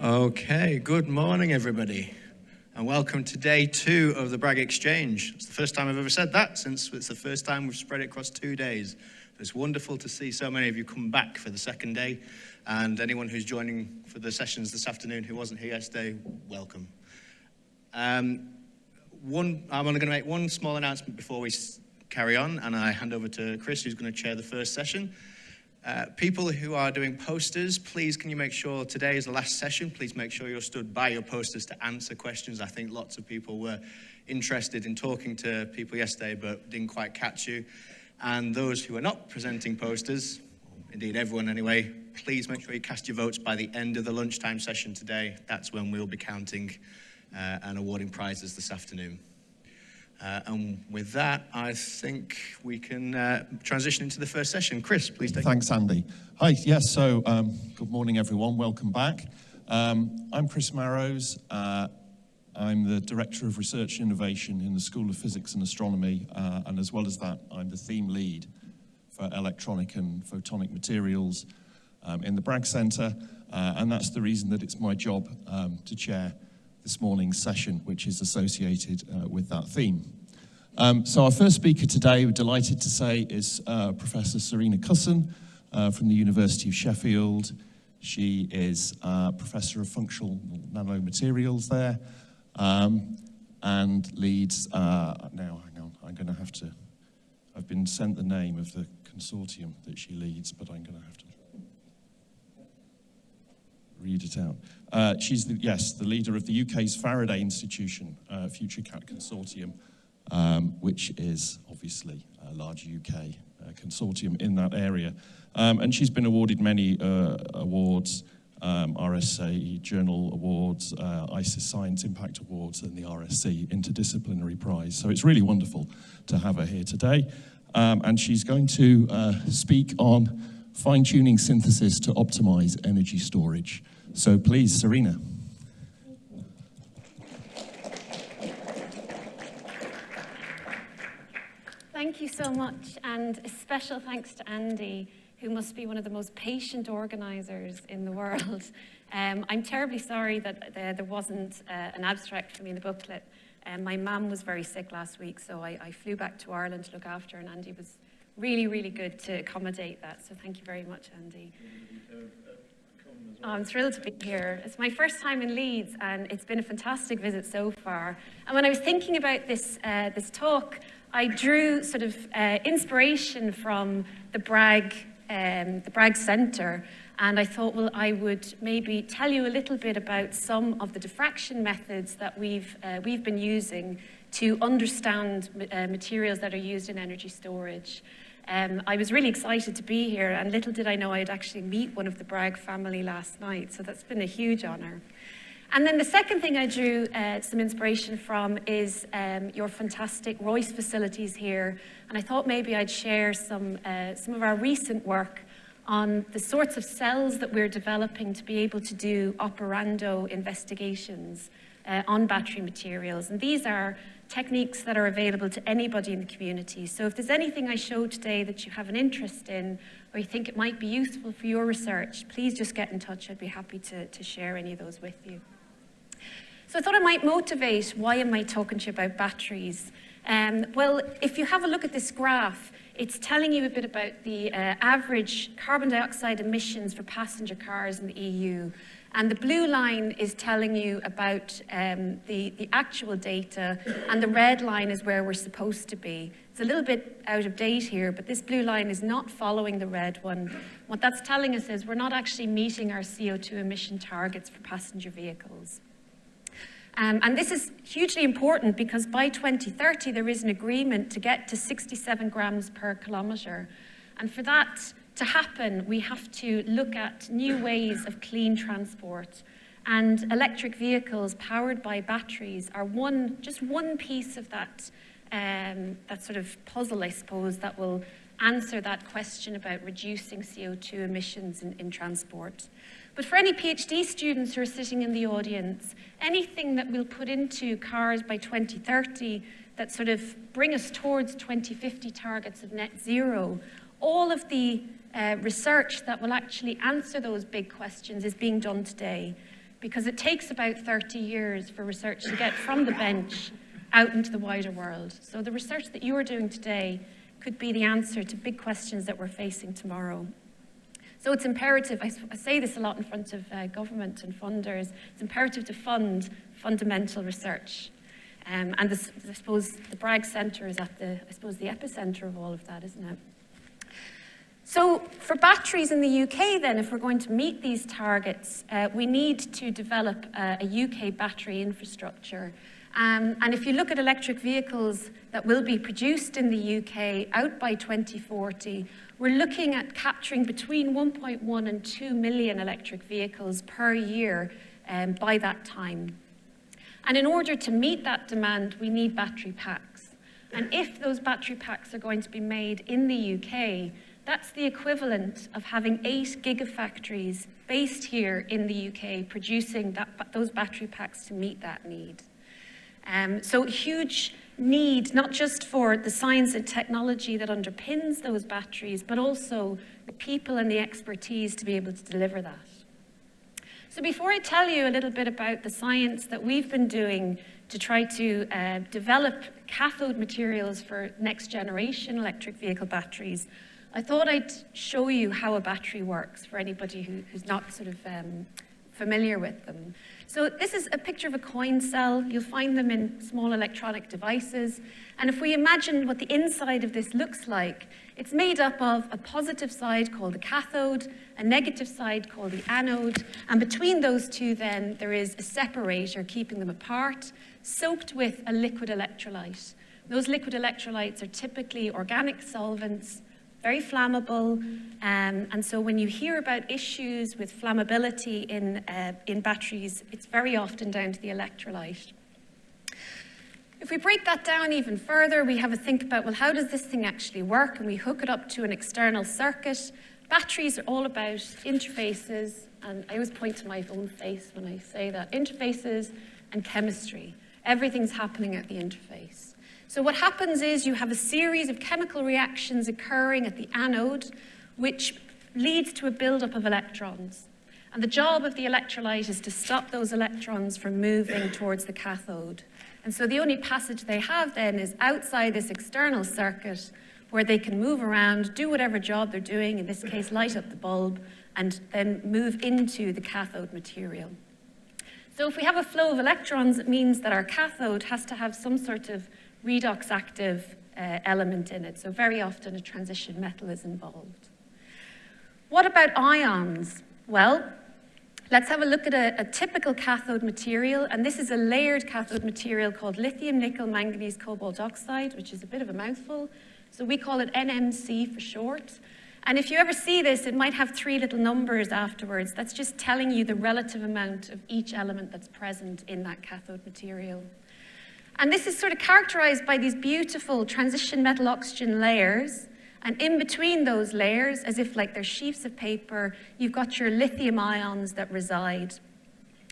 Okay, good morning everybody, and welcome to day 2 of the Bragg Exchange. It's the first time I've ever said that, since it's the first time we've spread it across 2 days. It's wonderful to see so many of you come back for the second day, and anyone who's joining for the sessions this afternoon who wasn't here yesterday, welcome. I'm only going to make one small announcement before we carry on, and I hand over to Chris, who's going to chair the first session. People who are doing posters, please can you make sure today is the last session, please make sure you're stood by your posters to answer questions. I think lots of people were interested in talking to people yesterday but didn't quite catch you. And those who are not presenting posters, indeed everyone anyway, please make sure you cast your votes by the end of the lunchtime session today. That's when we'll be counting and awarding prizes this afternoon. And with that, I think we can transition into the first session. Chris, please take it. Thanks, Andy. Hi, yes, so good morning, everyone. Welcome back. I'm Chris Marrows. I'm the Director of Research and Innovation in the School of Physics and Astronomy, and as well as that, I'm the theme lead for electronic and photonic materials in the Bragg Centre, and that's the reason that it's my job to chair this morning's session, which is associated with that theme. So our first speaker today, we're delighted to say, is Professor Serena Cussen from the University of Sheffield. She is Professor of Functional Nanomaterials there and leads, now hang on, I'm going to have to, I've been sent the name of the consortium that she leads, but I'm going to have to read it out. She's, the leader of the UK's Faraday Institution FutureCat Consortium, which is obviously a large UK consortium in that area. And she's been awarded many awards, RSA Journal Awards, ISIS Science Impact Awards, and the RSC Interdisciplinary Prize. So it's really wonderful to have her here today. And she's going to speak on fine-tuning synthesis to optimize energy storage. So please, Serena. Thank you so much, and a special thanks to Andy, who must be one of the most patient organisers in the world. I'm terribly sorry that there wasn't an abstract for me in the booklet. My mum was very sick last week, so I flew back to Ireland to look after her, and Andy was really, really good to accommodate that. So thank you very much, Andy. Oh, I'm thrilled to be here. It's my first time in Leeds, and it's been a fantastic visit so far. And when I was thinking about this talk, I drew sort of inspiration from the Bragg Centre, and I thought, well, I would maybe tell you a little bit about some of the diffraction methods that we've been using to understand materials that are used in energy storage. I was really excited to be here, and little did I know I'd actually meet one of the Bragg family last night, so that's been a huge honour. And then the second thing I drew some inspiration from is your fantastic Royce facilities here, and I thought maybe I'd share some of our recent work on the sorts of cells that we're developing to be able to do operando investigations on battery materials. And these are techniques that are available to anybody in the community. So if there's anything I show today that you have an interest in, or you think it might be useful for your research, please just get in touch. I'd be happy to share any of those with you. So I thought I might motivate, why am I talking to you about batteries? Well, if you have a look at this graph, it's telling you a bit about the average carbon dioxide emissions for passenger cars in the EU. And the blue line is telling you about the actual data, and the red line is where we're supposed to be. It's a little bit out of date here, but this blue line is not following the red one. What that's telling us is we're not actually meeting our CO2 emission targets for passenger vehicles. And this is hugely important because by 2030, there is an agreement to get to 67 grams per kilometre. And for that to happen, we have to look at new ways of clean transport. And electric vehicles powered by batteries are just one piece of that sort of puzzle, I suppose, that will answer that question about reducing CO2 emissions in transport. But for any PhD students who are sitting in the audience, anything that we'll put into cars by 2030 that sort of bring us towards 2050 targets of net zero, all of the research that will actually answer those big questions is being done today. because it takes about 30 years for research to get from the bench out into the wider world. So the research that you are doing today could be the answer to big questions that we're facing tomorrow. So it's imperative, I say this a lot in front of government and funders, it's imperative to fund fundamental research. And I suppose the Bragg Centre is at the epicenter of all of that, isn't it? So for batteries in the UK then, if we're going to meet these targets, we need to develop a UK battery infrastructure. And if you look at electric vehicles that will be produced in the UK out by 2040, we're looking at capturing between 1.1 and 2 million electric vehicles per year by that time. And in order to meet that demand, we need battery packs. And if those battery packs are going to be made in the UK, that's the equivalent of having 8 gigafactories based here in the UK producing those battery packs to meet that need. So huge need, not just for the science and technology that underpins those batteries, but also the people and the expertise to be able to deliver that. So before I tell you a little bit about the science that we've been doing to try to develop cathode materials for next generation electric vehicle batteries, I thought I'd show you how a battery works for anybody who's not sort of familiar with them. So this is a picture of a coin cell. You'll find them in small electronic devices. And if we imagine what the inside of this looks like, it's made up of a positive side called the cathode, a negative side called the anode, and between those two then there is a separator keeping them apart, soaked with a liquid electrolyte. Those liquid electrolytes are typically organic solvents, very flammable, and so when you hear about issues with flammability in batteries, it's very often down to the electrolyte. If we break that down even further, we have a think about, well, how does this thing actually work? And we hook it up to an external circuit. Batteries are all about interfaces, and I always point to my own face when I say that, interfaces and chemistry. Everything's happening at the interface. So what happens is you have a series of chemical reactions occurring at the anode, which leads to a buildup of electrons. And the job of the electrolyte is to stop those electrons from moving towards the cathode. And so the only passage they have then is outside this external circuit where they can move around, do whatever job they're doing, in this case light up the bulb, and then move into the cathode material. So if we have a flow of electrons, it means that our cathode has to have some sort of redox active element in it. So very often a transition metal is involved. What about ions? Well, let's have a look at a typical cathode material, and this is a layered cathode material called lithium nickel manganese cobalt oxide, which is a bit of a mouthful. So we call it NMC for short. And if you ever see this, it might have 3 little numbers afterwards. That's just telling you the relative amount of each element that's present in that cathode material. And this is sort of characterized by these beautiful transition metal oxygen layers. And in between those layers, as if like they're sheets of paper, you've got your lithium ions that reside.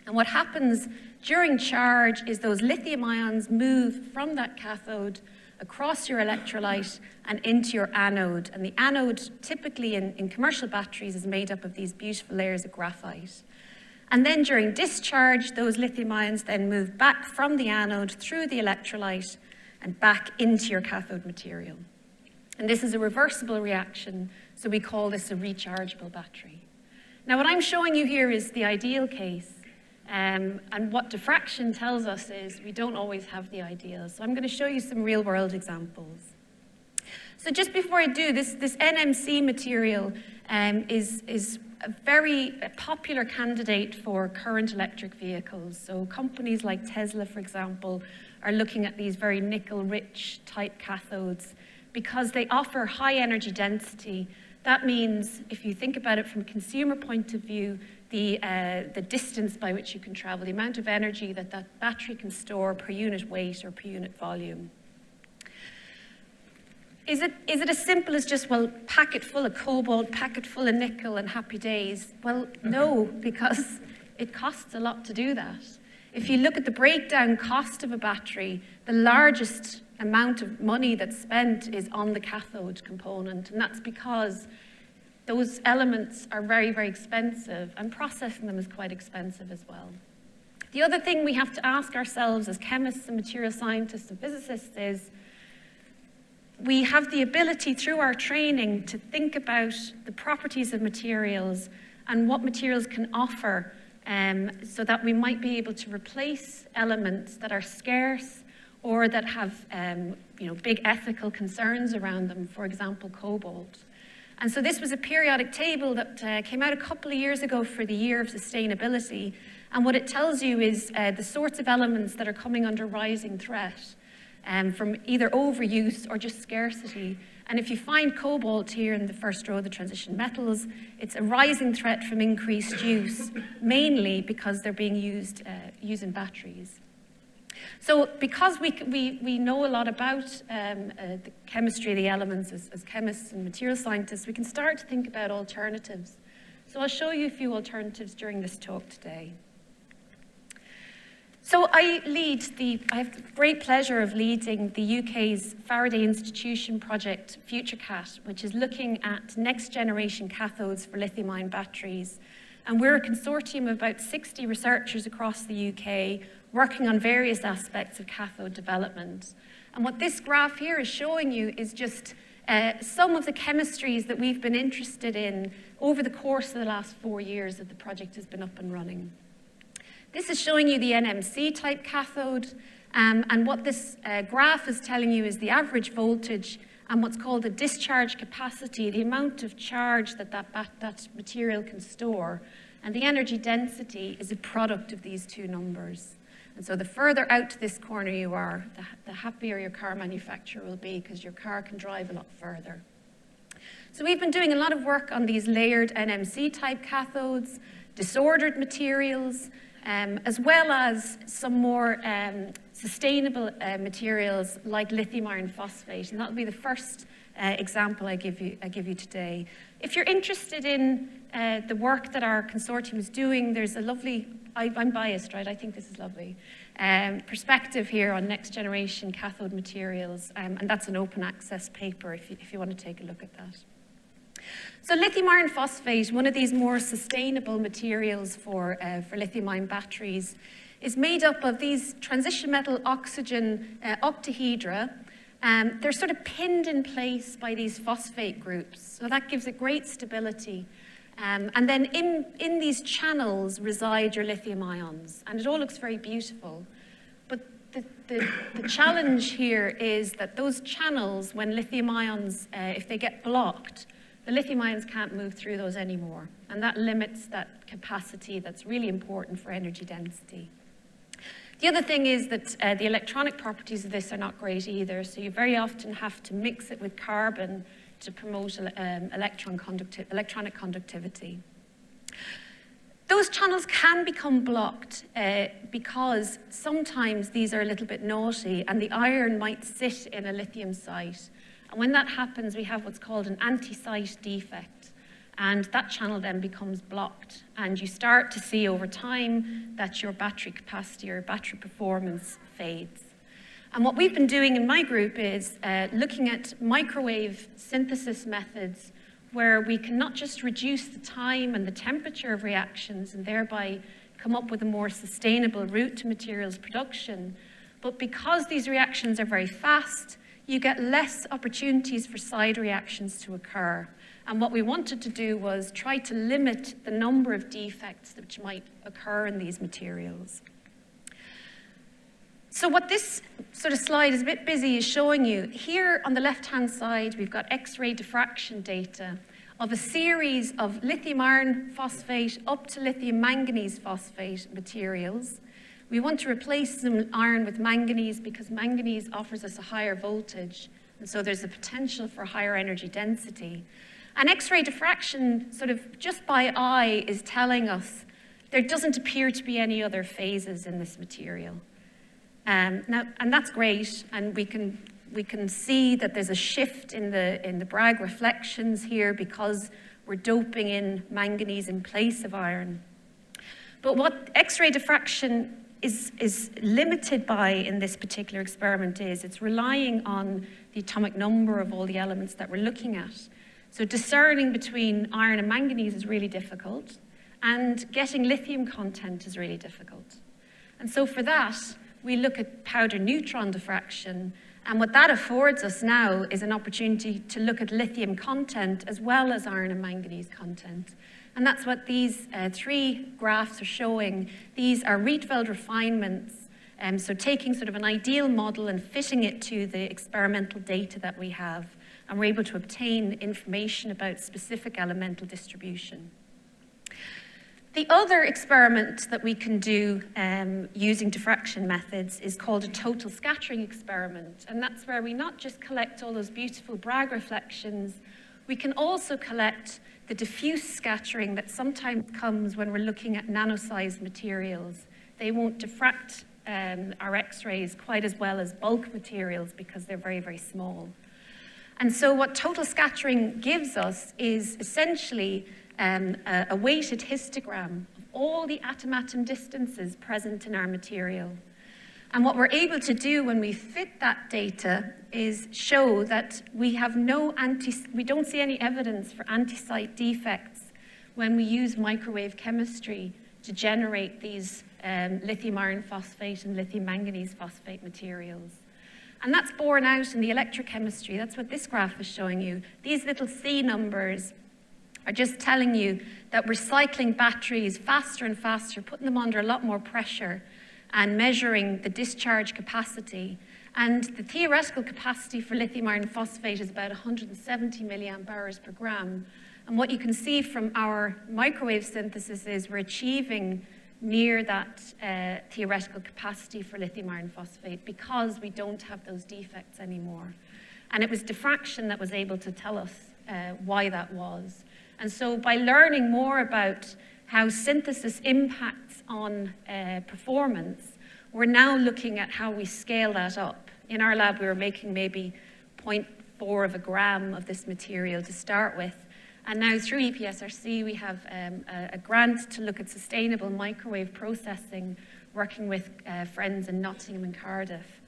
And what happens during charge is those lithium ions move from that cathode across your electrolyte and into your anode. And the anode, typically in commercial batteries, is made up of these beautiful layers of graphite. And then during discharge, those lithium ions then move back from the anode through the electrolyte and back into your cathode material. And this is a reversible reaction, so we call this a rechargeable battery. Now, what I'm showing you here is the ideal case, and what diffraction tells us is we don't always have the ideal. So I'm going to show you some real-world examples. So just before I do, this NMC material is a very popular candidate for current electric vehicles. So companies like Tesla, for example, are looking at these very nickel-rich type cathodes because they offer high energy density. That means, if you think about it from a consumer point of view, the distance by which you can travel, the amount of energy that that battery can store per unit weight or per unit volume. Is it as simple as just, well, pack it full of cobalt, pack it full of nickel and happy days? Well, no, because it costs a lot to do that. If you look at the breakdown cost of a battery, the largest amount of money that's spent is on the cathode component, and that's because those elements are very, very expensive, and processing them is quite expensive as well. The other thing we have to ask ourselves as chemists and material scientists and physicists is, we have the ability through our training to think about the properties of materials and what materials can offer, so that we might be able to replace elements that are scarce or that have big ethical concerns around them, for example, cobalt. And so this was a periodic table that came out a couple of years ago for the Year of Sustainability. And what it tells you is the sorts of elements that are coming under rising threat from either overuse or just scarcity. And if you find cobalt here in the first row, the transition metals, it's a rising threat from increased use, mainly because they're being used in batteries. So because we know a lot about the chemistry of the elements as chemists and material scientists, we can start to think about alternatives. So I'll show you a few alternatives during this talk today. So I have the great pleasure of leading the UK's Faraday Institution project, FutureCat, which is looking at next generation cathodes for lithium-ion batteries. And we're a consortium of about 60 researchers across the UK working on various aspects of cathode development. And what this graph here is showing you is just some of the chemistries that we've been interested in over the course of the last 4 years that the project has been up and running. This is showing you the NMC type cathode, and what this graph is telling you is the average voltage and what's called the discharge capacity, the amount of charge that material can store. And the energy density is a product of these two numbers. And so the further out to this corner you are, the happier your car manufacturer will be, because your car can drive a lot further. So we've been doing a lot of work on these layered NMC type cathodes, disordered materials, as well as some more sustainable materials like lithium iron phosphate. And that'll be the first example I give you today. If you're interested in the work that our consortium is doing, there's a lovely, I'm biased, right? I think this is lovely, perspective here on next generation cathode materials. And that's an open access paper if you want to take a look at that. So lithium iron phosphate, one of these more sustainable materials for lithium-ion batteries, is made up of these transition metal oxygen octahedra. They're sort of pinned in place by these phosphate groups, so that gives it great stability. And then in these channels reside your lithium ions, and it all looks very beautiful. But the challenge here is that those channels, when lithium ions, if they get blocked, the lithium ions can't move through those anymore, and that limits that capacity that's really important for energy density. The other thing is that the electronic properties of this are not great either, so you very often have to mix it with carbon to promote electronic conductivity. Those channels can become blocked because sometimes these are a little bit naughty, and the iron might sit in a lithium site. And when that happens, we have what's called an anti-site defect, and that channel then becomes blocked. And you start to see over time that your battery capacity or battery performance fades. And what we've been doing in my group is looking at microwave synthesis methods where we can not just reduce the time and the temperature of reactions and thereby come up with a more sustainable route to materials production, but because these reactions are very fast, you get less opportunities for side reactions to occur. And what we wanted to do was try to limit the number of defects which might occur in these materials. So what this sort of slide is a bit busy is showing you, here on the left-hand side, we've got X-ray diffraction data of a series of lithium iron phosphate up to lithium manganese phosphate materials. We want to replace some iron with manganese because manganese offers us a higher voltage, and so there's a potential for higher energy density. And X-ray diffraction, sort of just by eye, is telling us there doesn't appear to be any other phases in this material. And that's great, and we can see that there's a shift in the Bragg reflections here because we're doping in manganese in place of iron. But what X-ray diffraction is limited by in this particular experiment is it's relying on the atomic number of all the elements that we're looking at. So discerning between iron and manganese is really difficult, and getting lithium content is really difficult. And so for that, we look at powder neutron diffraction, and what that affords us now is an opportunity to look at lithium content as well as iron and manganese content. And that's what these 3 graphs are showing. These are Rietveld refinements, so taking sort of an ideal model and fitting it to the experimental data that we have, and we're able to obtain information about specific elemental distribution. The other experiment that we can do using diffraction methods is called a total scattering experiment. And that's where we not just collect all those beautiful Bragg reflections, we can also collect the diffuse scattering that sometimes comes when we're looking at nano-sized materials. They won't diffract our X-rays quite as well as bulk materials because they're very, very small. And so what total scattering gives us is essentially a weighted histogram of all the atom-atom distances present in our material. And what we're able to do when we fit that data is show that we don't see any evidence for anti-site defects when we use microwave chemistry to generate these lithium iron phosphate and lithium manganese phosphate materials. And that's borne out in the electrochemistry. That's what this graph is showing you. These little C numbers are just telling you that we're cycling batteries faster and faster, putting them under a lot more pressure and measuring the discharge capacity. And the theoretical capacity for lithium iron phosphate is about 170 milliamp hours per gram. And what you can see from our microwave synthesis is we're achieving near that theoretical capacity for lithium iron phosphate because we don't have those defects anymore. And it was diffraction that was able to tell us why that was. And so by learning more about how synthesis impacts on performance, we're now looking at how we scale that up. In our lab, we were making maybe 0.4 of a gram of this material to start with. And now through EPSRC, we have a grant to look at sustainable microwave processing, working with friends in Nottingham and Cardiff.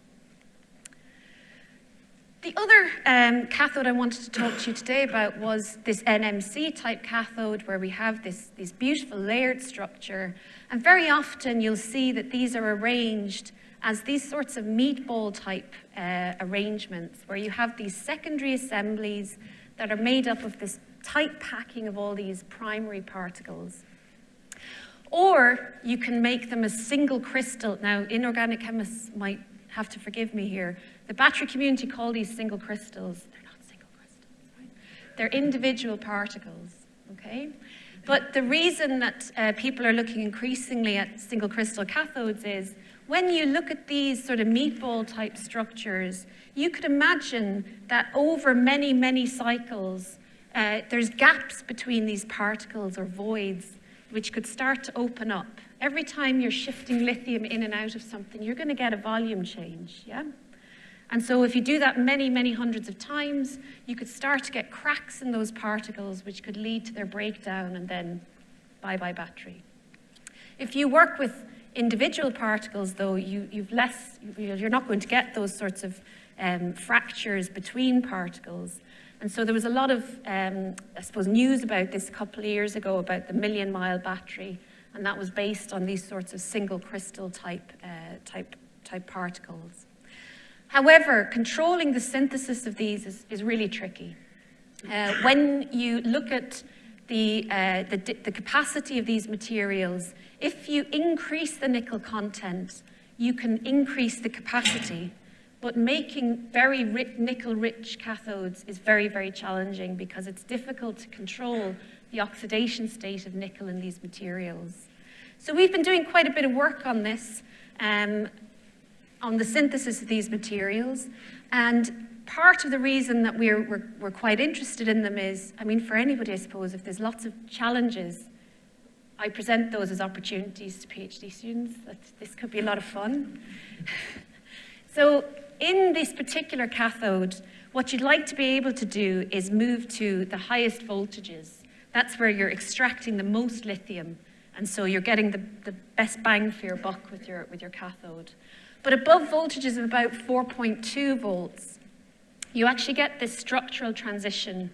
The other cathode I wanted to talk to you today about was this NMC type cathode, where we have this beautiful layered structure. And very often you'll see that these are arranged as these sorts of meatball type arrangements, where you have these secondary assemblies that are made up of this tight packing of all these primary particles. Or you can make them a single crystal. Now, inorganic chemists might have to forgive me here. The battery community call these single crystals. They're not single crystals, right? They're individual particles, okay? But the reason that people are looking increasingly at single crystal cathodes is when you look at these sort of meatball type structures, you could imagine that over many, many cycles, there's gaps between these particles or voids which could start to open up. Every time you're shifting lithium in and out of something, you're going to get a volume change, yeah? And so if you do that many, many hundreds of times, you could start to get cracks in those particles, which could lead to their breakdown and then bye-bye battery. If you work with individual particles, though, you're not going to get those sorts of fractures between particles. And so there was a lot of, I suppose, news about this a couple of years ago about the million-mile battery, and that was based on these sorts of single crystal type particles. However, controlling the synthesis of these is really tricky. When you look at the capacity of these materials, if you increase the nickel content, you can increase the capacity. But making very nickel-rich cathodes is very, very challenging because it's difficult to control the oxidation state of nickel in these materials. So we've been doing quite a bit of work on this, on the synthesis of these materials. And part of the reason that we're quite interested in them is, I mean, for anybody, I suppose, if there's lots of challenges, I present those as opportunities to PhD students. This could be a lot of fun. So in this particular cathode, what you'd like to be able to do is move to the highest voltages. That's where you're extracting the most lithium, and so you're getting the best bang for your buck with your cathode. But above voltages of about 4.2 volts, you actually get this structural transition.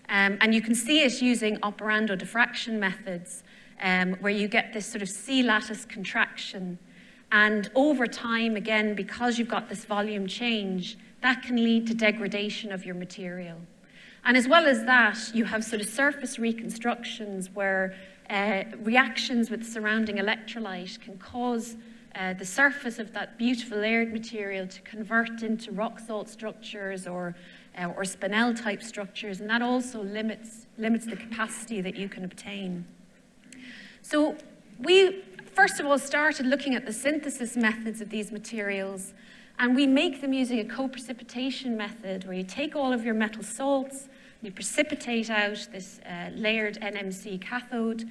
And you can see it using operando diffraction methods, where you get this sort of C-lattice contraction. And over time, again, because you've got this volume change, that can lead to degradation of your material. And as well as that, you have sort of surface reconstructions where reactions with surrounding electrolyte can cause the surface of that beautiful layered material to convert into rock salt structures or spinel type structures, and that also limits the capacity that you can obtain. So we first of all started looking at the synthesis methods of these materials, and we make them using a co-precipitation method where you take all of your metal salts, you precipitate out this layered NMC cathode,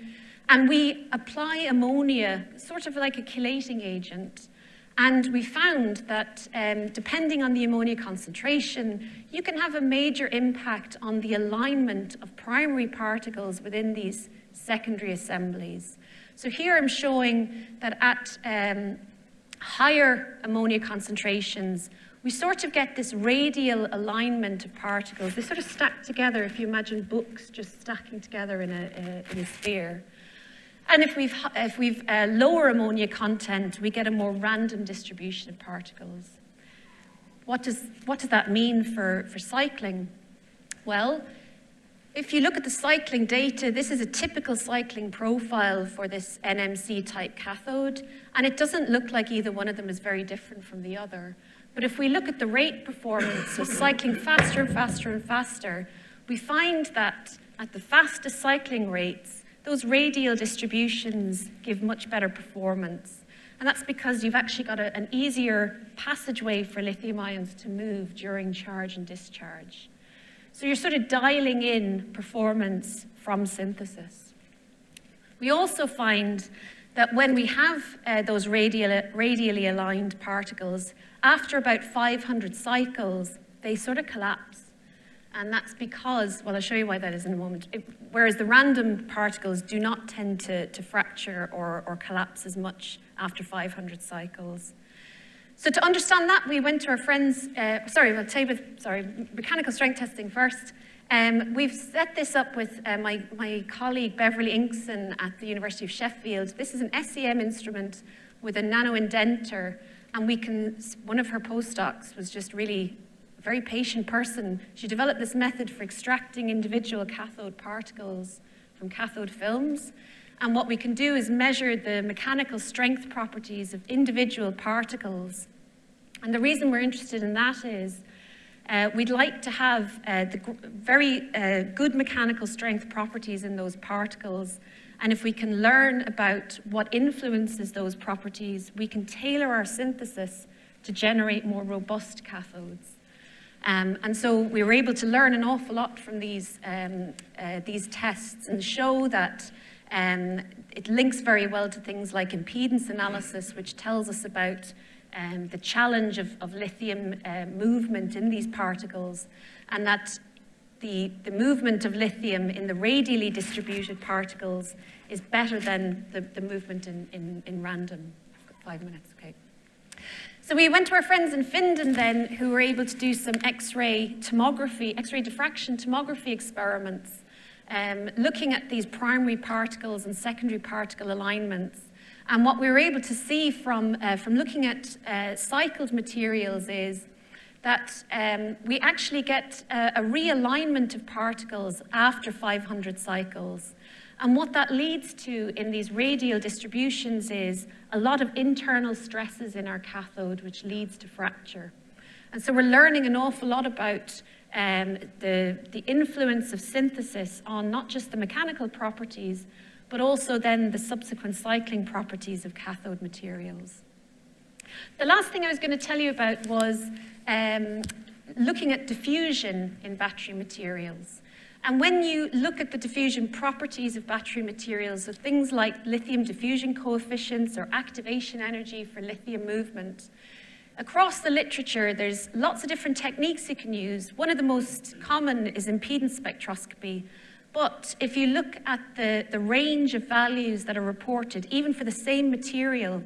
and we apply ammonia, sort of like a chelating agent. And we found that depending on the ammonia concentration, you can have a major impact on the alignment of primary particles within these secondary assemblies. So here I'm showing that at higher ammonia concentrations, we sort of get this radial alignment of particles. They sort of stack together, if you imagine books just stacking together in a sphere. And if we've lower ammonia content, we get a more random distribution of particles. What does that mean for cycling? Well, if you look at the cycling data, this is a typical cycling profile for this NMC type cathode, and it doesn't look like either one of them is very different from the other. But if we look at the rate performance, so cycling faster and faster and faster, we find that at the fastest cycling rates, those radial distributions give much better performance. And that's because you've actually got an easier passageway for lithium ions to move during charge and discharge. So you're sort of dialing in performance from synthesis. We also find that when we have those radially aligned particles, after about 500 cycles, they sort of collapse. And that's because, well, I'll show you why that is in a moment. Whereas the random particles do not tend to fracture or collapse as much after 500 cycles. So to understand that, we went to our friends, mechanical strength testing first. We've set this up with my colleague Beverly Inkson at the University of Sheffield. This is an SEM instrument with a nano indenter, and one of her postdocs was just really very patient person. She developed this method for extracting individual cathode particles from cathode films. And what we can do is measure the mechanical strength properties of individual particles. And the reason we're interested in that is we'd like to have very good mechanical strength properties in those particles. And if we can learn about what influences those properties, we can tailor our synthesis to generate more robust cathodes. And so we were able to learn an awful lot from these tests and show that it links very well to things like impedance analysis, which tells us about the challenge of lithium movement in these particles, and that the movement of lithium in the radially distributed particles is better than the movement in random. I've got 5 minutes, okay. So we went to our friends in Finland then, who were able to do some X-ray diffraction tomography experiments, looking at these primary particles and secondary particle alignments. And what we were able to see from looking at cycled materials is that we actually get a realignment of particles after 500 cycles. And what that leads to in these radial distributions is a lot of internal stresses in our cathode, which leads to fracture. And so we're learning an awful lot about the influence of synthesis on not just the mechanical properties, but also then the subsequent cycling properties of cathode materials. The last thing I was going to tell you about was looking at diffusion in battery materials. And when you look at the diffusion properties of battery materials, so things like lithium diffusion coefficients or activation energy for lithium movement, across the literature, there's lots of different techniques you can use. One of the most common is impedance spectroscopy. But if you look at the range of values that are reported, even for the same material,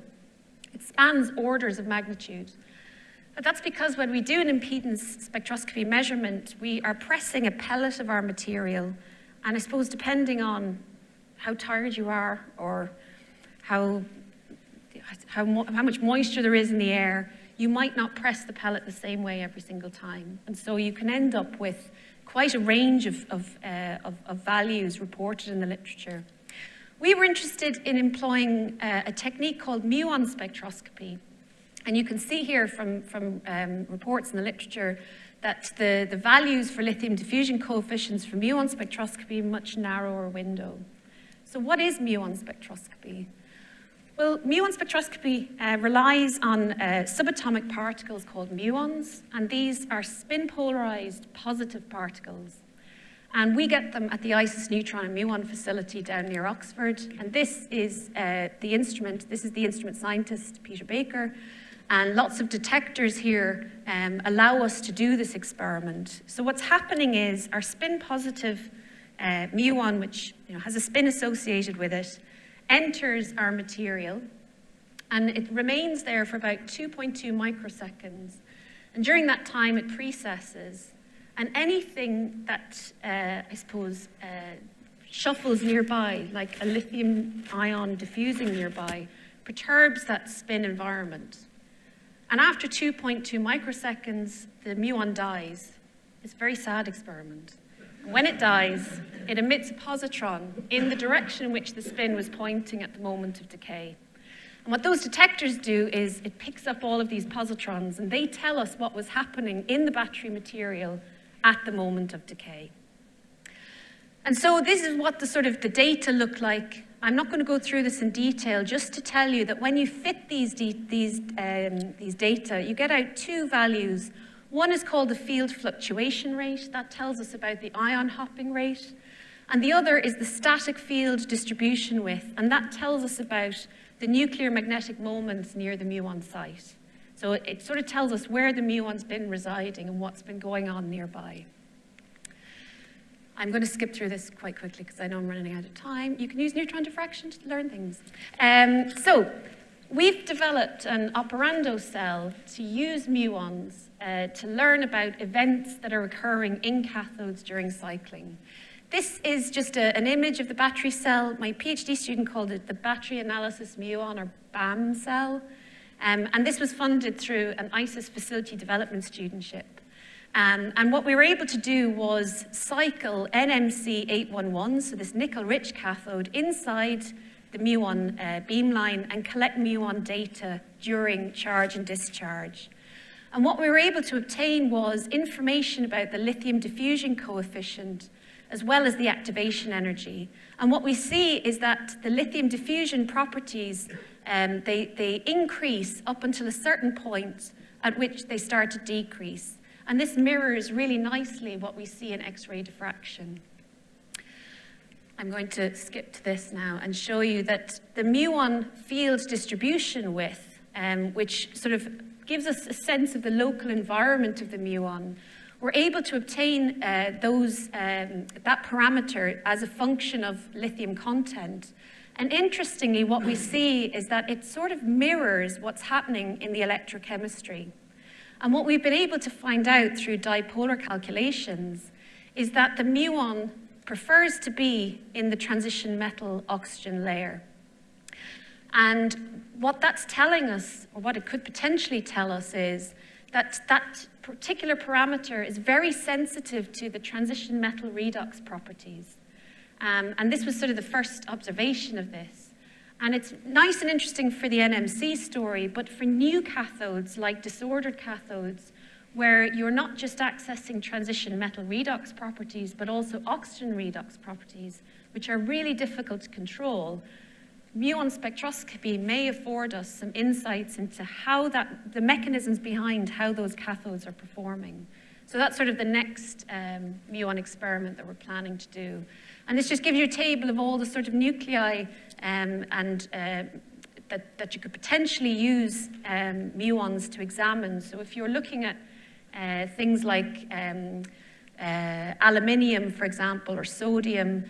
it spans orders of magnitude. But that's because when we do an impedance spectroscopy measurement, we are pressing a pellet of our material, and I suppose depending on how tired you are or how much moisture there is in the air, you might not press the pellet the same way every single time. And so you can end up with quite a range of values reported in the literature. We were interested in employing a technique called muon spectroscopy. And you can see here from reports in the literature that the values for lithium diffusion coefficients for muon spectroscopy much narrower window. So what is muon spectroscopy? Well, muon spectroscopy relies on subatomic particles called muons, and these are spin-polarized positive particles. And we get them at the ISIS neutron and muon facility down near Oxford. And this is the instrument scientist, Peter Baker, and lots of detectors here allow us to do this experiment. So what's happening is our spin-positive muon, which has a spin associated with it, enters our material, and it remains there for about 2.2 microseconds. And during that time, it precesses, and anything that, shuffles nearby, like a lithium ion diffusing nearby, perturbs that spin environment. And after 2.2 microseconds, the muon dies. It's a very sad experiment. When it dies, it emits a positron in the direction in which the spin was pointing at the moment of decay. And what those detectors do is it picks up all of these positrons, and they tell us what was happening in the battery material at the moment of decay. And so this is what the data look like. I'm not going to go through this in detail, just to tell you that when you fit these data, you get out two values. One is called the field fluctuation rate. That tells us about the ion hopping rate. And the other is the static field distribution width, and that tells us about the nuclear magnetic moments near the muon site. So it sort of tells us where the muon's been residing and what's been going on nearby. I'm going to skip through this quite quickly because I know I'm running out of time. You can use neutron diffraction to learn things. So we've developed an operando cell to use muons to learn about events that are occurring in cathodes during cycling. This is just an image of the battery cell. My PhD student called it the Battery Analysis Muon, or BAM cell. And this was funded through an ISIS facility development studentship. And what we were able to do was cycle NMC811, so this nickel-rich cathode, inside the muon beamline and collect muon data during charge and discharge. And what we were able to obtain was information about the lithium diffusion coefficient, as well as the activation energy. And what we see is that the lithium diffusion properties, they increase up until a certain point at which they start to decrease. And this mirrors really nicely what we see in X-ray diffraction. I'm going to skip to this now and show you that the muon field distribution width, which sort of gives us a sense of the local environment of the muon, we're able to obtain that parameter as a function of lithium content. And interestingly, what we see is that it sort of mirrors what's happening in the electrochemistry. And what we've been able to find out through dipolar calculations is that the muon prefers to be in the transition metal oxygen layer. And what that's telling us, or what it could potentially tell us, is that that particular parameter is very sensitive to the transition metal redox properties. And this was sort of the first observation of this. And it's nice and interesting for the NMC story, but for new cathodes, like disordered cathodes, where you're not just accessing transition metal redox properties, but also oxygen redox properties, which are really difficult to control, muon spectroscopy may afford us some insights into how the mechanisms behind how those cathodes are performing. So that's sort of the next muon experiment that we're planning to do. And this just gives you a table of all the sort of nuclei that you could potentially use muons to examine. So if you're looking at things like aluminium, for example, or sodium,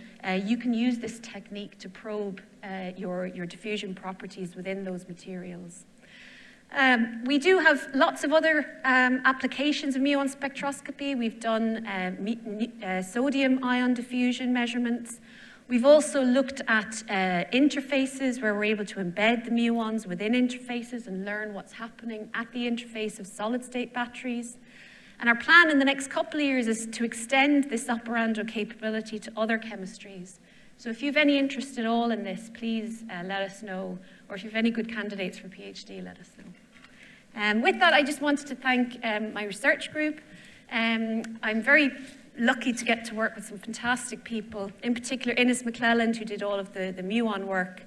you can use this technique to probe your diffusion properties within those materials. We do have lots of other applications of muon spectroscopy. We've done sodium ion diffusion measurements. We've also looked at interfaces where we're able to embed the muons within interfaces and learn what's happening at the interface of solid-state batteries. And our plan in the next couple of years is to extend this operando capability to other chemistries. So if you have any interest at all in this, please let us know. Or if you have any good candidates for PhD, let us know. With that, I just wanted to thank my research group. I'm very lucky to get to work with some fantastic people, in particular Innes McClelland, who did all of the muon work.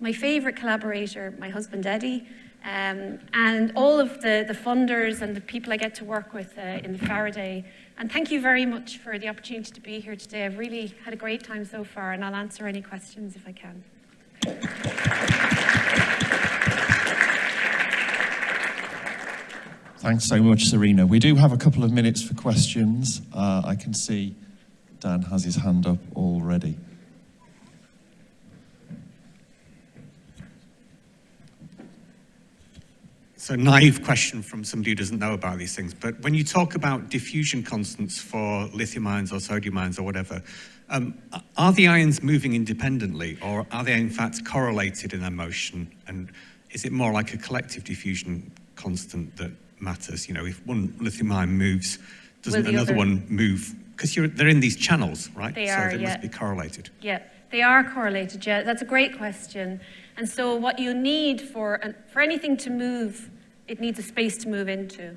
My favorite collaborator, my husband Eddie, and all of the funders and the people I get to work with in the Faraday. And thank you very much for the opportunity to be here today. I've really had a great time so far, and I'll answer any questions if I can. Thanks so much, Serena. We do have a couple of minutes for questions. I can see Dan has his hand up already. So, naive question from somebody who doesn't know about these things, but when you talk about diffusion constants for lithium ions or sodium ions or whatever, are the ions moving independently, or are they in fact correlated in their motion? And is it more like a collective diffusion constant that matters? You know, if one lithium ion moves, doesn't another one move? Because they're in these channels, right? They so they must be correlated. Yeah, they are correlated, yeah. That's a great question. And so what you need for anything to move, it needs a space to move into.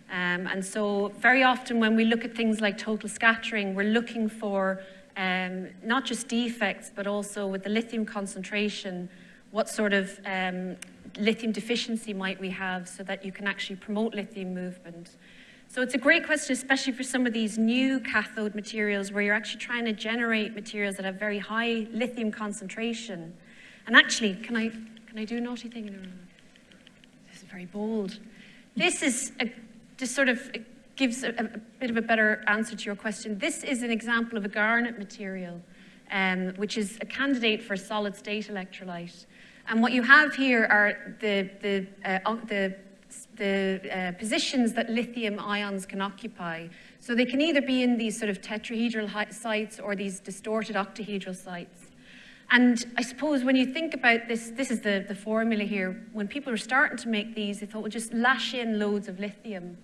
And so very often when we look at things like total scattering, we're looking for not just defects, but also with the lithium concentration, what sort of lithium deficiency might we have so that you can actually promote lithium movement. So it's a great question, especially for some of these new cathode materials where you're actually trying to generate materials that have very high lithium concentration. And actually, can I do a naughty thing? No. This is very bold. This is just sort of gives a bit of a better answer to your question. This is an example of a garnet material, which is a candidate for a solid-state electrolyte. And what you have here are the positions that lithium ions can occupy. So they can either be in these sort of tetrahedral sites or these distorted octahedral sites. And I suppose when you think about this, this is the formula here. When people were starting to make these, they thought, well, just lash in loads of lithium.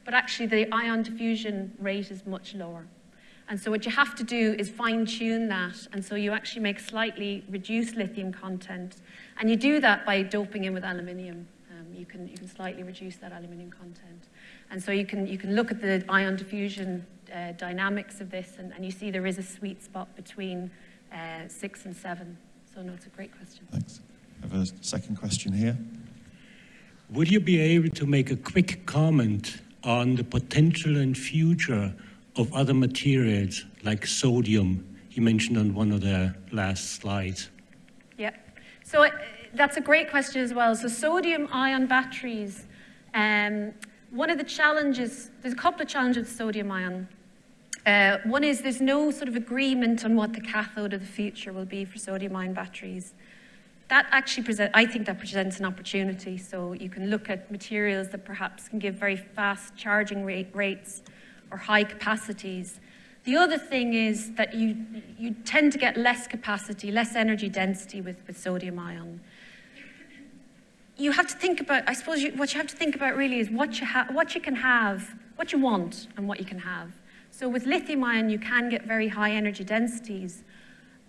But actually, the ion diffusion rate is much lower. And so what you have to do is fine-tune that. And so you actually make slightly reduced lithium content. And you do that by doping in with aluminium. You can slightly reduce that aluminium content. And so you can look at the ion diffusion dynamics of this, and you see there is a sweet spot between 6 and 7. So no, it's a great question. Thanks. I have a second question here. Would you be able to make a quick comment on the potential and future of other materials like sodium you mentioned on one of the last slides? Yeah, so that's a great question as well. So sodium ion batteries, one of the challenges, there's a couple of challenges with sodium ion. One is there's no sort of agreement on what the cathode of the future will be for sodium ion batteries. That actually I think that presents an opportunity. So you can look at materials that perhaps can give very fast charging rates or high capacities. The other thing is that you tend to get less capacity, less energy density with sodium ion. You have to think about, I suppose what you have to think about really is what you can have, what you want and what you can have. So with lithium ion, you can get very high energy densities.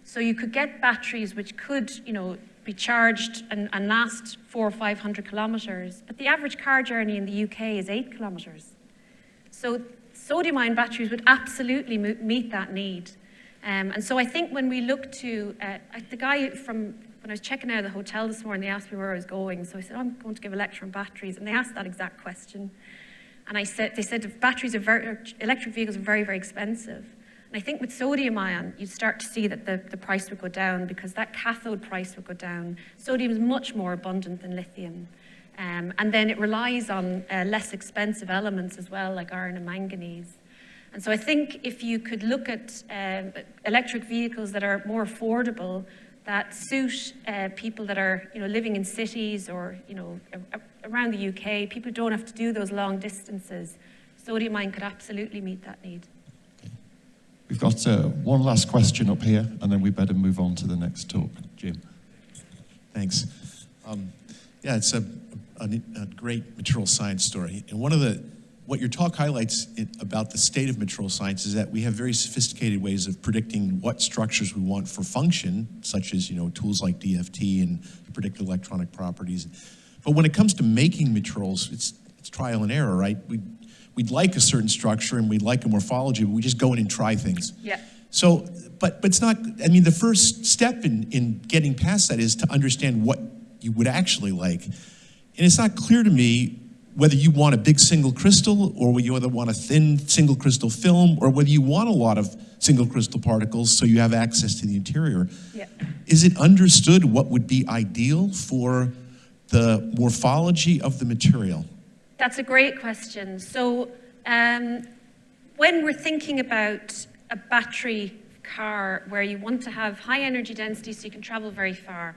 So you could get batteries which could, be charged and last 400 or 500 kilometers. But the average car journey in the UK is 8 kilometers. So sodium ion batteries would absolutely meet that need. And so I think when we look to, the guy when I was checking out of the hotel this morning, they asked me where I was going. So I said, I'm going to give a lecture on batteries. And they asked that exact question. And they said electric vehicles are very, very expensive. And I think with sodium ion, you'd start to see that the price would go down because that cathode price would go down. Sodium is much more abundant than lithium. And then it relies on less expensive elements as well, like iron and manganese. And so I think if you could look at electric vehicles that are more affordable, that suit people that are, living in cities or, around the UK, people who don't have to do those long distances. Sodium ion could absolutely meet that need. We've got one last question up here, and then we better move on to the next talk. Jim. Thanks. Yeah, it's a great material science story. And what your talk highlights about the state of material science is that we have very sophisticated ways of predicting what structures we want for function, such as tools like DFT and predict electronic properties. But when it comes to making materials, it's trial and error, right? We'd like a certain structure and we'd like a morphology, but we just go in and try things. Yeah. So, but it's not. I mean, the first step in getting past that is to understand what you would actually like, and it's not clear to me whether you want a big single crystal or whether you want a thin single crystal film or whether you want a lot of single crystal particles so you have access to the interior. Yeah. Is it understood what would be ideal for the morphology of the material? That's a great question. So when we're thinking about a battery car where you want to have high energy density so you can travel very far,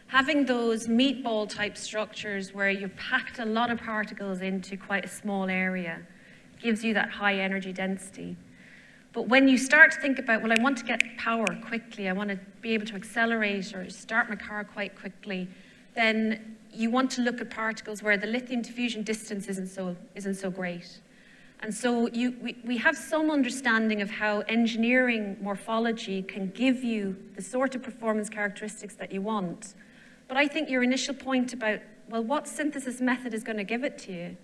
having those meatball type structures where you've packed a lot of particles into quite a small area gives you that high energy density. But when you start to think about, well, I want to get power quickly, I want to be able to accelerate or start my car quite quickly, then you want to look at particles where the lithium diffusion distance isn't so great. And so we have some understanding of how engineering morphology can give you the sort of performance characteristics that you want. But I think your initial point about, well, what synthesis method is going to give it to you,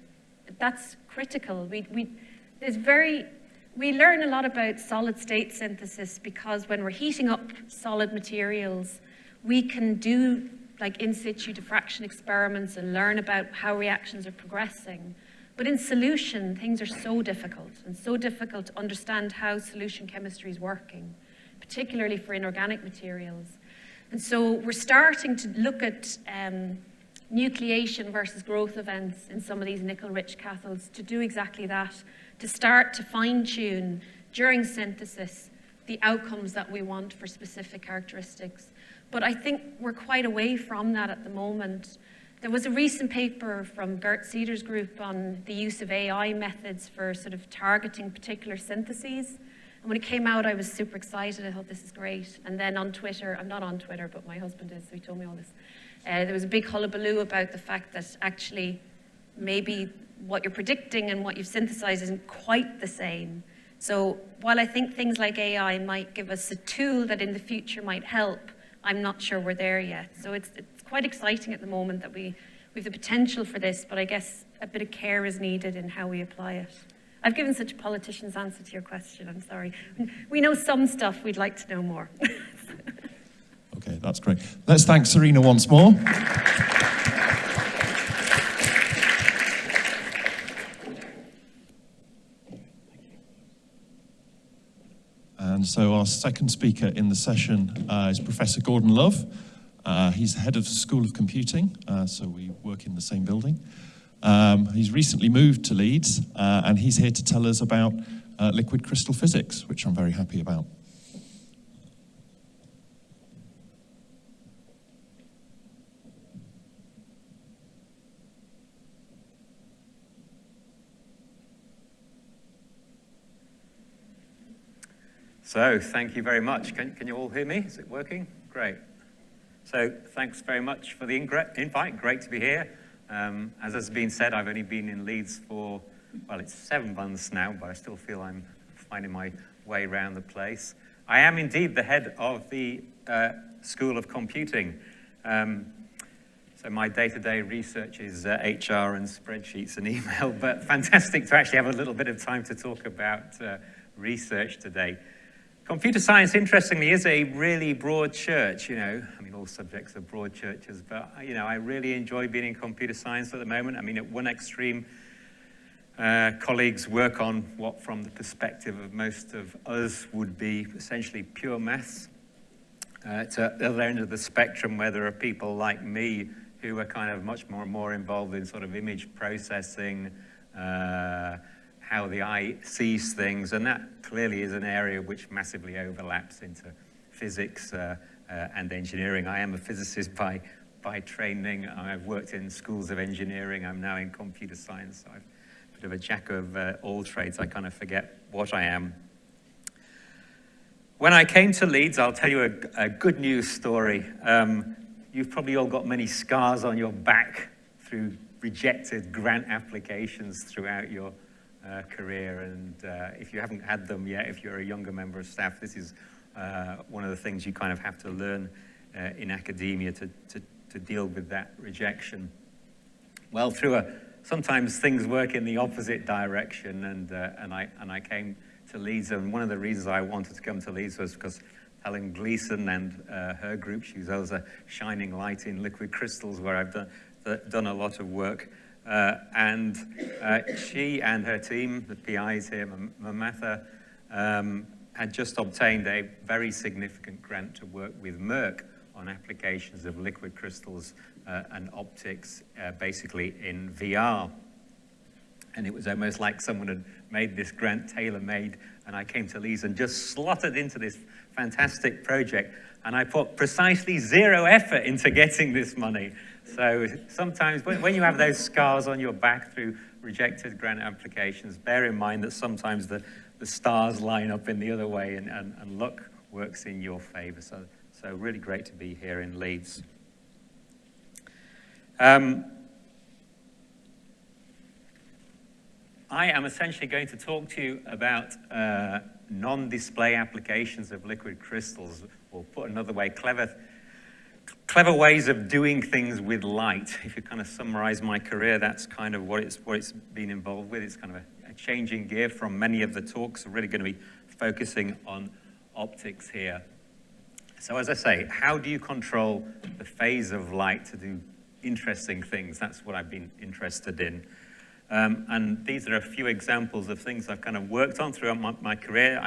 that's critical. We learn a lot about solid state synthesis because when we're heating up solid materials, we can do like in situ diffraction experiments and learn about how reactions are progressing. But in solution, things are so difficult and so difficult to understand how solution chemistry is working, particularly for inorganic materials. And so we're starting to look at nucleation versus growth events in some of these nickel-rich cathodes to do exactly that, to start to fine-tune during synthesis the outcomes that we want for specific characteristics. But I think we're quite away from that at the moment. There was a recent paper from Gert Ceder's group on the use of AI methods for sort of targeting particular syntheses. And when it came out, I was super excited. I thought, this is great. And then on Twitter, I'm not on Twitter, but my husband is, so he told me all this. There was a big hullabaloo about the fact that actually maybe what you're predicting and what you've synthesized isn't quite the same. So while I think things like AI might give us a tool that in the future might help, I'm not sure we're there yet. So it's quite exciting at the moment that we have the potential for this, but I guess a bit of care is needed in how we apply it. I've given such a politician's answer to your question, I'm sorry. We know some stuff, we'd like to know more. Okay, that's great. Let's thank Serena once more. And so our second speaker in the session is Professor Gordon Love. He's head of the School of Computing, so we work in the same building. He's recently moved to Leeds, and he's here to tell us about liquid crystal physics, which I'm very happy about. So, thank you very much. Can you all hear me? Is it working? Great. So, thanks very much for the invite. Great to be here. As has been said, I've only been in Leeds for, well, it's 7 months now, but I still feel I'm finding my way around the place. I am indeed the head of the School of Computing. So my day-to-day research is HR and spreadsheets and email, but fantastic to actually have a little bit of time to talk about research today. Computer science, interestingly, is a really broad church, I mean, all subjects are broad churches, but, I really enjoy being in computer science at the moment. I mean, at one extreme, colleagues work on what, from the perspective of most of us, would be essentially pure maths. To the other end of the spectrum, where there are people like me who are kind of much more involved in sort of image processing, how the eye sees things, and that clearly is an area which massively overlaps into physics and engineering. I am a physicist by training. I've worked in schools of engineering. I'm now in computer science. So I'm a bit of a jack of all trades. I kind of forget what I am. When I came to Leeds, I'll tell you a good news story. You've probably all got many scars on your back through rejected grant applications throughout your career. And if you haven't had them yet, if you're a younger member of staff, this is one of the things you kind of have to learn in academia to deal with that rejection. Well, sometimes things work in the opposite direction, and I came to Leeds, and one of the reasons I wanted to come to Leeds was because Helen Gleeson and her group, she's also shining light in liquid crystals, where I've done a lot of work. And she and her team, the PIs here, Mamatha, had just obtained a very significant grant to work with Merck on applications of liquid crystals and optics, basically in VR. And it was almost like someone had made this grant tailor-made, and I came to Leeds and just slotted into this fantastic project, and I put precisely 0 effort into getting this money. So sometimes when you have those scars on your back through rejected grant applications, bear in mind that sometimes the stars line up in the other way, and luck works in your favor. So really great to be here in Leeds. I am essentially going to talk to you about non-display applications of liquid crystals, or put another way, clever ways of doing things with light. If you kind of summarize my career, that's kind of what it's been involved with. It's kind of a changing gear from many of the talks. I'm really going to be focusing on optics here. So as I say, how do you control the phase of light to do interesting things? That's what I've been interested in. And these are a few examples of things I've kind of worked on throughout my career.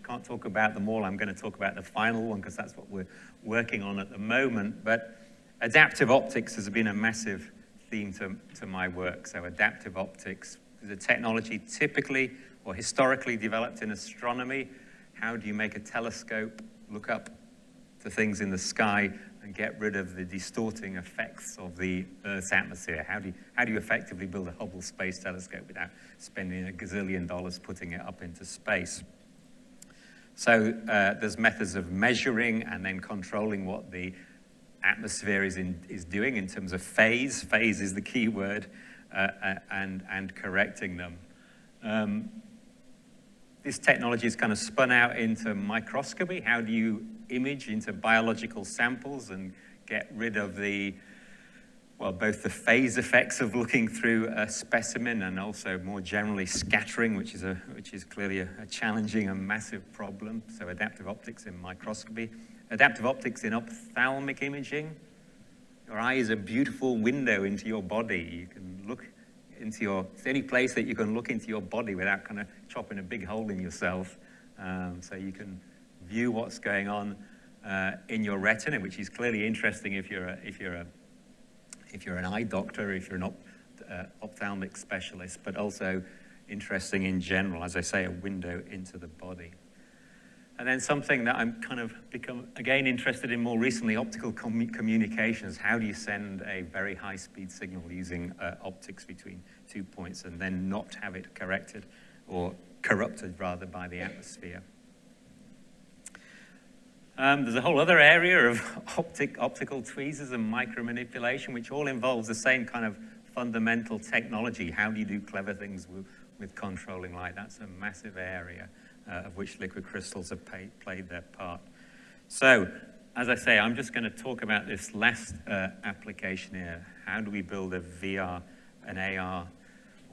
Can't talk about them all. I'm going to talk about the final one because that's what we're working on at the moment. But adaptive optics has been a massive theme to my work. So adaptive optics is a technology typically or historically developed in astronomy. How do you make a telescope look up to things in the sky and get rid of the distorting effects of the Earth's atmosphere? How do you effectively build a Hubble Space Telescope without spending $1 gazillion putting it up into space? So there's methods of measuring and then controlling what the atmosphere is doing in terms of phase. Phase is the key word, and correcting them. This technology is kind of spun out into microscopy. How do you image into biological samples and get rid of both the phase effects of looking through a specimen and also more generally scattering, which is clearly a challenging and massive problem. So adaptive optics in microscopy. Adaptive optics in ophthalmic imaging. Your eye is a beautiful window into your body. You can look into it's the only place that you can look into your body without kind of chopping a big hole in yourself. So you can view what's going on in your retina, which is clearly interesting if you're an eye doctor, if you're an ophthalmic specialist, but also interesting in general, as I say, a window into the body. And then something that I'm kind of become, again, interested in more recently, optical communications. How do you send a very high-speed signal using optics between 2 points and then not have it corrected or corrupted, rather, by the atmosphere? There's a whole other area of optical tweezers and micromanipulation, which all involves the same kind of fundamental technology. How do you do clever things with controlling light? That's a massive area of which liquid crystals have played their part. So, as I say, I'm just going to talk about this last application here. How do we build a VR, an AR,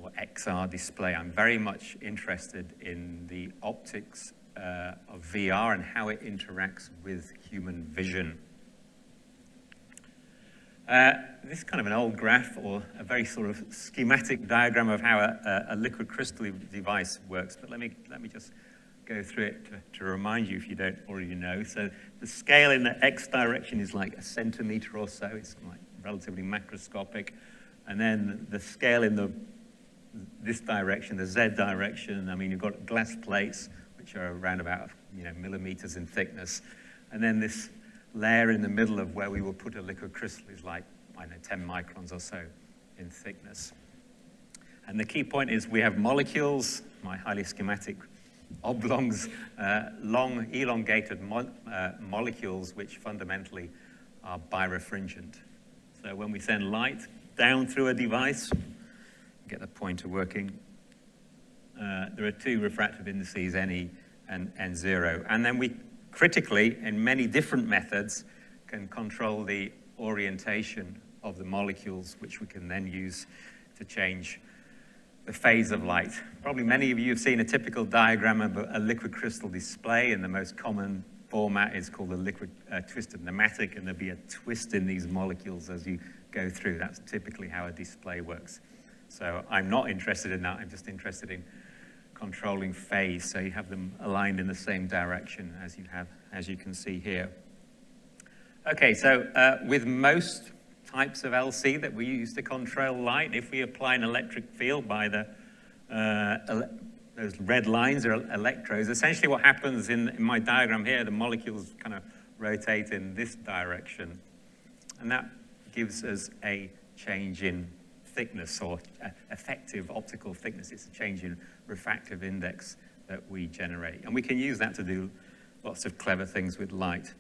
or XR display? I'm very much interested in the optics of VR and how it interacts with human vision. This is kind of an old graph or a very sort of schematic diagram of how a liquid crystal device works, but let me just go through it to remind you if you don't already know. So the scale in the X direction is like a centimeter or so. It's like relatively macroscopic. And then the scale in this direction, the Z direction, I mean, you've got glass plates, which are around about millimeters in thickness. And then this layer in the middle of where we will put a liquid crystal is like, I don't know, 10 microns or so in thickness. And the key point is we have molecules, my highly schematic oblongs, long elongated molecules which fundamentally are birefringent. So when we send light down through a device, get the pointer working, there are two refractive indices, Ne and N0. And then we critically, in many different methods, can control the orientation of the molecules, which we can then use to change the phase of light. Probably many of you have seen a typical diagram of a liquid crystal display, and the most common format is called a liquid twisted nematic, and there'll be a twist in these molecules as you go through. That's typically how a display works. So I'm not interested in that. I'm just interested in controlling phase, so you have them aligned in the same direction as you can see here. Okay, so with most types of LC that we use to control light, if we apply an electric field by those red lines are electrodes, essentially what happens in my diagram here, the molecules kind of rotate in this direction, and that gives us a change in thickness, or effective optical thickness. It's a change in refractive index that we generate, and we can use that to do lots of clever things with light.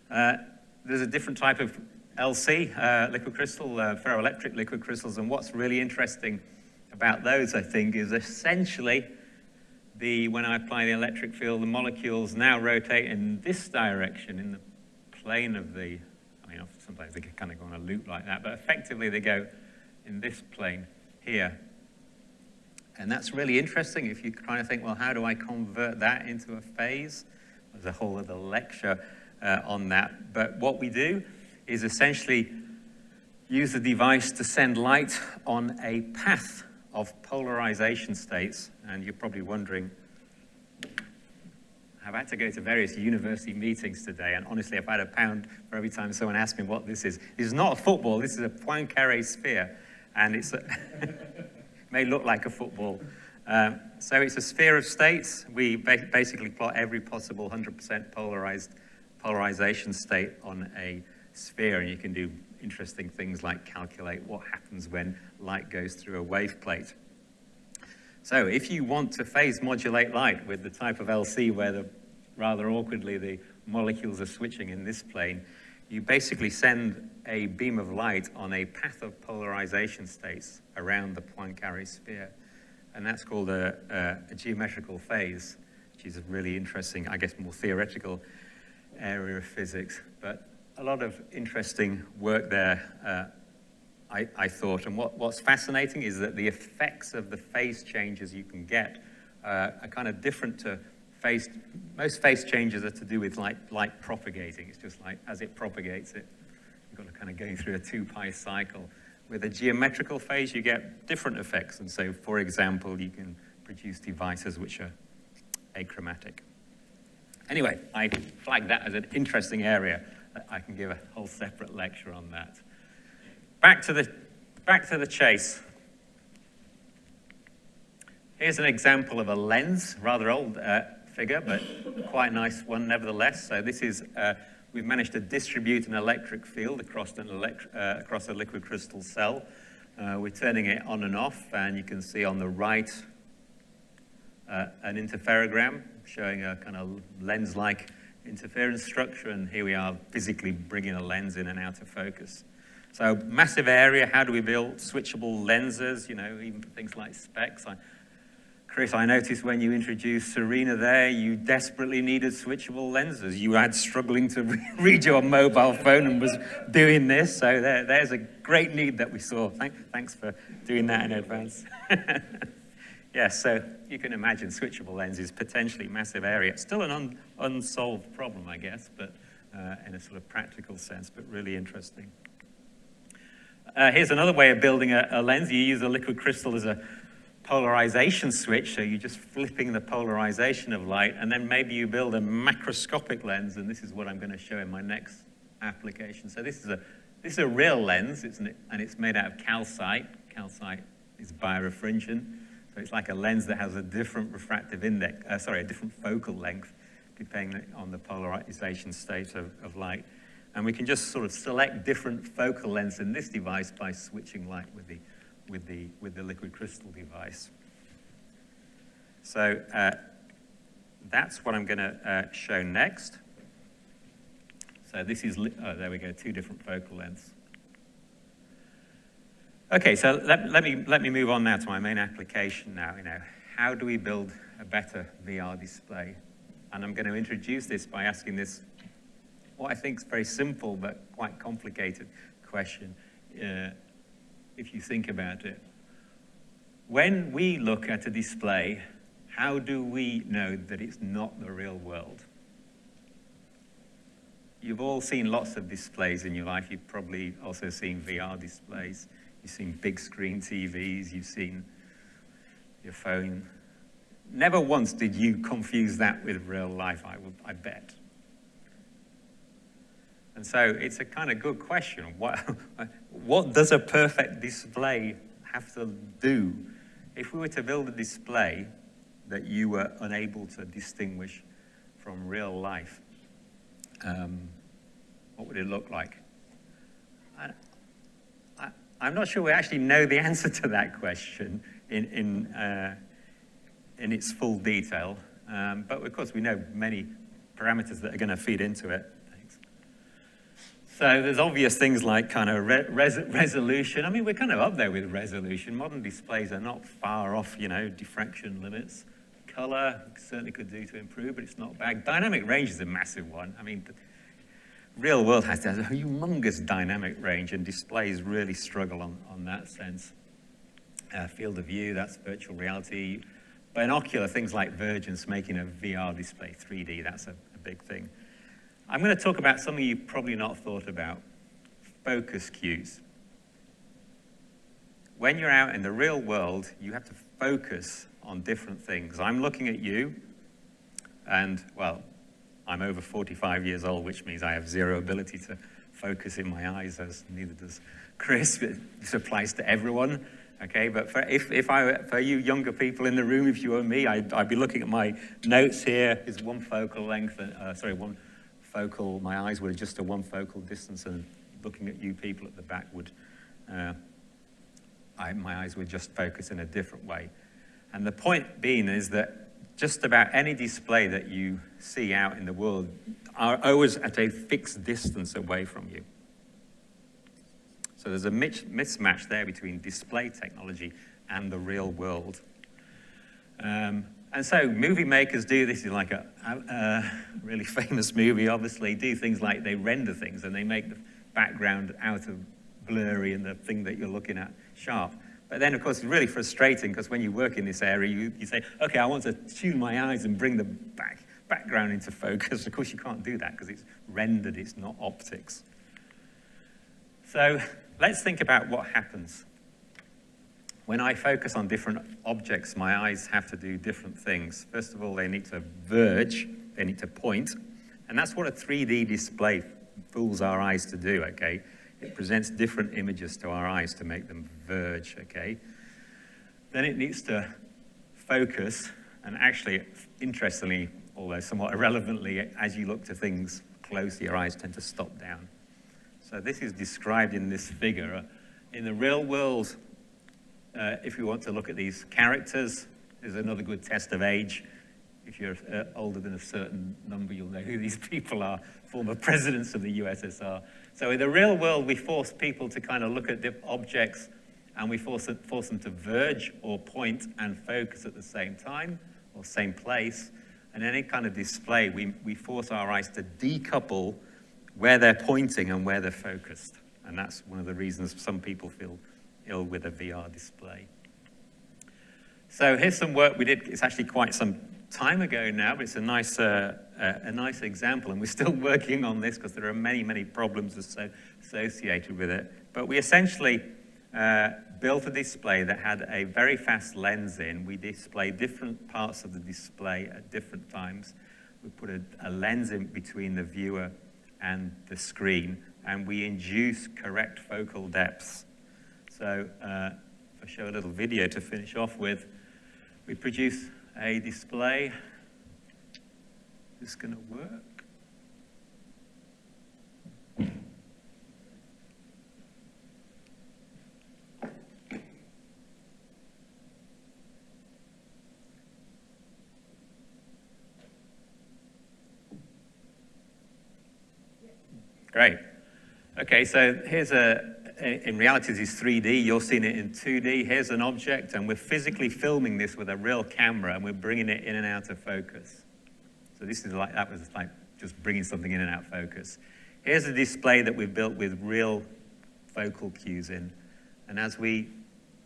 There's a different type of LC, liquid crystal, ferroelectric liquid crystals, and what's really interesting about those, I think, is essentially when I apply the electric field, the molecules now rotate in this direction, in the plane of the, sometimes they can kind of go on a loop like that, but effectively they go in this plane here. And that's really interesting if you're trying to think, well, how do I convert that into a phase? There's a whole other lecture on that. But what we do is essentially use the device to send light on a path of polarization states. And you're probably wondering, I've had to go to various university meetings today, and honestly, I've had £1 for every time someone asks me what this is. This is not a football, this is a Poincaré sphere, and it may look like a football. So it's a sphere of states. We basically plot every possible 100% polarization state on a sphere, and you can do interesting things like calculate what happens when light goes through a wave plate. So if you want to phase modulate light with the type of LC where rather awkwardly the molecules are switching in this plane, you basically send a beam of light on a path of polarization states around the Poincaré sphere. And that's called a geometrical phase, which is a really interesting, I guess, more theoretical area of physics. But a lot of interesting work there, I thought. And what's fascinating is that the effects of the phase changes you can get are kind of different to most phase changes are to do with light propagating. It's just like as it propagates it, you've got to kind of go through a 2-pi cycle. With a geometrical phase, you get different effects. And so, for example, you can produce devices which are achromatic. Anyway, I flagged that as an interesting area. I can give a whole separate lecture on that. Back to the chase. Here's an example of a lens, rather old figure, but quite a nice one nevertheless. So this is, we've managed to distribute an electric field across a liquid crystal cell. We're turning it on and off, and you can see on the right an interferogram showing a kind of lens-like interference structure, and here we are physically bringing a lens in and out of focus. So massive area. How do we build switchable lenses? You know, even things like specs. Chris, I noticed when you introduced Serena there, you desperately needed switchable lenses. You had struggling to read your mobile phone and was doing this. So there's a great need that we saw. Thanks for doing that in advance. Yes, so you can imagine switchable lenses, potentially massive area. It's still an unsolved problem, I guess, but in a sort of practical sense, but really interesting. Here's another way of building a lens. You use a liquid crystal as a polarization switch, so you're just flipping the polarization of light, and then maybe you build a macroscopic lens, and this is what I'm going to show in my next application. So this is a real lens, and it's made out of calcite. Calcite is birefringent, so it's like a lens that has a different refractive index, a different focal length depending on the polarization state of light. And we can just sort of select different focal lengths in this device by switching light with the liquid crystal device. So that's what I'm going to show next. So this is, there we go, 2 different focal lengths. Okay, so let me move on now to my main application now. How do we build a better VR display? And I'm going to introduce this by asking this, what I think is very simple but quite complicated question, if you think about it. When we look at a display, how do we know that it's not the real world? You've all seen lots of displays in your life. You've probably also seen VR displays. You've seen big screen TVs. You've seen your phone. Never once did you confuse that with real life, I bet. And so it's a kind of good question. What does a perfect display have to do? If we were to build a display that you were unable to distinguish from real life, what would it look like? I'm not sure we actually know the answer to that question in its full detail, but of course we know many parameters that are going to feed into it. Thanks. So there's obvious things like kind of resolution. I mean, we're kind of up there with resolution. Modern displays are not far off, diffraction limits. Color certainly could do to improve, but it's not bad. Dynamic range is a massive one. I mean, the real world has a humongous dynamic range, and displays really struggle on that sense. Field of view, that's virtual reality. Binocular, things like Vergence, making a VR display 3D, that's a big thing. I'm going to talk about something you've probably not thought about, focus cues. When you're out in the real world, you have to focus on different things. I'm looking at you, and, well, I'm over 45 years old, which means I have zero ability to focus in my eyes, as neither does Chris. This applies to everyone. Okay, but for you younger people in the room, if you were me, I'd be looking at my notes here. Is one focal length, my eyes would adjust to one focal distance, and looking at you people at the back would, my eyes would just focus in a different way. And the point being is that just about any display that you see out in the world are always at a fixed distance away from you. So there's a mismatch there between display technology and the real world. And so movie makers do this in like a really famous movie, obviously, do things like they render things and they make the background out of blurry and the thing that you're looking at sharp. But then, of course, it's really frustrating because when you work in this area, you say, okay, I want to tune my eyes and bring the background into focus. Of course, you can't do that because it's rendered, it's not optics. So let's think about what happens. When I focus on different objects, my eyes have to do different things. First of all, they need to verge, they need to point, and that's what a 3D display fools our eyes to do, okay? It presents different images to our eyes to make them verge, okay? Then it needs to focus, and actually, interestingly, although somewhat irrelevantly, as you look to things closely, your eyes tend to stop down. So this is described in this figure. In the real world, if you want to look at these characters, there's another good test of age. If you're older than a certain number, you'll know who these people are, former presidents of the USSR. So in the real world, we force people to kind of look at the objects, and we force them to verge or point and focus at the same time, or same place. And in any kind of display, we force our eyes to decouple where they're pointing and where they're focused. And that's one of the reasons some people feel ill with a VR display. So here's some work we did. It's actually quite some time ago now, but it's a nice example, and we're still working on this because there are many, many problems associated with it. But we essentially built a display that had a very fast lens in. We displayed different parts of the display at different times. We put a lens in between the viewer and the screen, and we induce correct focal depths. So if I show a little video to finish off with, we produce a display. this going to work? Great. Okay, so here's in reality this is 3D, you're seeing it in 2D. Here's an object, and we're physically filming this with a real camera, and we're bringing it in and out of focus. So this is like, that was like just bringing something in and out of focus. Here's a display that we've built with real focal cues in, and as we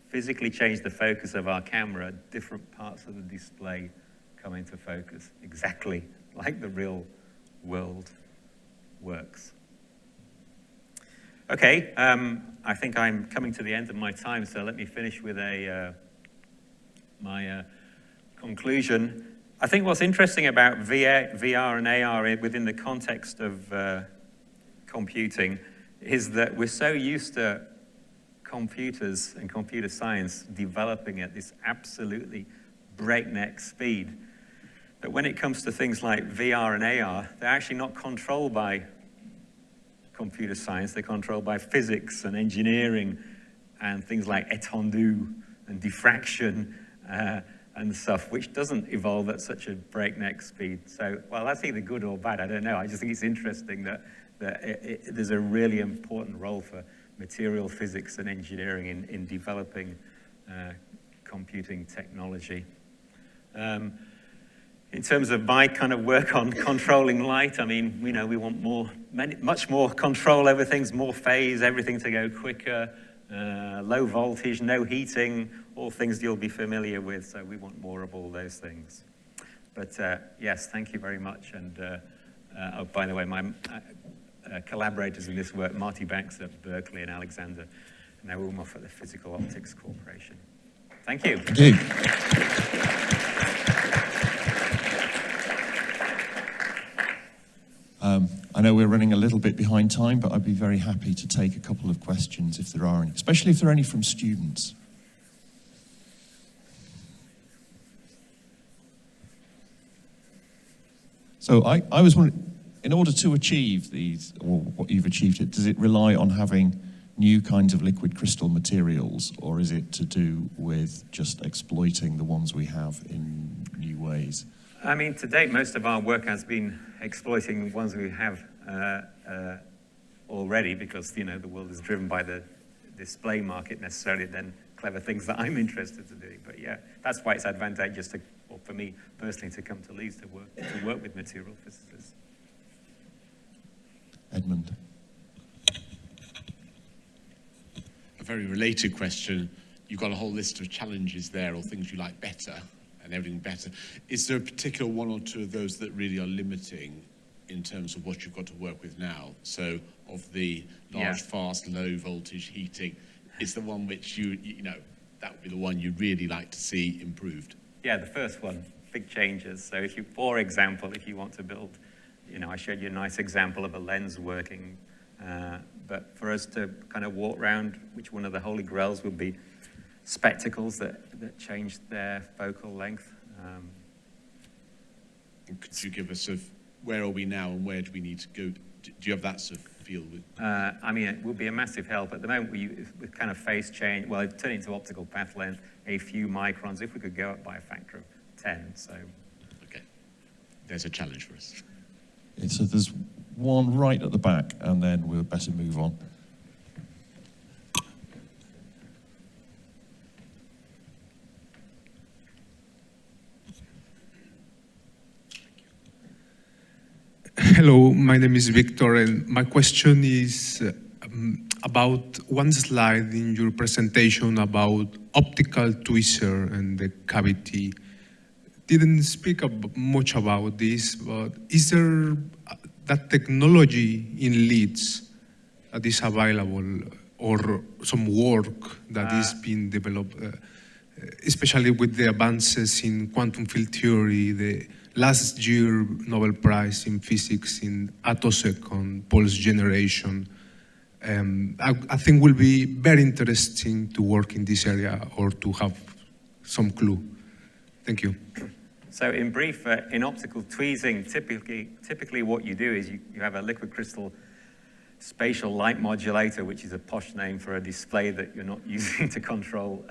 physically change the focus of our camera, different parts of the display come into focus, exactly like the real world works. Okay, I think I'm coming to the end of my time, so let me finish with my conclusion. I think what's interesting about VR and AR within the context of computing is that we're so used to computers and computer science developing at this absolutely breakneck speed that when it comes to things like VR and AR, they're actually not controlled by computer science, they're controlled by physics and engineering and things like étendue and diffraction and stuff, which doesn't evolve at such a breakneck speed. So, well, that's either good or bad, I don't know. I just think it's interesting that there's a really important role for material physics and engineering in developing computing technology. In terms of my kind of work on controlling light, I mean, you know, we want much more control over things, more phase, everything to go quicker, low voltage, no heating, all things you'll be familiar with, so we want more of all those things. But yes, thank you very much. And oh, by the way, my collaborators in this work, Marty Banks at Berkeley and Alexander Naumov at the Physical Optics Corporation. Thank you. Thank you. I know we're running a little bit behind time, but I'd be very happy to take a couple of questions if there are any, especially if there are any from students. So I was wondering, in order to achieve these, or what you've achieved, does it rely on having new kinds of liquid crystal materials, or is it to do with just exploiting the ones we have in new ways? I mean, to date, most of our work has been exploiting the ones we have already, because, you know, the world is driven by the display market necessarily than clever things that I'm interested in doing. But yeah, that's why it's advantageous to, or for me personally, to come to Leeds to work with material physicists. Edmund. A very related question. You've got a whole list of challenges there, or things you like better, and everything better. Is there a particular one or two of those that really are limiting in terms of what you've got to work with now? So of the large, fast, low voltage heating, is the one which you know, that would be the one you'd really like to see improved? Yeah, the first one, big changes. So if you, for example, if you want to build, you know, I showed you a nice example of a lens working, but for us to kind of walk around, which one of the holy grails would be spectacles that change their focal length. Could you give us sort of, where are we now and where do we need to go? Do you have that sort of feel with? I mean, it would be a massive help. At the moment, with kind of phase change, well, it turned into optical path length, a few microns, if we could go up by a factor of 10, so. Okay, there's a challenge for us. Okay, so there's one right at the back, and then we'll better move on. Hello, my name is Victor, and my question is about one slide in your presentation about optical tweezer and the cavity. Didn't speak much about this, but is there that technology in Leeds that is available, or some work that is being developed, especially with the advances in quantum field theory, the last year Nobel Prize in Physics in attosecond pulse generation? I think will be very interesting to work in this area or to have some clue. Thank you. So in brief, in optical tweezing, typically what you do is you have a liquid crystal spatial light modulator, which is a posh name for a display that you're not using to control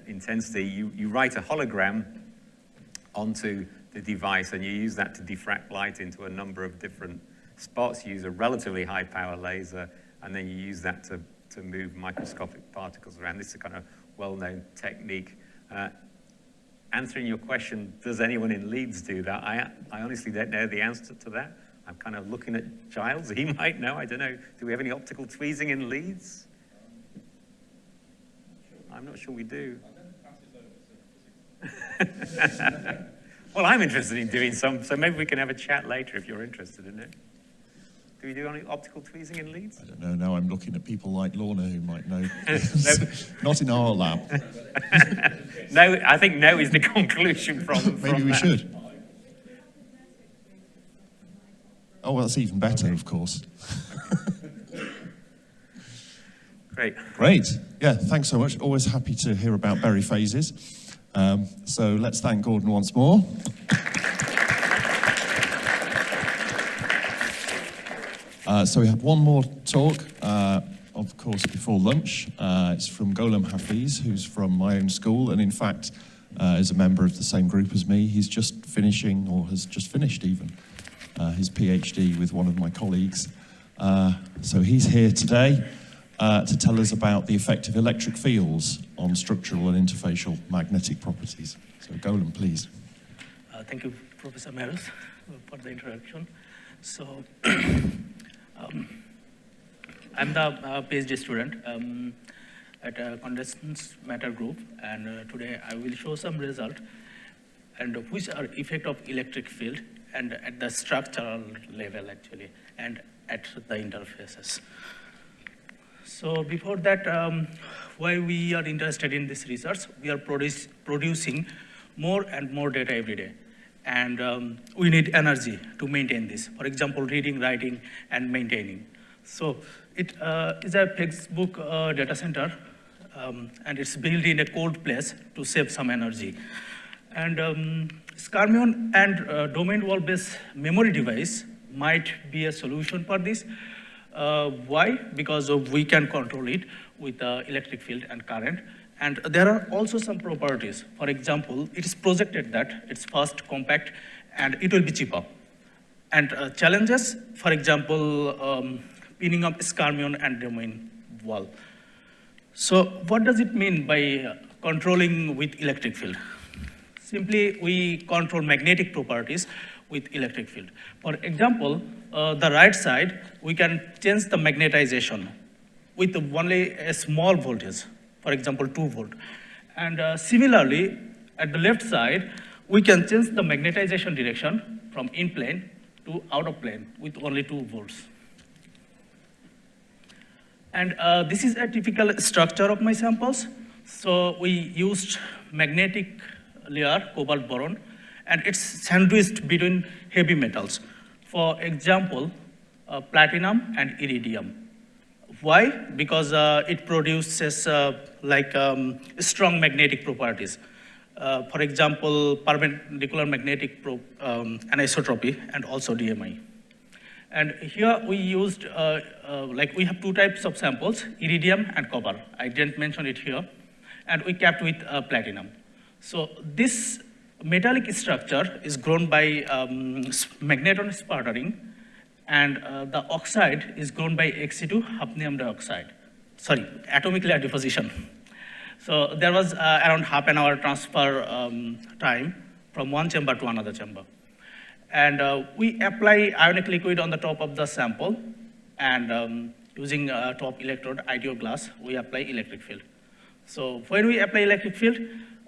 intensity. You write a hologram onto the device, and you use that to diffract light into a number of different spots. You use a relatively high power laser, and then you use that to move microscopic particles around. This is a kind of well-known technique. Answering your question, does anyone in Leeds do that? I honestly don't know the answer to that. I'm kind of looking at Giles. He might know. I don't know. Do we have any optical tweezing in Leeds? I'm not sure we do. Well, I'm interested in doing some, so maybe we can have a chat later if you're interested in it. Do we do any optical tweezing in Leeds? I don't know. Now I'm looking at people like Lorna who might know. Not in our lab. No, I think no is the conclusion from Maybe we that. should. Oh, well, that's even better, of course. Great. Great. Yeah, thanks so much. Always happy to hear about berry phases. So let's thank Gordon once more. So we have one more talk, of course, before lunch. It's from Golam Hafiz, who's from my own school, and in fact is a member of the same group as me. He's just finishing, or has just finished even, his PhD with one of my colleagues. So he's here today to tell us about the effect of electric fields on structural and interfacial magnetic properties. So Golam, please. Thank you, Professor Maros, for the introduction. So I'm the PhD student at a condensed matter group, and today I will show some result and which are effect of electric field and at the structural level actually, and at the interfaces. So before that, why we are interested in this research, we are producing more and more data every day. And we need energy to maintain this. For example, reading, writing, and maintaining. So it is a Facebook data center, and it's built in a cold place to save some energy. And Skyrmion and domain wall-based memory device might be a solution for this. Why? Because we can control it with electric field and current. And there are also some properties. For example, it is projected that it's fast, compact, and it will be cheaper. And challenges, for example, pinning up Skyrmion and domain wall. So what does it mean by controlling with electric field? Simply, we control magnetic properties with electric field. For example, the right side, we can change the magnetization with only a small voltage, for example, 2 volt. And similarly, at the left side, we can change the magnetization direction from in plane to out of plane with only 2 volts. And this is a typical structure of my samples. So we used magnetic layer, cobalt boron, and it's sandwiched between heavy metals. For example, platinum and iridium. Why? Because it produces strong magnetic properties. For example, perpendicular magnetic anisotropy and also DMI. And here we used, we have 2 types of samples, iridium and copper. I didn't mention it here. And we capped with platinum. So this metallic structure is grown by magneton sputtering, and the oxide is grown by Xe2 hafnium dioxide. Sorry, atomic layer deposition. So there was around half an hour transfer time from one chamber to another chamber. And we apply ionic liquid on the top of the sample, and using top electrode, ITO glass, we apply electric field. So when we apply electric field,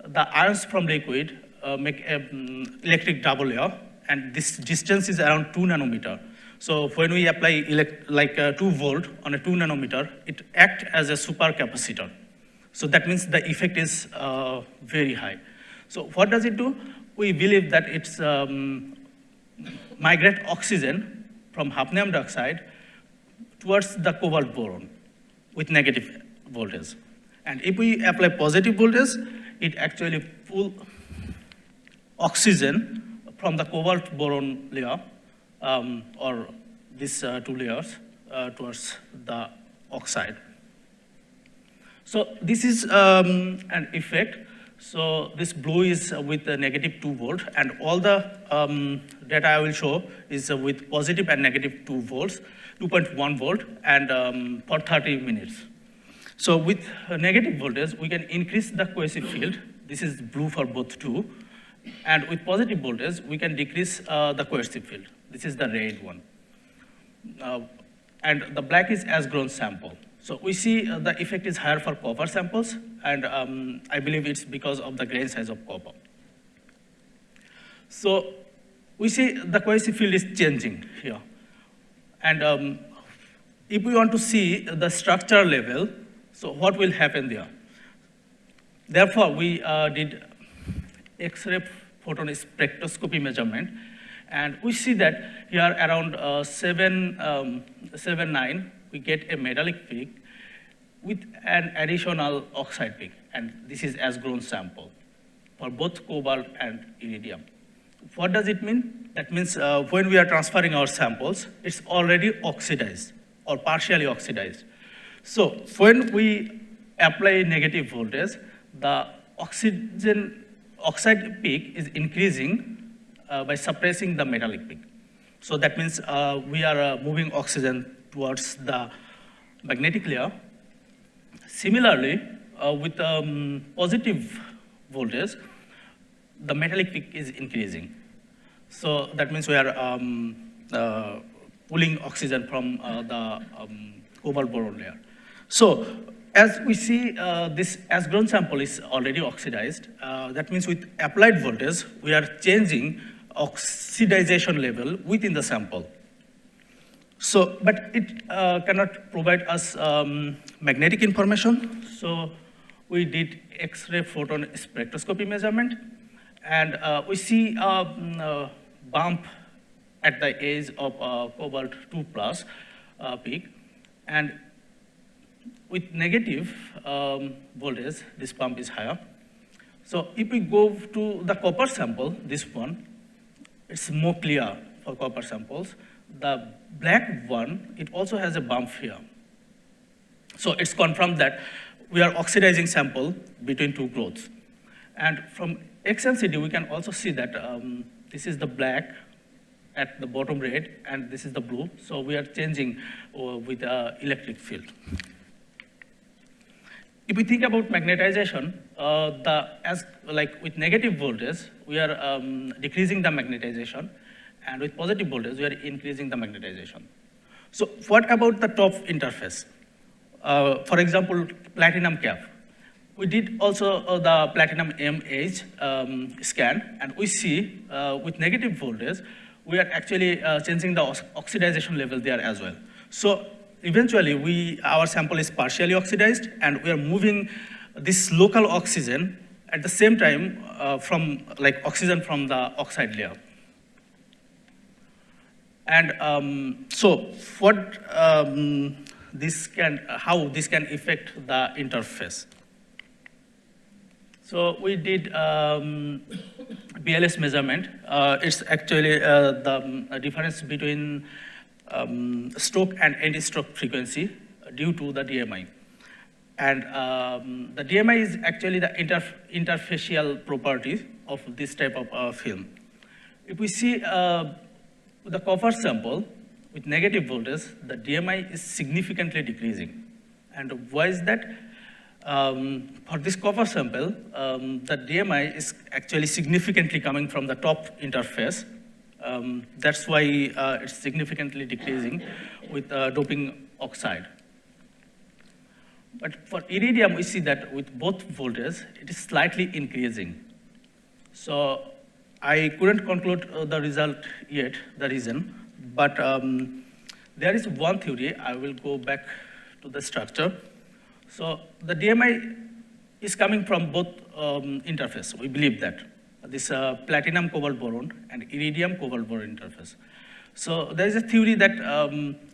the ions from liquid make an electric double layer, and this distance is around 2 nanometer. So when we apply 2 volt on a 2 nanometer, it acts as a supercapacitor. So that means the effect is very high. So what does it do? We believe that it's migrate oxygen from hafnium dioxide towards the cobalt boron with negative voltage. And if we apply positive voltage, it actually pull oxygen from the cobalt boron layer, or these two layers, towards the oxide. So this is an effect. So this blue is with the negative 2 volt, and all the data I will show is with positive and negative 2 volts, 2.1 volt, and for 30 minutes. So with negative voltage, we can increase the cohesive field. This is blue for both two. And with positive voltage, we can decrease the cohesive field. This is the red one. And the black is as grown sample. So we see the effect is higher for copper samples, and I believe it's because of the grain size of copper. So we see the cohesive field is changing here. And if we want to see the structure level, so what will happen there? Therefore, we did X-ray photon spectroscopy measurement, and we see that here around 7.9, we get a metallic peak with an additional oxide peak, and this is as grown sample for both cobalt and iridium. What does it mean? That means when we are transferring our samples, it's already oxidized or partially oxidized. So when we apply negative voltage, the oxide peak is increasing by suppressing the metallic peak. So that means we are moving oxygen towards the magnetic layer. Similarly, with positive voltage, the metallic peak is increasing. So that means we are pulling oxygen from the cobalt boron layer. So as we see, this as grown sample is already oxidized. That means with applied voltage, we are changing oxidization level within the sample. So, but it cannot provide us magnetic information. So we did X-ray photon spectroscopy measurement, and we see a bump at the edge of cobalt 2+ peak, and with negative voltage, this bump is higher. So if we go to the copper sample, this one, it's more clear for copper samples. The black one, it also has a bump here. So it's confirmed that we are oxidizing sample between two growths. And from X and CD, we can also see that this is the black at the bottom red, and this is the blue. So we are changing with the electric field. If we think about magnetization, like with negative voltage, we are decreasing the magnetization, and with positive voltage, we are increasing the magnetization. So what about the top interface? For example, platinum cap. We did also the platinum MH scan, and we see with negative voltage, we are actually changing the oxidization level there as well. So eventually, our sample is partially oxidized, and we are moving this local oxygen at the same time from like oxygen from the oxide layer. And so what how this can affect the interface. So we did BLS measurement. It's actually the difference between stroke and anti-stroke frequency due to the DMI. And the DMI is actually the interfacial property of this type of film. If we see the copper sample with negative voltage, the DMI is significantly decreasing. And why is that? For this copper sample, the DMI is actually significantly coming from the top interface. That's why it's significantly decreasing with doping oxide. But for iridium, we see that with both voltages, it is slightly increasing. So I couldn't conclude the result yet, the reason, but there is one theory. I will go back to the structure. So the DMI is coming from both interface. We believe that. This platinum cobalt boron and iridium cobalt boron interface. So there is a theory that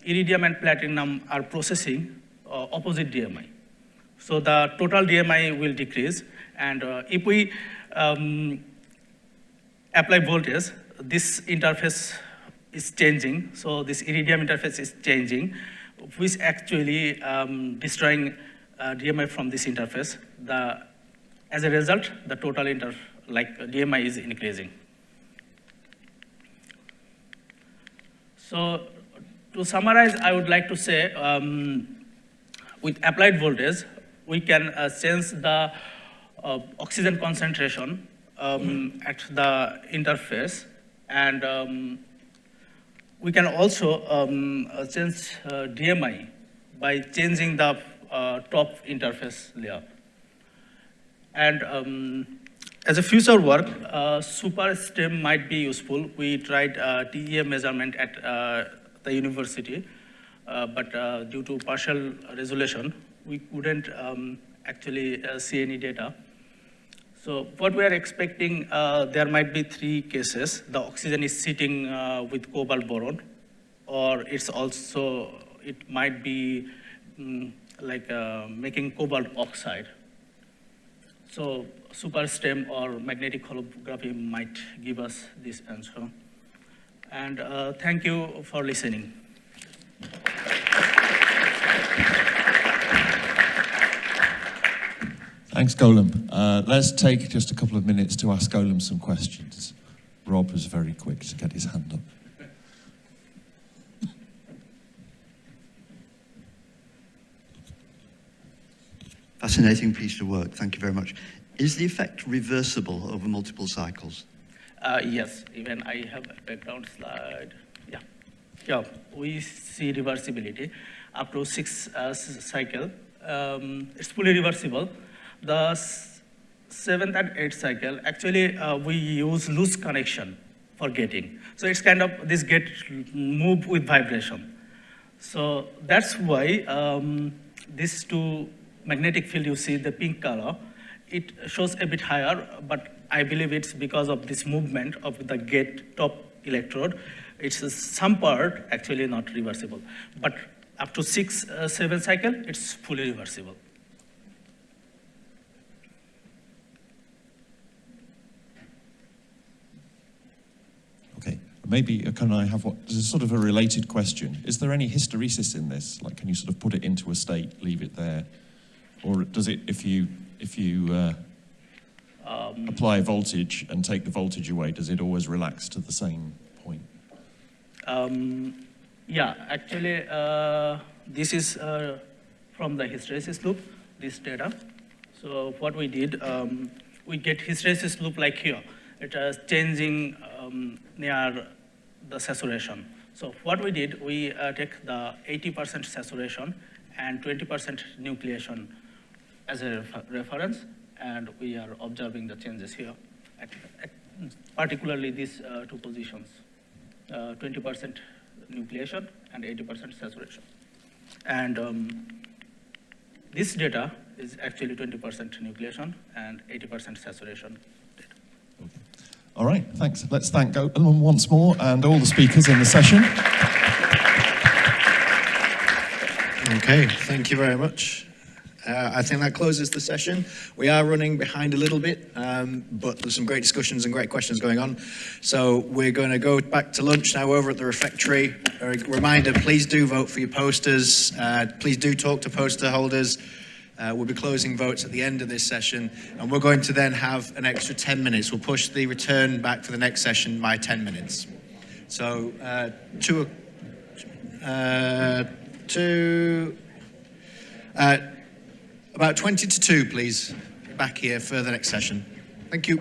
iridium and platinum are processing opposite DMI. So the total DMI will decrease, and if we apply voltage, this interface is changing. So this iridium interface is changing, which actually destroying DMI from this interface. As a result, the total DMI is increasing. So to summarize, I would like to say, with applied voltage, we can change the oxygen concentration at the interface, and we can also change DMI by changing the top interface layer. And as a future work, super STEM might be useful. We tried TEM measurement at the university, but due to partial resolution, we couldn't actually see any data. So what we are expecting, there might be 3 cases. The oxygen is sitting with cobalt boron, or it might be making cobalt oxide. So super STEM or magnetic holography might give us this answer. And thank you for listening. Thanks, Golam. Let's take just a couple of minutes to ask Golam some questions. Rob was very quick to get his hand up. Fascinating piece of work. Thank you very much. Is the effect reversible over multiple cycles? Yes, even I have a background slide. Yeah, we see reversibility up to 6 cycle. It's fully reversible. The 7th and 8th cycle, actually, we use loose connection for gating. So it's kind of, this gate move with vibration. So that's why these 2 magnetic field, you see the pink color, it shows a bit higher, but I believe it's because of this movement of the gate top electrode. It's some part actually not reversible, but up to 6, 7 cycle, it's fully reversible. Okay, maybe can I have this is sort of a related question. Is there any hysteresis in this? Like, can you sort of put it into a state, leave it there? Or does it, if you apply voltage and take the voltage away, does it always relax to the same point? Yeah, actually, this is from the hysteresis loop, this data. So what we did, we get hysteresis loop like here. It is changing near the saturation. So what we did, we take the 80% saturation and 20% nucleation as a reference, and we are observing the changes here, particularly these 2 positions, 20% nucleation and 80% saturation. And this data is actually 20% nucleation and 80% saturation data. Okay. All right, thanks. Let's thank Golam once more and all the speakers in the session. Okay, thank you very much. I think that closes the session. We are running behind a little bit, but there's some great discussions and great questions going on. So we're going to go back to lunch now over at the refectory. A reminder, please do vote for your posters. Please do talk to poster holders. We'll be closing votes at the end of this session, and we're going to then have an extra 10 minutes. We'll push the return back for the next session by 10 minutes. So about 20 to 2, please, back here for the next session. Thank you.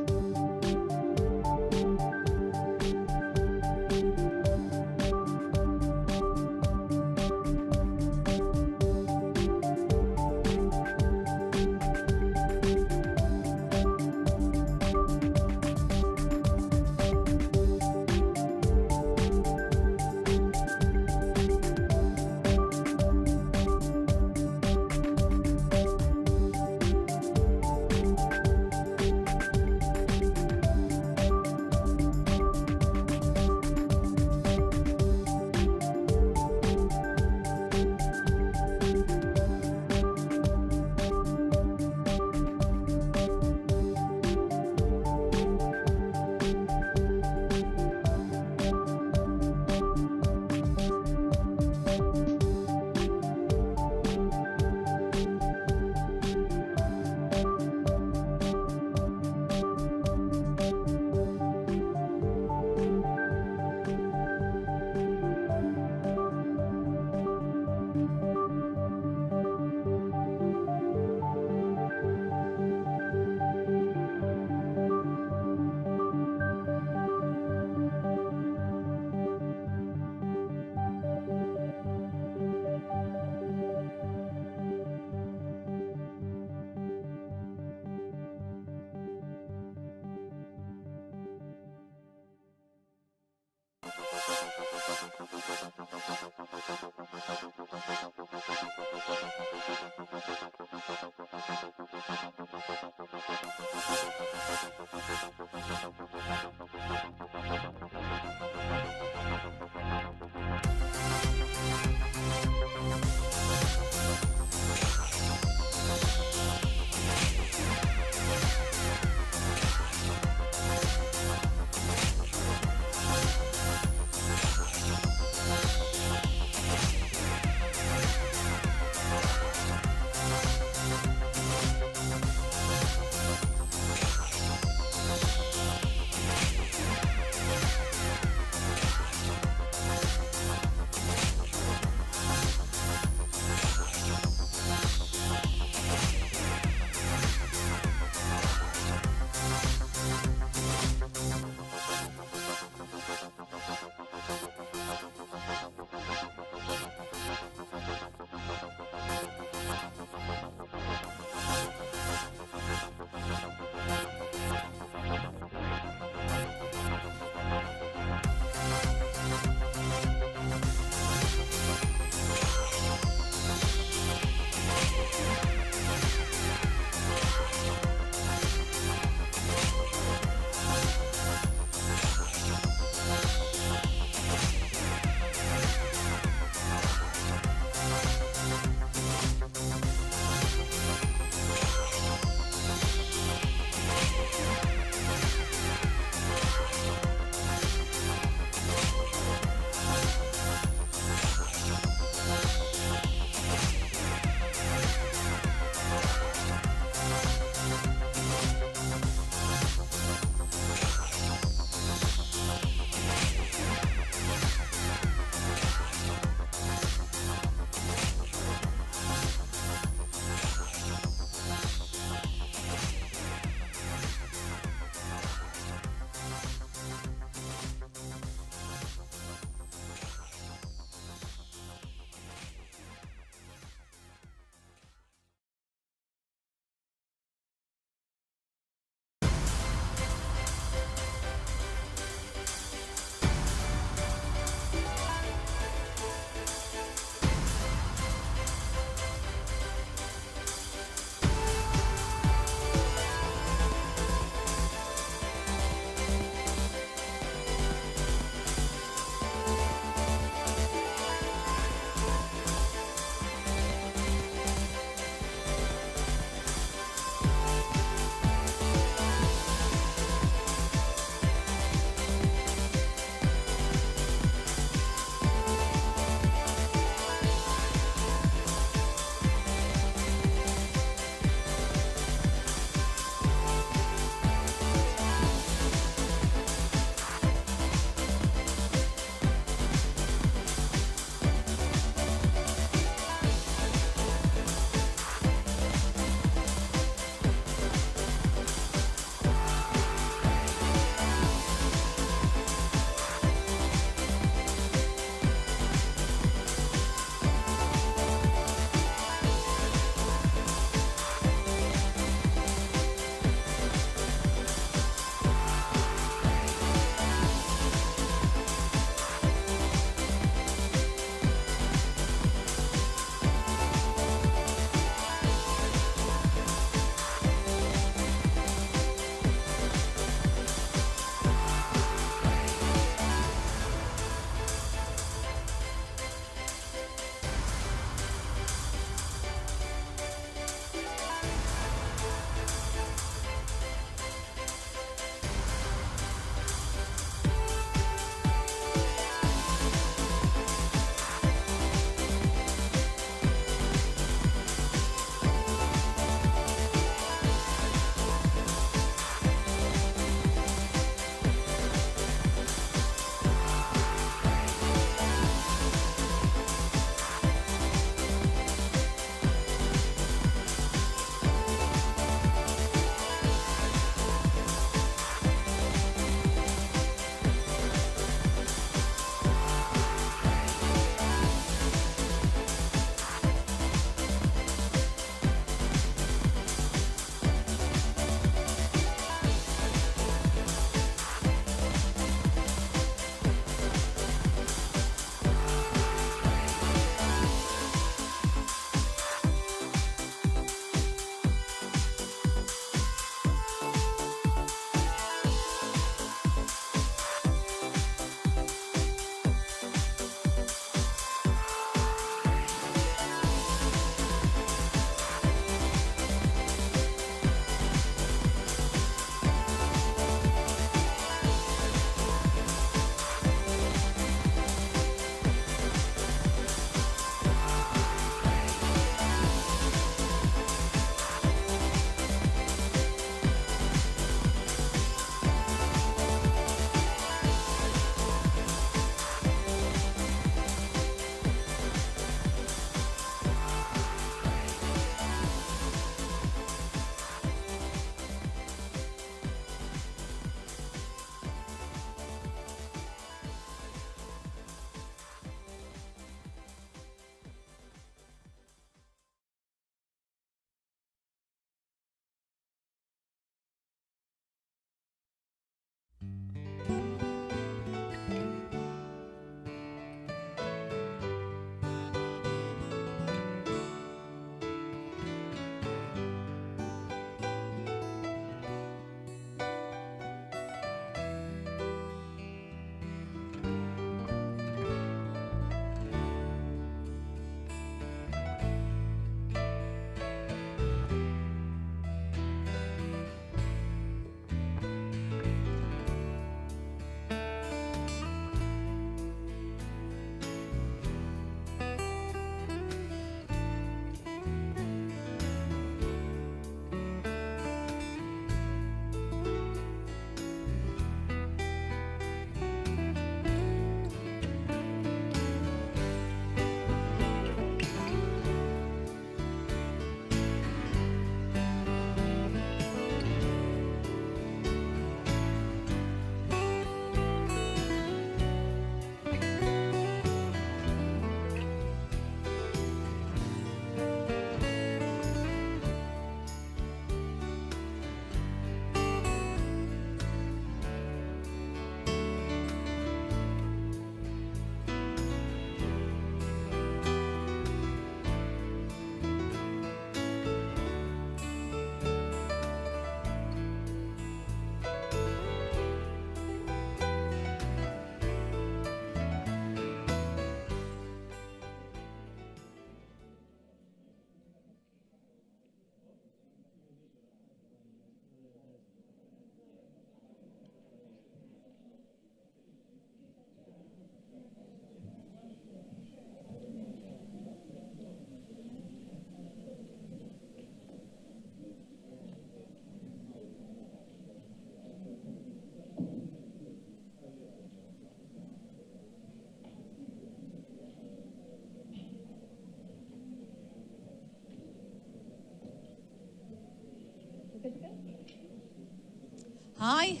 Hi.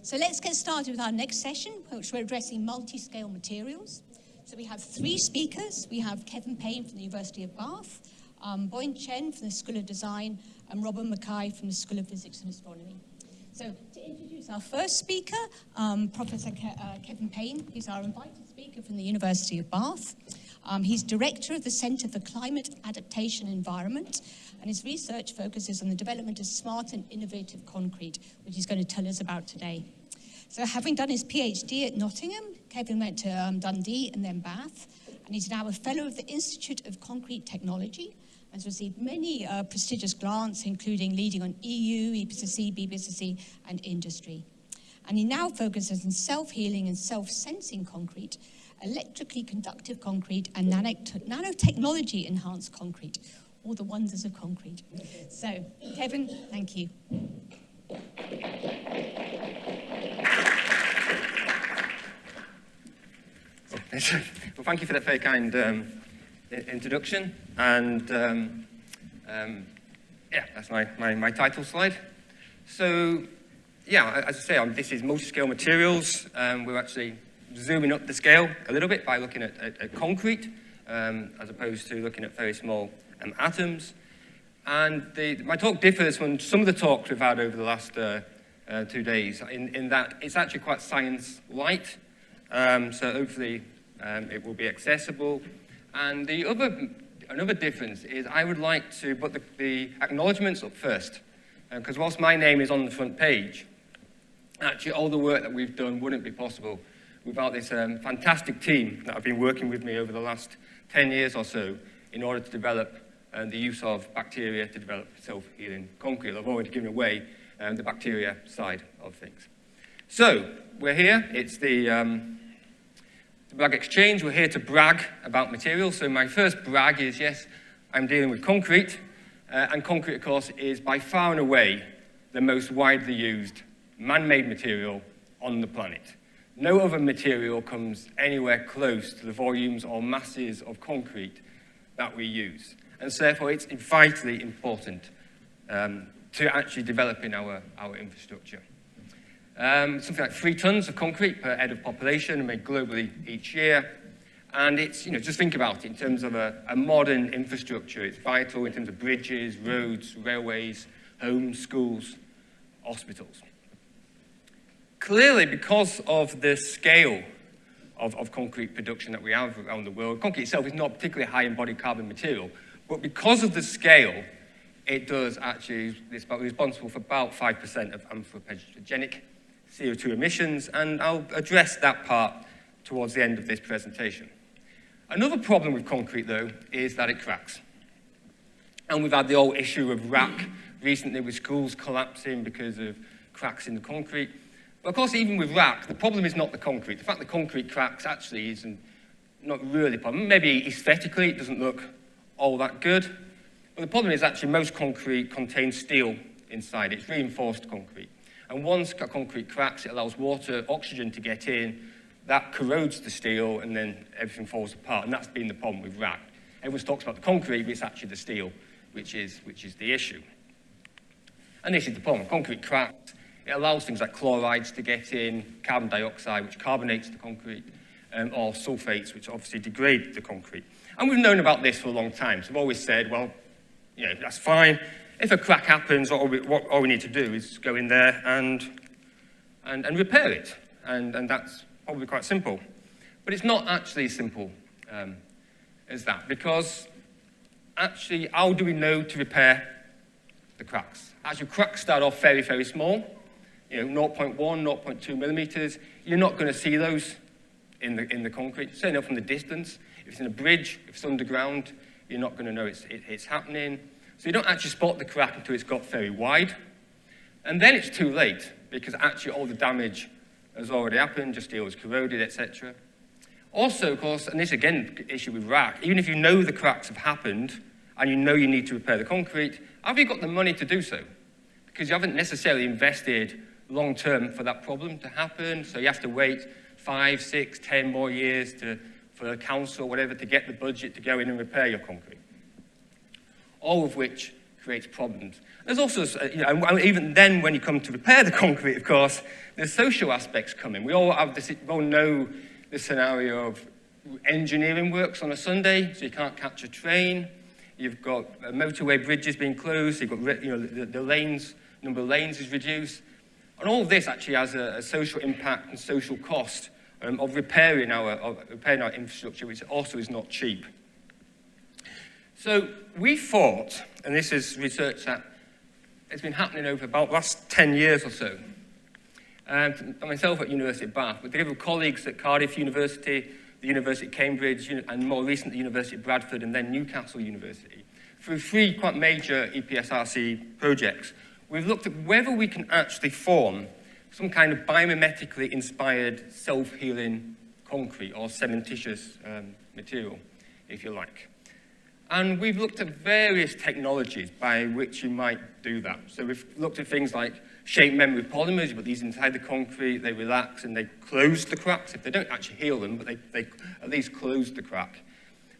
So let's get started with our next session, which we're addressing multi-scale materials. So we have 3 speakers. We have Kevin Paine from the University of Bath, Boyue Chen from the School of Design, and Robert Mackay from the School of Physics and Astronomy. So to introduce our first speaker, Professor Kevin Paine, who's our invited speaker from the University of Bath. He's director of the Centre for Climate Adaptation and Environment, and his research focuses on the development of smart and innovative concrete, which he's going to tell us about today. So having done his PhD at Nottingham, Kevin went to Dundee and then Bath, and he's now a fellow of the Institute of Concrete Technology, and has received many prestigious grants, including leading on EU, EPCC, BPCC, and industry. And he now focuses on self-healing and self-sensing concrete, electrically conductive concrete, and nanotechnology-enhanced concrete, all the wonders of concrete. So, Kevin, thank you. Well, thank you for that very kind introduction. And yeah, that's my title slide. So, yeah, as I say, this is multi-scale materials. We're actually zooming up the scale a little bit by looking at concrete, as opposed to looking at very small atoms. And my talk differs from some of the talks we've had over the last 2 days in that it's actually quite science-light. So hopefully it will be accessible. And another difference is I would like to put the acknowledgements up first. Because whilst my name is on the front page, actually all the work that we've done wouldn't be possible without this fantastic team that have been working with me over the last 10 years or so in order to develop the use of bacteria to develop self-healing concrete. I've already given away the bacteria side of things. So, we're here. It's the Bragg Exchange. We're here to brag about materials. So my first brag is, yes, I'm dealing with concrete. And concrete, of course, is by far and away the most widely used man-made material on the planet. No other material comes anywhere close to the volumes or masses of concrete that we use. And so therefore, it's vitally important to actually developing our infrastructure. Something like 3 tons of concrete per head of population made globally each year. And it's, just think about it in terms of a modern infrastructure. It's vital in terms of bridges, roads, railways, homes, schools, hospitals. Clearly, because of the scale of concrete production that we have around the world, concrete itself is not particularly high embodied carbon material, but because of the scale, it does actually, it's responsible for about 5% of anthropogenic CO2 emissions, and I'll address that part towards the end of this presentation. Another problem with concrete, though, is that it cracks. And we've had the whole issue of RAC recently with schools collapsing because of cracks in the concrete. But of course, even with RAC, the problem is not the concrete. The fact that concrete cracks actually isn't not really a problem. Maybe aesthetically it doesn't look all that good. But the problem is actually most concrete contains steel inside. It's reinforced concrete. And once concrete cracks, it allows water, oxygen to get in. That corrodes the steel, and then everything falls apart. And that's been the problem with RAC. Everyone talks about the concrete, but it's actually the steel which is the issue. And this is the problem. Concrete cracks. It allows things like chlorides to get in, carbon dioxide, which carbonates the concrete, or sulfates, which obviously degrade the concrete. And we've known about this for a long time. So we've always said, well, that's fine. If a crack happens, all we need to do is go in there and repair it. And that's probably quite simple. But it's not actually as simple as that, because actually, how do we know to repair the cracks? Actually, cracks start off very, very small, 0.1, 0.2 millimeters. You're not going to see those in the concrete, certainly not from the distance. If it's in a bridge, if it's underground, you're not going to know it's happening. So you don't actually spot the crack until it's got very wide. And then it's too late, because actually all the damage has already happened, just steel is corroded, etc. Also, of course, and this again, issue with RAC, even if you know the cracks have happened, and you know you need to repair the concrete, have you got the money to do so? Because you haven't necessarily invested long-term for that problem to happen, so you have to wait 5, 6, 10 more years for a council or whatever to get the budget to go in and repair your concrete. All of which creates problems. There's also, and even then when you come to repair the concrete, of course, there's social aspects coming. We all know the scenario of engineering works on a Sunday, so you can't catch a train. You've got motorway bridges being closed. You've got, the lanes, number of lanes is reduced. And all of this actually has a social impact and social cost of repairing our infrastructure, which also is not cheap. So we thought, and this is research that has been happening over about the last 10 years or so, myself at University of Bath, with together with colleagues at Cardiff University, the University of Cambridge, and more recently, the University of Bradford, and then Newcastle University. Through 3 quite major EPSRC projects, we've looked at whether we can actually form some kind of biomimetically inspired self-healing concrete or cementitious material, if you like. And we've looked at various technologies by which you might do that. So we've looked at things like shape memory polymers. You put these inside the concrete, they relax and they close the cracks. If they don't actually heal them, but they at least close the crack.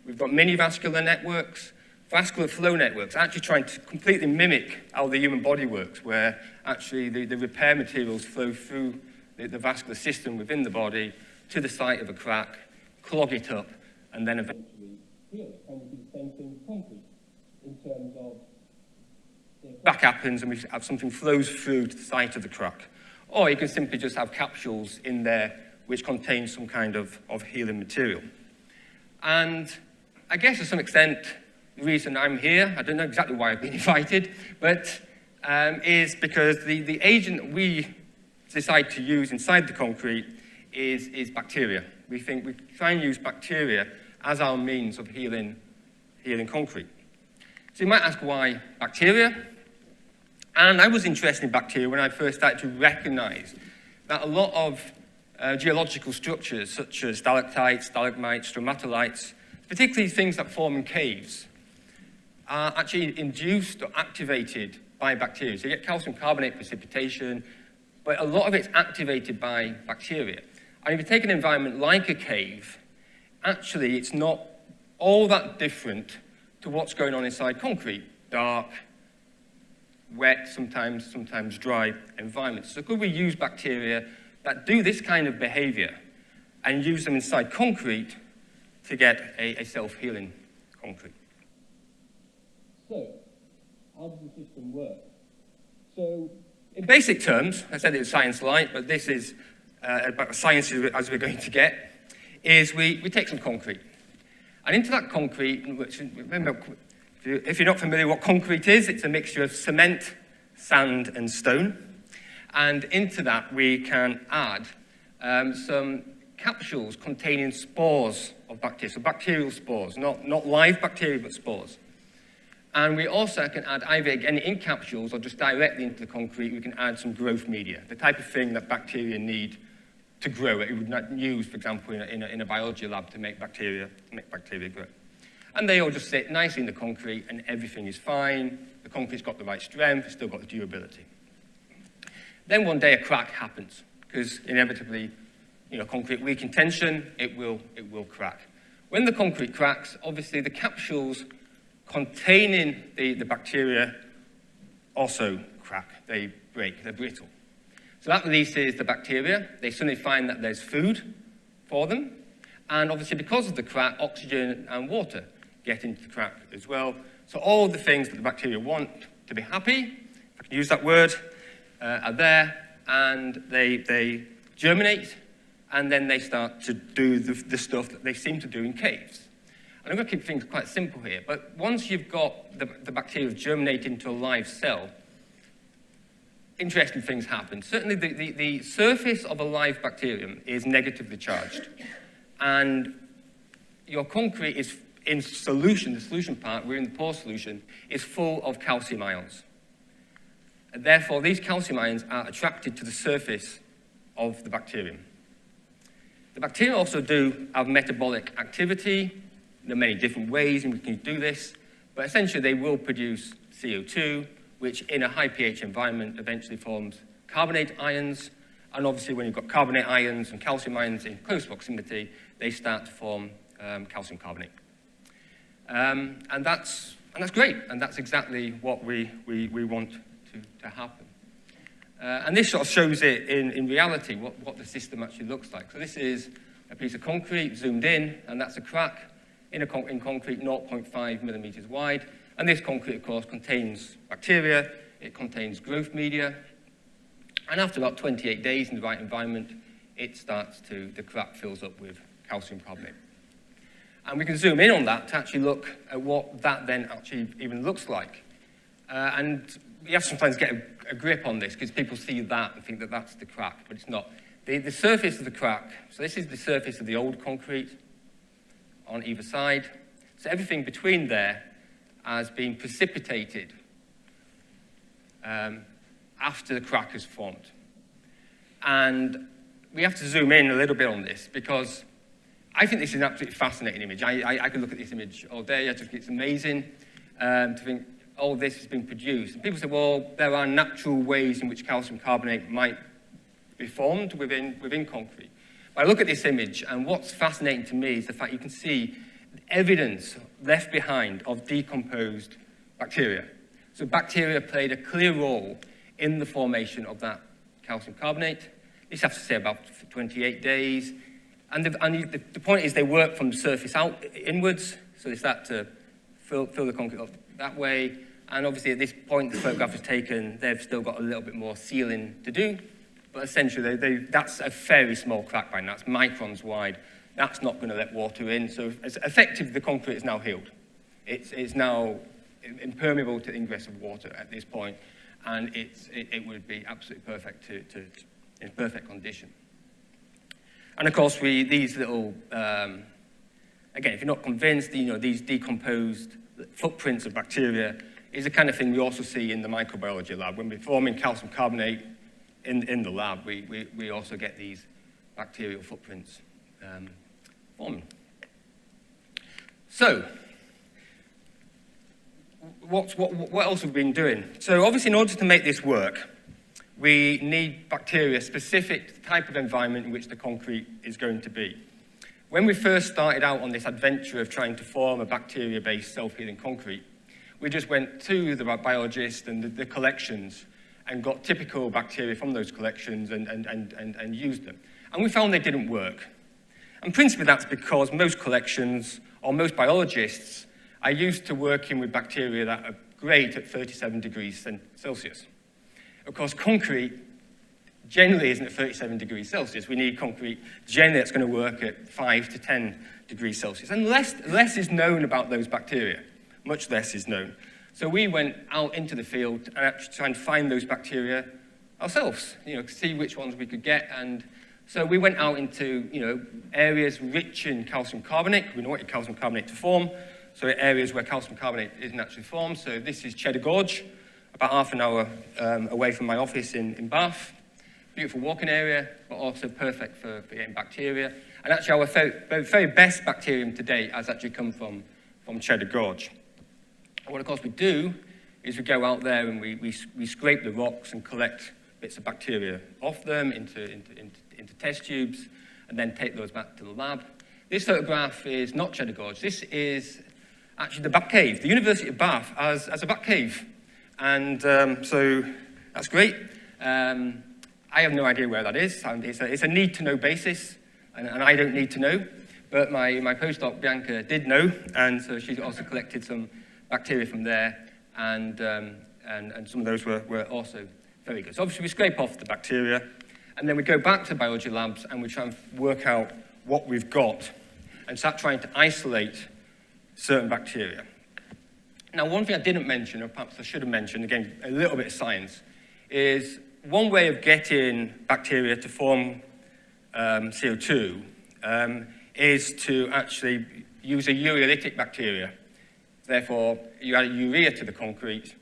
We've got mini-vascular networks, vascular flow networks, actually trying to completely mimic how the human body works, where actually the repair materials flow through the vascular system within the body to the site of a crack, clog it up, and then eventually heal it. And we do the same thing with concrete in terms of the crack happens and we have something flows through to the site of the crack. Or you can simply just have capsules in there which contain some kind of healing material. And I guess to some extent, the reason I'm here, I don't know exactly why I've been invited, but is because the agent that we decide to use inside the concrete is bacteria. We think we try and use bacteria as our means of healing concrete. So you might ask why bacteria? And I was interested in bacteria when I first started to recognize that a lot of geological structures, such as stalactites, stalagmites, stromatolites, particularly things that form in caves, are actually induced or activated by bacteria. So you get calcium carbonate precipitation, but a lot of it's activated by bacteria. And if you take an environment like a cave, actually it's not all that different to what's going on inside concrete. Dark, wet, sometimes dry environments. So could we use bacteria that do this kind of behavior and use them inside concrete to get a self-healing concrete? So, how does the system work? So, in basic terms, I said it was science light, but this is about science as we're going to get, is we take some concrete. And into that concrete, which, remember, if you're not familiar with what concrete is, it's a mixture of cement, sand, and stone. And into that, we can add some capsules containing spores of bacteria, so bacterial spores, not live bacteria, but spores. And we also can add either, again, in capsules or just directly into the concrete, we can add some growth media, the type of thing that bacteria need to grow. It would not use, for example, in a biology lab to make bacteria grow. And they all just sit nicely in the concrete and everything is fine. The concrete's got the right strength, it's still got the durability. Then one day a crack happens, because inevitably, concrete weak in tension, it will crack. When the concrete cracks, obviously the capsules containing the bacteria also crack, they break, they're brittle. So that releases the bacteria. They suddenly find that there's food for them. And obviously because of the crack, oxygen and water get into the crack as well. So all the things that the bacteria want to be happy, if I can use that word, are there, and they germinate, and then they start to do the stuff that they seem to do in caves. And I'm going to keep things quite simple here, but once you've got the bacteria germinate into a live cell, interesting things happen. Certainly the surface of a live bacterium is negatively charged, and your concrete is in solution, the solution part, we're in the pore solution, is full of calcium ions. And therefore, these calcium ions are attracted to the surface of the bacterium. The bacteria also do have metabolic activity. There are many different ways in which you can do this, but essentially they will produce CO2, which in a high pH environment eventually forms carbonate ions, and obviously when you've got carbonate ions and calcium ions in close proximity, they start to form calcium carbonate. And that's And that's great, and that's exactly what we want to happen. And this sort of shows it in reality, what the system actually looks like. So this is a piece of concrete zoomed in, and that's a crack in concrete 0.5 millimeters wide. And this concrete, of course, contains bacteria, it contains growth media, and after about 28 days in the right environment, the crack fills up with calcium carbonate. And we can zoom in on that to actually look at what that then actually even looks like. And you have to sometimes get a grip on this, because people see that and think that that's the crack, but it's not. The surface of the crack, so this is the surface of the old concrete on either side. So everything between there has been precipitated after the crack has formed. And we have to zoom in a little bit on this, because I think this is an absolutely fascinating image. I could look at this image all day. I just think it's amazing to think, oh, this has been produced. And people say, well, there are natural ways in which calcium carbonate might be formed within concrete. But I look at this image, and what's fascinating to me is the fact you can see evidence left behind of decomposed bacteria. So bacteria played a clear role in the formation of that calcium carbonate. This has to say about 28 days. And the point is they work from the surface out inwards, so they start to fill the concrete up that way. And obviously at this point the photograph is taken, they've still got a little bit more sealing to do, but essentially that's a very small crack by now. That's microns wide. That's not going to let water in, so effectively the concrete is now healed. It's now impermeable to ingress of water at this point, and it would be absolutely perfect in perfect condition. And of course, these little, again, if you're not convinced, these decomposed footprints of bacteria is the kind of thing we also see in the microbiology lab. When we're forming calcium carbonate in the lab, we also get these bacterial footprints forming. So, what else have we been doing? So obviously, in order to make this work, we need bacteria specific to the type of environment in which the concrete is going to be. When we first started out on this adventure of trying to form a bacteria-based self-healing concrete, we just went to the biologist and the collections and got typical bacteria from those collections and used them. And we found they didn't work. And principally that's because most collections, or most biologists, are used to working with bacteria that are great at 37 degrees Celsius. Of course, concrete generally isn't at 37 degrees Celsius. We need concrete generally that's going to work at 5 to 10 degrees Celsius. And less is known about those bacteria. Much less is known. So we went out into the field and actually tried to find those bacteria ourselves, see which ones we could get. And so we went out into, areas rich in calcium carbonate. We wanted calcium carbonate to form. So areas where calcium carbonate isn't actually formed. So this is Cheddar Gorge, about half an hour away from my office in Bath. Beautiful walking area, but also perfect for getting bacteria. And actually our very best bacterium to date has actually come from Cheddar Gorge. And what of course we do is we go out there and we scrape the rocks and collect bits of bacteria off them into test tubes, and then take those back to the lab. This photograph is not Cheddar Gorge. This is actually the Bat Cave. The University of Bath has a Bat Cave. And so that's great. I have no idea where that is. It's a need-to-know basis, and I don't need to know. But my postdoc, Bianca, did know, and so she also collected some bacteria from there, and some of those were also very good. So obviously we scrape off the bacteria, and then we go back to biology labs, and we try and work out what we've got, and start trying to isolate certain bacteria. Now, one thing I didn't mention, or perhaps I should have mentioned, again, a little bit of science, is one way of getting bacteria to form CO2 is to actually use a urealytic bacteria. Therefore, you add urea to the concrete,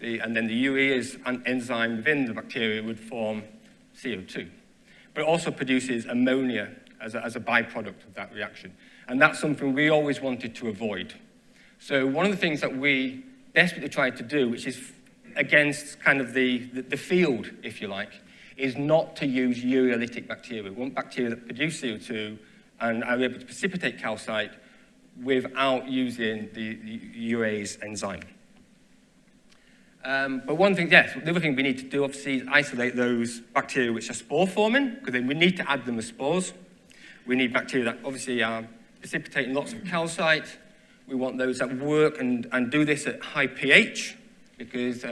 and then the urea's enzyme within the bacteria would form CO2. But it also produces ammonia as a byproduct of that reaction. And that's something we always wanted to avoid. So one of the things that we desperately tried to do, which is against kind of the field, if you like, is not to use urealytic bacteria. We want bacteria that produce CO2 and are able to precipitate calcite without using the urease enzyme. But one thing, yes, the other thing we need to do, obviously, is isolate those bacteria which are spore-forming, because then we need to add them as spores. We need bacteria that obviously are precipitating lots of calcite. We want those that work and do this at high pH, because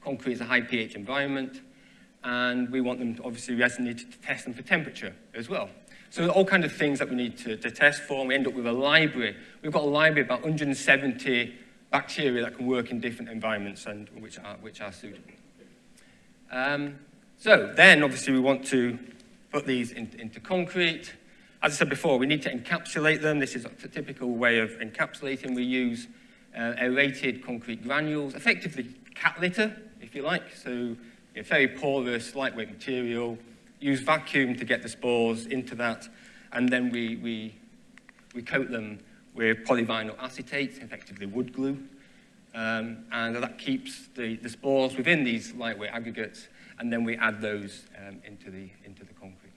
concrete is a high pH environment. And we want them, obviously, we also need to test them for temperature as well. So all kinds of things that we need to test for, and we end up with a library. We've got a library of about 170 bacteria that can work in different environments and which are suitable. So then, obviously, we want to put these into concrete. As I said before, we need to encapsulate them. This is a typical way of encapsulating. We use aerated concrete granules, effectively cat litter, if you like. So a very porous, lightweight material. Use vacuum to get the spores into that, and then we coat them with polyvinyl acetate, effectively wood glue, and that keeps the spores within these lightweight aggregates, and then we add those into the concrete.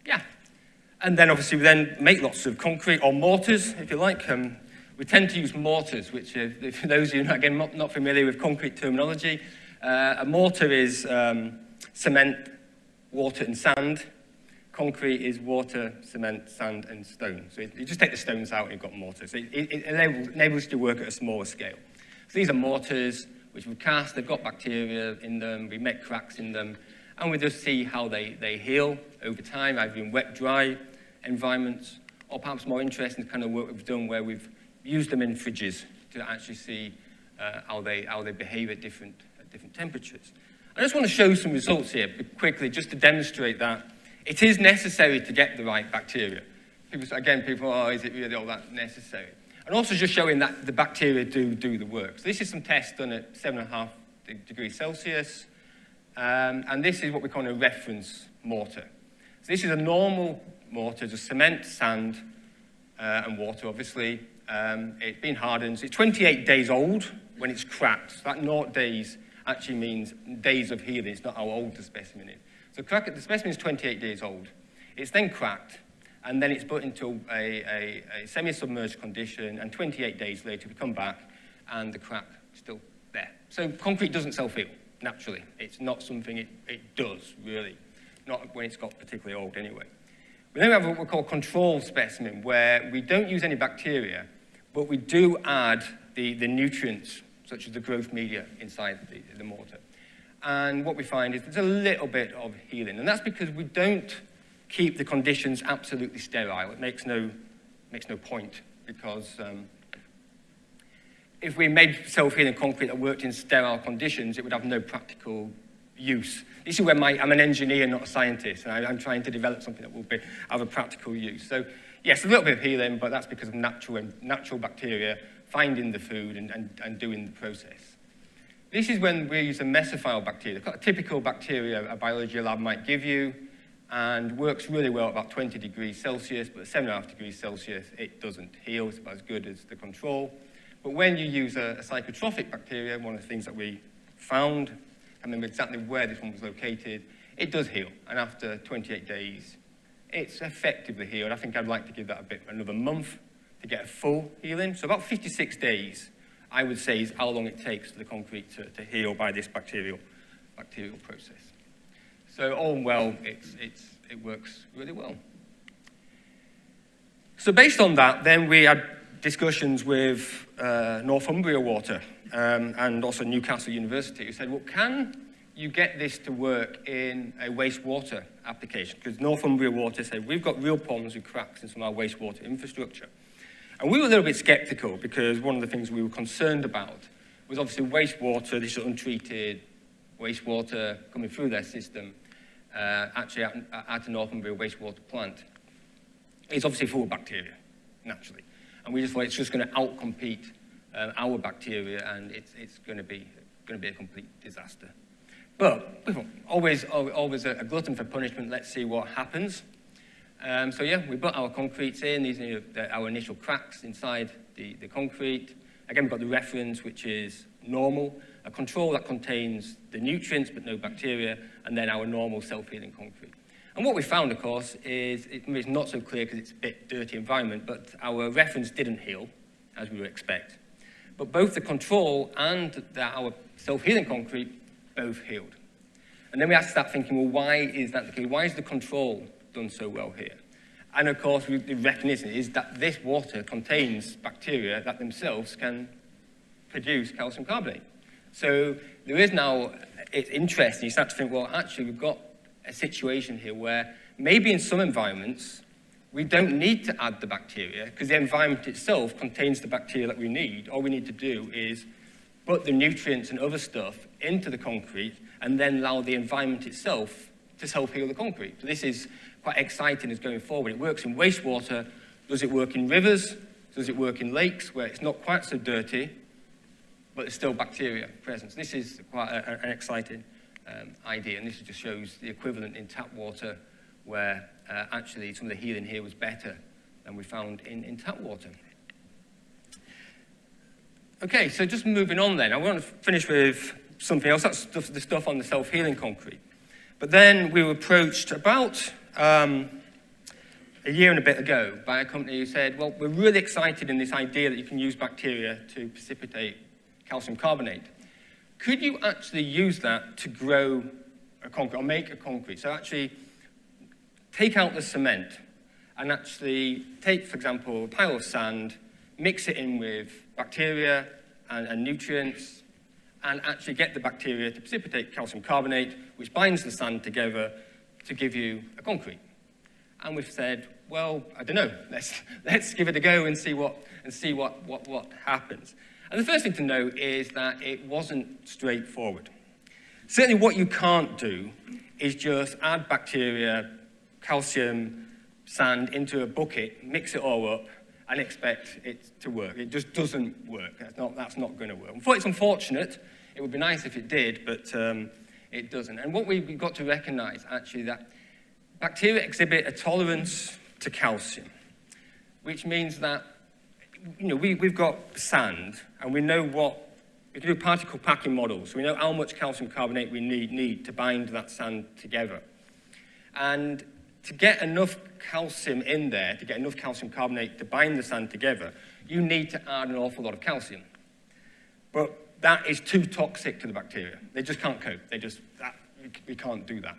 Yeah, and then obviously we then make lots of concrete or mortars, if you like. We tend to use mortars, which, for those of you again not familiar with concrete terminology, a mortar is cement, water, and sand. Concrete is water, cement, sand, and stone. So you just take the stones out and you've got mortars. So it enables you to work at a smaller scale. So these are mortars which we cast. They've got bacteria in them. We make cracks in them. And we just see how they heal over time, either in wet, dry environments, or perhaps more interesting kind of work we've done where we've used them in fridges to actually see how they behave at different temperatures. I just want to show some results here quickly, just to demonstrate that it is necessary to get the right bacteria. People, oh, is it really all that necessary? And also just showing that the bacteria do the work. So this is some tests done at 7.5 degrees Celsius. And this is what we call a reference mortar. So this is a normal mortar, just cement, sand, and water, obviously. It's been hardened. It's 28 days old when it's cracked. So that 0 days actually means days of healing. It's not how old the specimen is. So the specimen is 28 days old. It's then cracked, and then it's put into a semi-submerged condition, and 28 days later we come back, and the crack is still there. So concrete doesn't self-heal, naturally. It's not something it does, really. Not when it's got particularly old, anyway. We then have what we call control specimen, where we don't use any bacteria, but we do add the nutrients, such as the growth media inside the mortar. And what we find is there's a little bit of healing. And that's because we don't keep the conditions absolutely sterile. It makes no point, because if we made self-healing concrete that worked in sterile conditions, it would have no practical use. This is where I'm an engineer, not a scientist, and I'm trying to develop something that will have a practical use. So yes, a little bit of healing, but that's because of natural bacteria finding the food and doing the process. This is when we use a mesophile bacteria, a typical bacteria a biology lab might give you, and works really well at about 20 degrees Celsius, but at 7.5 degrees Celsius, it doesn't heal. It's about as good as the control. But when you use a psychotrophic bacteria, one of the things that we found, I remember exactly where this one was located, it does heal. And after 28 days, it's effectively healed. I think I'd like to give that another month to get a full healing. So about 56 days, I would say, is how long it takes for the concrete to heal by this bacterial process. So all well, it works really well. So based on that, then we had discussions with Northumbria Water and also Newcastle University, who said, well, can you get this to work in a wastewater application? Because Northumbria Water said, we've got real problems with cracks in some of our wastewater infrastructure. And we were a little bit skeptical, because one of the things we were concerned about was obviously wastewater, this is untreated wastewater coming through their system, actually at a Northumbria wastewater plant. It's obviously full of bacteria, naturally. And we just thought it's just going to outcompete our bacteria, and it's going to be a complete disaster. But always a glutton for punishment. Let's see what happens. So yeah, we put our concretes in. These are our initial cracks inside the concrete. Again, we've got the reference, which is normal, a control that contains the nutrients but no bacteria, and then our normal self-healing concrete. And what we found, of course, is it's not so clear because it's a bit dirty environment, but our reference didn't heal, as we would expect. But both the control and our self-healing concrete both healed. And then we have to start thinking, well, why is that the case? Why is the control done so well here? And of course, the recognition is that this water contains bacteria that themselves can produce calcium carbonate. So there is now, it's interesting, you start to think, well, actually, we've got a situation here where maybe in some environments, we don't need to add the bacteria because the environment itself contains the bacteria that we need. All we need to do is put the nutrients and other stuff into the concrete and then allow the environment itself to self-heal the concrete. So this is quite exciting as going forward. It works in wastewater. Does it work in rivers? Does it work in lakes where it's not quite so dirty, but there's still bacteria present? So this is quite an exciting idea, and this just shows the equivalent in tap water where actually some of the healing here was better than we found in tap water. Okay, so just moving on then. I want to finish with something else. That's the stuff on the self-healing concrete. But then we were approached about a year and a bit ago by a company who said, well, we're really excited in this idea that you can use bacteria to precipitate calcium carbonate. Could you actually use that to grow a concrete or make a concrete? So actually take out the cement and actually take, for example, a pile of sand, mix it in with bacteria and nutrients, and actually get the bacteria to precipitate calcium carbonate, which binds the sand together to give you a concrete. And we've said, well, I don't know, let's give it a go and see what happens. And the first thing to know is that it wasn't straightforward. Certainly what you can't do is just add bacteria, calcium, sand into a bucket, mix it all up, and expect it to work. It just doesn't work. That's not going to work. It's unfortunate. It would be nice if it did, but it doesn't. And what we've got to recognize, actually, that bacteria exhibit a tolerance to calcium, which means that, you know, we've got sand, and we know we can do particle packing models. We know how much calcium carbonate we need to bind that sand together. And to get enough calcium in there, to get enough calcium carbonate to bind the sand together, you need to add an awful lot of calcium. But that is too toxic to the bacteria. They just can't cope. We can't do that.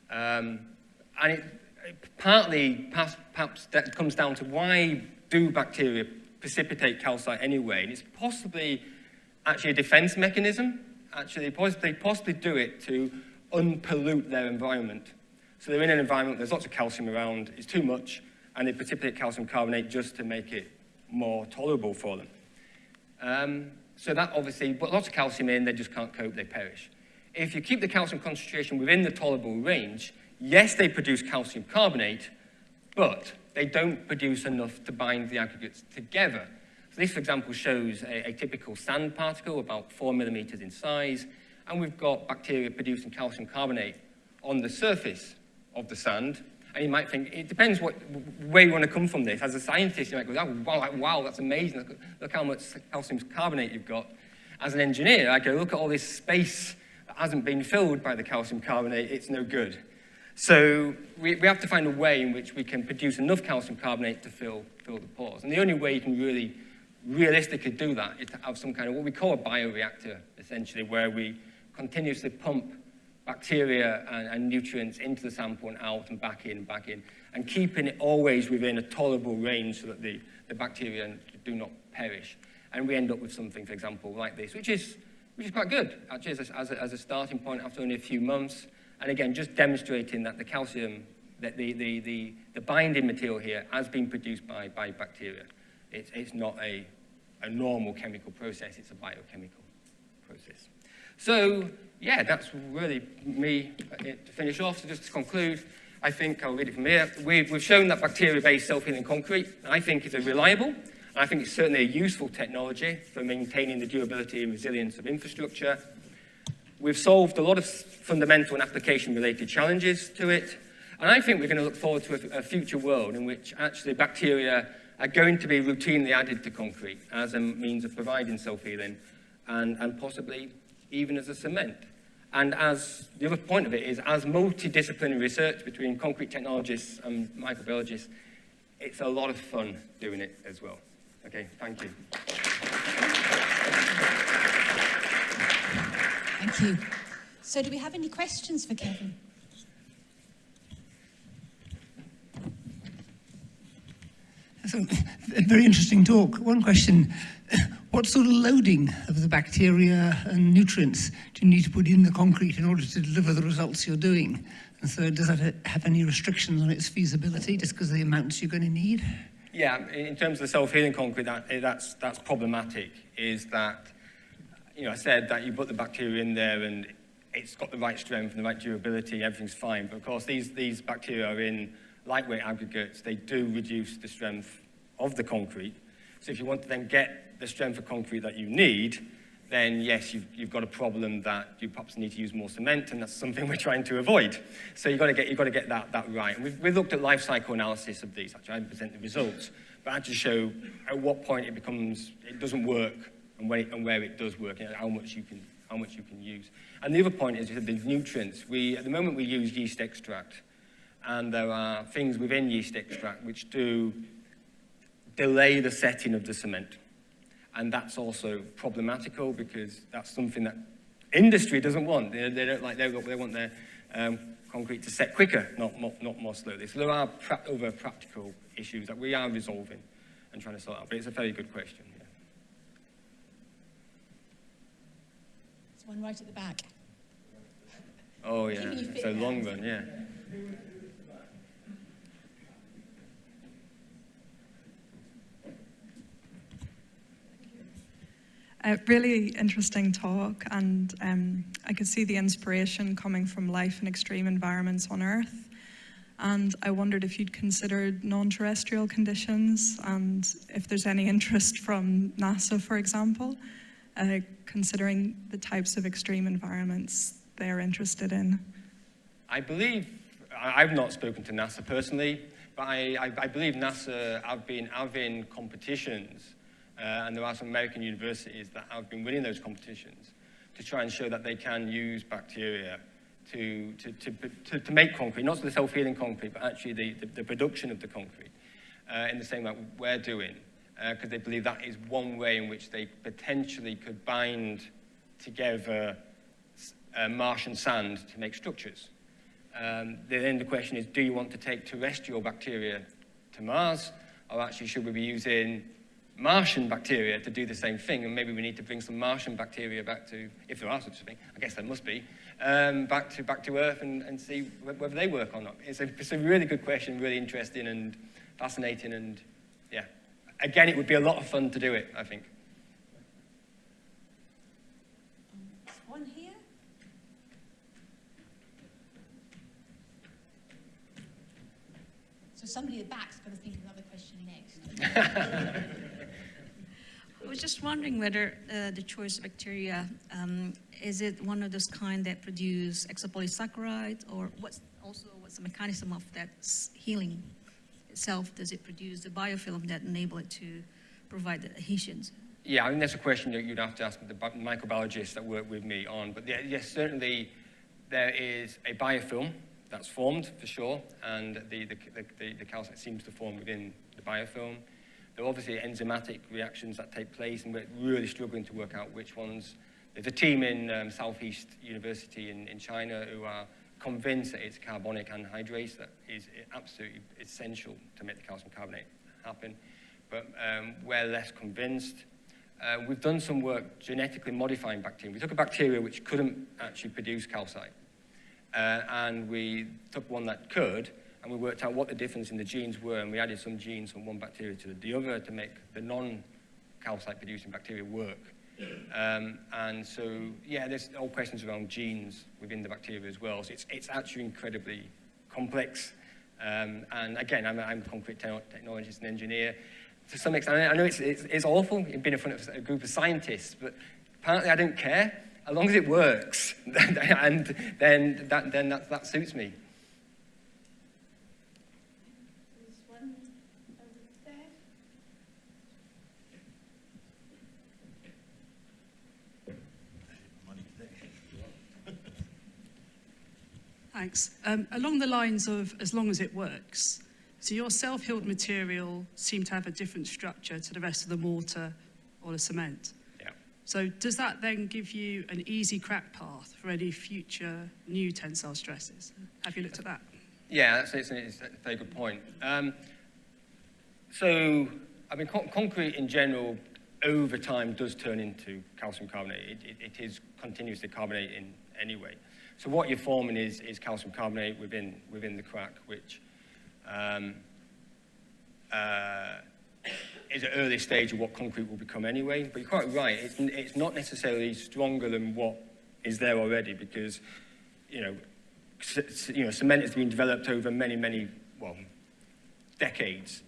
And it partly, perhaps that comes down to why do bacteria precipitate calcite anyway? And it's possibly actually a defense mechanism. Actually, they possibly do it to unpollute their environment. So they're in an environment, there's lots of calcium around, it's too much, and they precipitate calcium carbonate just to make it more tolerable for them. So that obviously, but lots of calcium in, they just can't cope, they perish. If you keep the calcium concentration within the tolerable range, yes, they produce calcium carbonate, but they don't produce enough to bind the aggregates together. So this, for example, shows a typical sand particle, about 4 millimeters in size, and we've got bacteria producing calcium carbonate on the surface of the sand. And you might think, it depends where you want to come from this. As a scientist, you might go, oh, wow, that's amazing. Look how much calcium carbonate you've got. As an engineer, I go, look at all this space that hasn't been filled by the calcium carbonate. It's no good. So we have to find a way in which we can produce enough calcium carbonate to fill the pores. And the only way you can really realistically do that is to have some kind of what we call a bioreactor, essentially, where we continuously pump bacteria and nutrients into the sample and out and back in, and keeping it always within a tolerable range so that the bacteria do not perish. And we end up with something, for example, like this, which is quite good, actually, as a starting point after only a few months. And again, just demonstrating that the calcium, that the binding material here has been produced by bacteria. It's not a normal chemical process, it's a biochemical process. So, yeah, that's really me to finish off. So just to conclude, I think I'll read it from here. We've shown that bacteria-based self-healing concrete, I think, is a reliable, and I think it's certainly a useful technology for maintaining the durability and resilience of infrastructure. We've solved a lot of fundamental and application-related challenges to it, and I think we're going to look forward to a future world in which actually bacteria are going to be routinely added to concrete as a means of providing self-healing and possibly even as a cement. And as the other point of it is, as multidisciplinary research between concrete technologists and microbiologists, it's a lot of fun doing it as well. Okay, thank you. Thank you. So do we have any questions for Kevin? So, a very interesting talk. One question, what sort of loading of the bacteria and nutrients do you need to put in the concrete in order to deliver the results you're doing? And so does that have any restrictions on its feasibility just because of the amounts you're going to need? Yeah, in terms of the self-healing concrete, that's problematic, is that, I said that you put the bacteria in there and it's got the right strength and the right durability, everything's fine. But of course, these bacteria are in lightweight aggregates. They do reduce the strength of the concrete. So if you want to then get the strength of concrete that you need, then yes, you've got a problem that you perhaps need to use more cement, and that's something we're trying to avoid. So you've got to get that right. And we've looked at life cycle analysis of these. Actually, I haven't presented the results, but I actually show at what point it doesn't work, and where it does work, and how much you can use. And the other point is the nutrients. At the moment we use yeast extract, and there are things within yeast extract which do delay the setting of the cement. And that's also problematical because that's something that industry doesn't want. They want their concrete to set quicker, not more slowly. So there are other practical issues that we are resolving and trying to sort out. But it's a very good question. Yeah. There's one right at the back. Oh yeah, it's a long run, yeah. Really interesting talk, and I could see the inspiration coming from life in extreme environments on Earth. And I wondered if you'd considered non-terrestrial conditions, and if there's any interest from NASA, for example, considering the types of extreme environments they're interested in. I believe, I've not spoken to NASA personally, but I believe NASA have been having competitions. And there are some American universities that have been winning those competitions to try and show that they can use bacteria to make concrete, not the self-healing concrete, but actually the production of the concrete in the same way we're doing, because they believe that is one way in which they potentially could bind together marsh and sand to make structures. Then the question is, do you want to take terrestrial bacteria to Mars, or actually should we be using Martian bacteria to do the same thing? And maybe we need to bring some Martian bacteria back to, if there are such a thing, I guess there must be, back to Earth and see whether they work or not. It's a really good question, really interesting and fascinating, and yeah. Again, it would be a lot of fun to do it, I think. One here. So somebody at the back's going to think of another question next. I was just wondering whether the choice of bacteria, is it one of those kind that produce exopolysaccharide, or what's the mechanism of that healing itself? Does it produce the biofilm that enable it to provide the adhesions? Yeah, I mean, that's a question that you'd have to ask the microbiologists that work with me on. But yes, certainly there is a biofilm that's formed, for sure, and the calcite seems to form within the biofilm. There are obviously enzymatic reactions that take place, and we're really struggling to work out which ones. There's a team in Southeast University in China who are convinced that it's carbonic anhydrase that is absolutely essential to make the calcium carbonate happen. But we're less convinced. We've done some work genetically modifying bacteria. We took a bacteria which couldn't actually produce calcite, and we took one that could, and we worked out what the difference in the genes were, and we added some genes from one bacteria to the other to make the non-calcite producing bacteria work. And so, yeah, there's all questions around genes within the bacteria as well. So it's actually incredibly complex. And again, I'm a concrete technologist and engineer. To some extent, I know it's awful being in front of a group of scientists, but apparently I don't care. As long as it works, and then that suits me. Thanks. Along the lines of as long as it works, so your self-healed material seemed to have a different structure to the rest of the mortar or the cement. Yeah. So does that then give you an easy crack path for any future new tensile stresses? Have you looked at that? Yeah, it's a very good point. So, I mean, concrete in general, over time, does turn into calcium carbonate. It is continuously carbonating anyway. So what you're forming is calcium carbonate within the crack, which is an early stage of what concrete will become anyway. But you're quite right, it's not necessarily stronger than what is there already, because, cement has been developed over many, decades,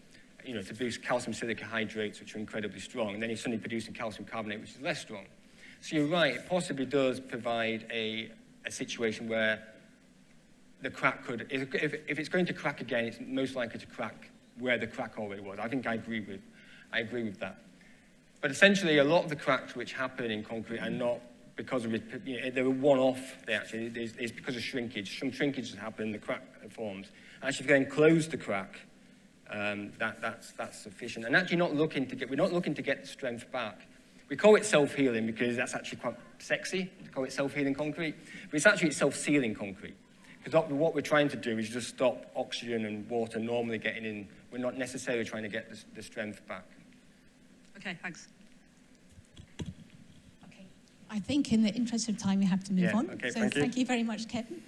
to boost calcium silica hydrates, which are incredibly strong, and then you're suddenly producing calcium carbonate, which is less strong. So you're right, it possibly does provide a situation where the crack could, if it's going to crack again, it's most likely to crack where the crack already was. I think I agree with that. But essentially, a lot of the cracks which happen in concrete are not because of it, they're one-off. It's because of shrinkage. Some shrinkage has happened, the crack forms. Actually, if you then close the crack, that's sufficient. And actually, we're not looking to get the strength back. We call it self-healing because that's actually quite sexy to call it self-healing concrete, but it's actually self-sealing concrete. Because what we're trying to do is just stop oxygen and water normally getting in. We're not necessarily trying to get the strength back. Okay, thanks. Okay. I think in the interest of time, we have to move on. Okay, so thank you very much, Kevin.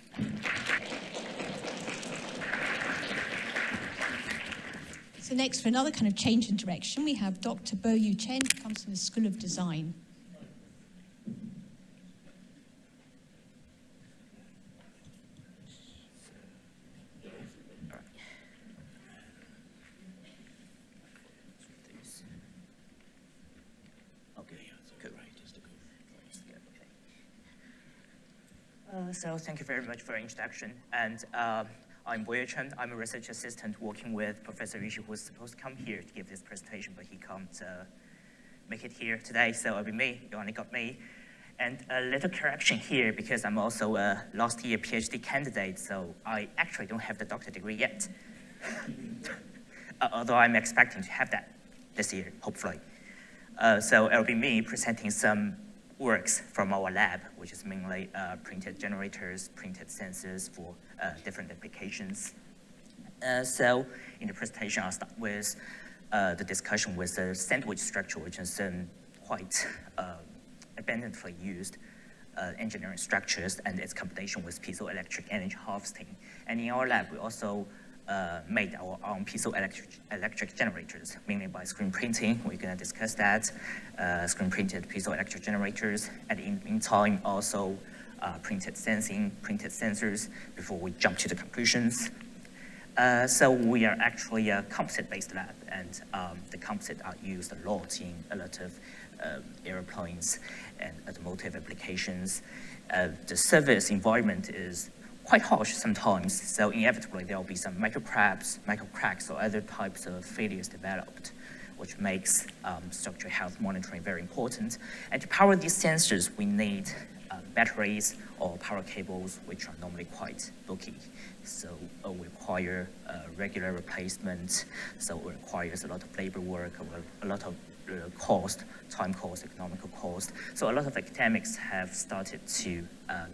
So next, for another kind of change in direction, we have Dr. Boyue Chen, who comes from the School of Design. So thank you very much for the introduction. And I'm Boyue Chen. I'm a research assistant working with Professor Yushi, who was supposed to come here to give this presentation, but he can't make it here today, so it'll be me. You only got me. And a little correction here, because I'm also a last year PhD candidate, so I actually don't have the doctorate degree yet. Although I'm expecting to have that this year, hopefully. So it'll be me presenting some works from our lab, which is mainly printed generators, printed sensors for different applications. So in the presentation, I'll start with the discussion with the sandwich structure, which is quite abundantly used engineering structures and its combination with piezoelectric energy harvesting. And in our lab, we also made our own piezoelectric generators, mainly by screen printing. We're going to discuss that, screen printed piezoelectric generators, and in the meantime, also printed sensing, printed sensors, before we jump to the conclusions. So we are actually a composite-based lab, and the composite are used a lot in a lot of airplanes and automotive applications. The service environment is quite harsh sometimes, so inevitably there will be some micro cracks or other types of failures developed, which makes structural health monitoring very important. And to power these sensors, we need batteries or power cables, which are normally quite bulky. So we require regular replacement, so it requires a lot of labor work, a lot of cost, time cost, economical cost. So a lot of academics have started to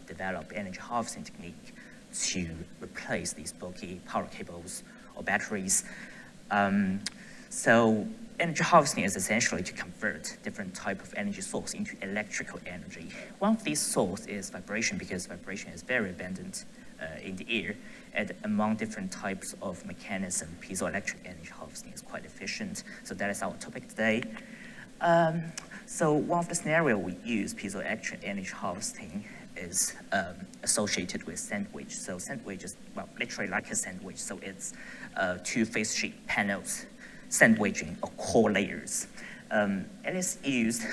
develop energy harvesting technique to replace these bulky power cables or batteries. So energy harvesting is essentially to convert different type of energy source into electrical energy. One of these sources is vibration, because vibration is very abundant in the air. And among different types of mechanism, piezoelectric energy harvesting is quite efficient. So that is our topic today. So one of the scenario we use piezoelectric energy harvesting is associated with sandwich. So sandwich is, well, literally like a sandwich. So it's two face sheet panels sandwiching or core layers. It is used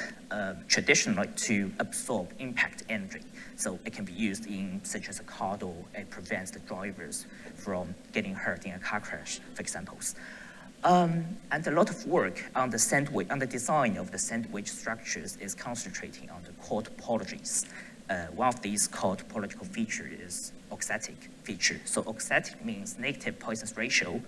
traditionally to absorb impact energy. So it can be used in such as a car door. It prevents the drivers from getting hurt in a car crash, for example. And a lot of work on the design of the sandwich structures is concentrating on the core topologies. one of these called topological feature is auxetic feature. So auxetic means negative Poisson's ratio.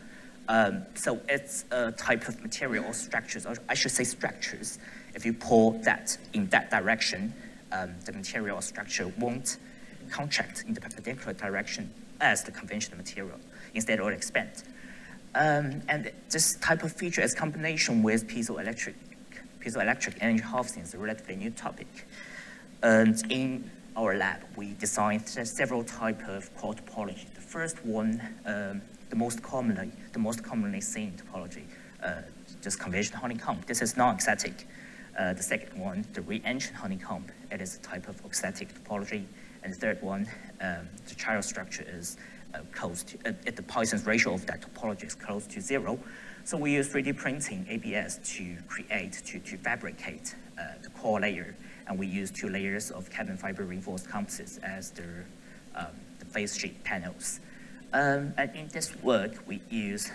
So it's a type of material or structures, or I should say structures. If you pull that in that direction, the material or structure won't contract in the perpendicular direction as the conventional material. Instead, it will expand. And this type of feature is combination with piezoelectric energy harvesting is a relatively new topic. And in our lab, we designed several types of core topology. The first one, the most commonly seen topology, just conventional honeycomb. This is non-auxetic. The second one, the re-engined honeycomb. It is a type of auxetic topology. And the third one, the chiral structure is close to, the Poisson's ratio of that topology is close to 0. So we use 3D printing, ABS, to fabricate the core layer. And we use 2 layers of carbon fiber reinforced composites as the face sheet panels. And in this work, we use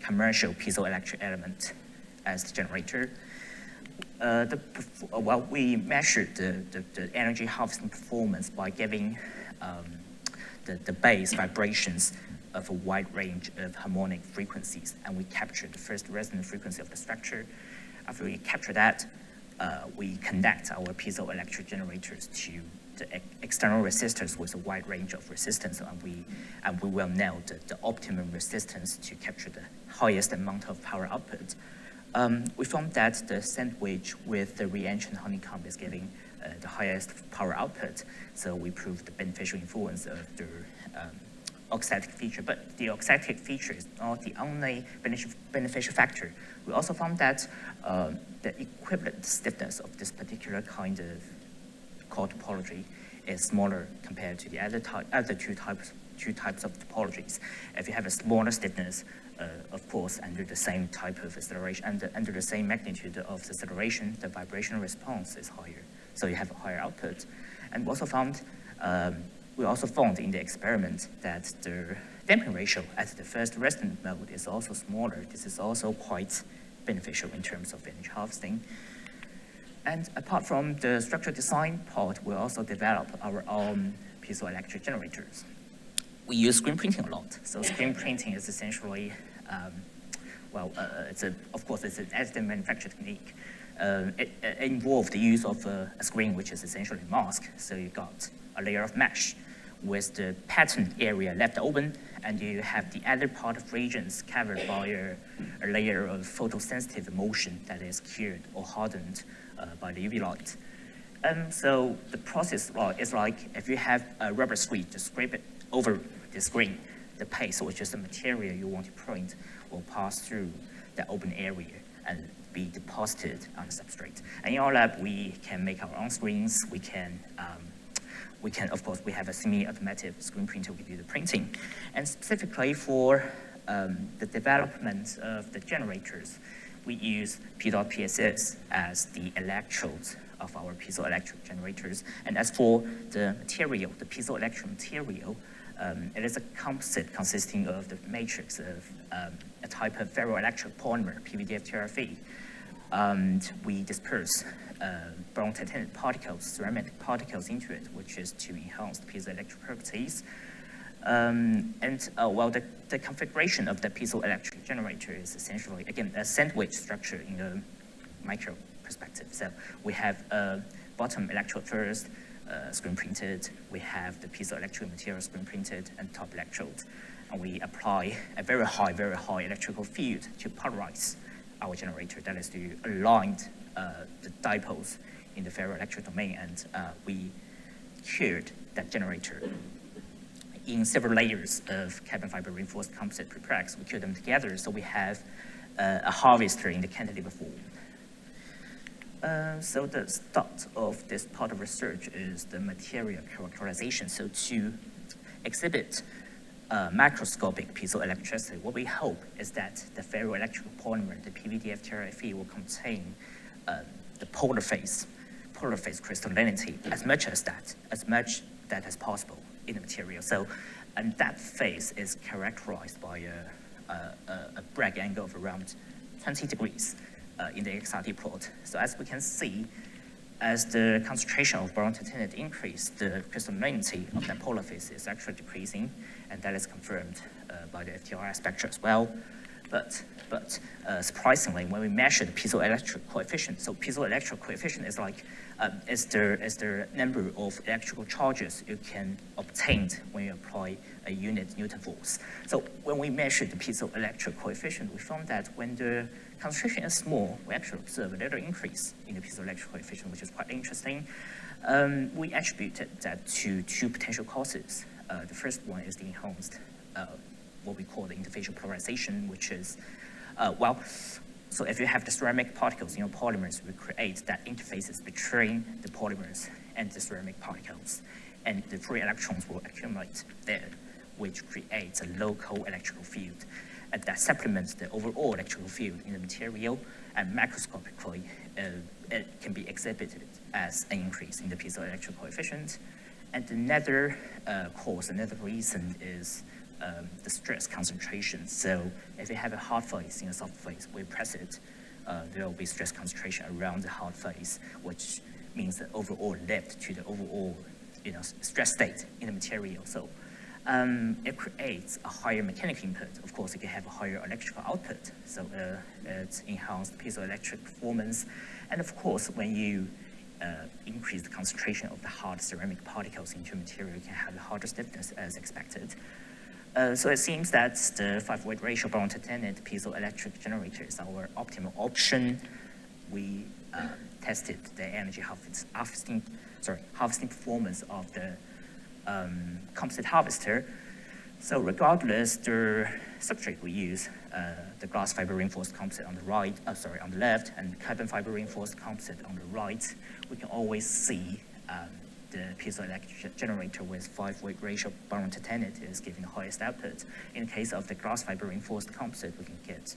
commercial piezoelectric element as the generator. We measured the energy harvesting performance by giving the base vibrations of a wide range of harmonic frequencies, and we captured the first resonant frequency of the structure. After we capture that, we connect our piezoelectric generators to the external resistors with a wide range of resistance, and we will know the optimum resistance to capture the highest amount of power output. We found that the sandwich with the re-engined honeycomb is giving the highest power output, so we proved the beneficial influence of the auxetic feature. But the auxetic feature is not the only beneficial factor. We also found that the equivalent stiffness of this particular kind of core topology is smaller compared to the other two types of topologies. If you have a smaller stiffness, of course, under the same type of acceleration, under the same magnitude of acceleration, the vibrational response is higher. So you have a higher output. And we also found in the experiment that the damping ratio at the first resonant mode is also smaller. This is also quite beneficial in terms of energy harvesting. And apart from the structural design part, we also develop our own piezoelectric generators. We use screen printing a lot. So screen printing is essentially, it's an additive manufacture technique. It involved the use of a screen which is essentially a mask. So you got a layer of mesh with the pattern area left open, and you have the other part of regions covered by a layer of photosensitive emulsion that is cured or hardened by the UV light. So the process is like if you have a rubber screen, just scrape it over the screen. The paste, which is the material you want to print, will pass through the open area and be deposited on the substrate. And in our lab, we can make our own screens. We can, of course, we have a semi-automatic screen printer. We do the printing. And specifically for the development of the generators, we use P.PSS as the electrodes of our piezoelectric generators. And as for the material, the piezoelectric material, it is a composite consisting of the matrix of a type of ferroelectric polymer, PVDF-TRFE. And we disperse boron titanium particles, ceramic particles into it, which is to enhance the piezoelectric properties. The configuration of the piezoelectric generator is essentially, again, a sandwich structure in a micro perspective. So we have a bottom electrode first, screen printed. We have the piezoelectric material screen printed and top electrode. And we apply a very high electrical field to polarize our generator. That is to align the dipoles in the ferroelectric domain. And we cured that generator in several layers of carbon fiber reinforced composite prepregs. We cured them together, so we have a harvester in the cantilever form. So the start of this part of research is the material characterization. So to exhibit macroscopic piezoelectricity, what we hope is that the ferroelectric polymer, the PVDF-TRFE, will contain the polar phase crystallinity as much that as possible in the material. So, and that phase is characterized by a Bragg angle of around 20 degrees in the XRT plot. So as we can see, as the concentration of boron titanium increased, the crystallinity of that polar phase is actually decreasing, and that is confirmed by the FTIR spectra as well. But surprisingly, when we measure the piezoelectric coefficient, so piezoelectric coefficient is like is the number of electrical charges you can obtain when you apply a unit Newton force. So when we measure the piezoelectric coefficient, we found that when the concentration is small, we actually observe a little increase in the piezoelectric coefficient, which is quite interesting. We attributed that to two potential causes. The first one is the enhanced, what we call the interfacial polarization, which is, so if you have the ceramic particles in your polymers, we create that interfaces between the polymers and the ceramic particles, and the free electrons will accumulate there, which creates a local electrical field. And that supplements the overall electrical field in the material, and macroscopically, it can be exhibited as an increase in the piezoelectric coefficient. And another cause, another reason is the stress concentration. So if you have a hard phase in a soft phase, we press it, there will be stress concentration around the hard phase, which means the overall lift to the overall stress state in the material. So it creates a higher mechanical input. Of course, it can have a higher electrical output. So it enhances piezoelectric performance. And of course, when you increase the concentration of the hard ceramic particles into material, you can have a harder stiffness as expected. So it seems that the 5-weight ratio boron titanium piezoelectric generator is our optimal option. We tested the energy harvesting performance of the composite harvester. So regardless the substrate we use, the glass fiber reinforced composite on the right, on the left, and carbon fiber reinforced composite on the right, we can always see the piezoelectric generator with 5-weight ratio boron titanium is giving the highest output. In the case of the glass fiber reinforced composite, we can get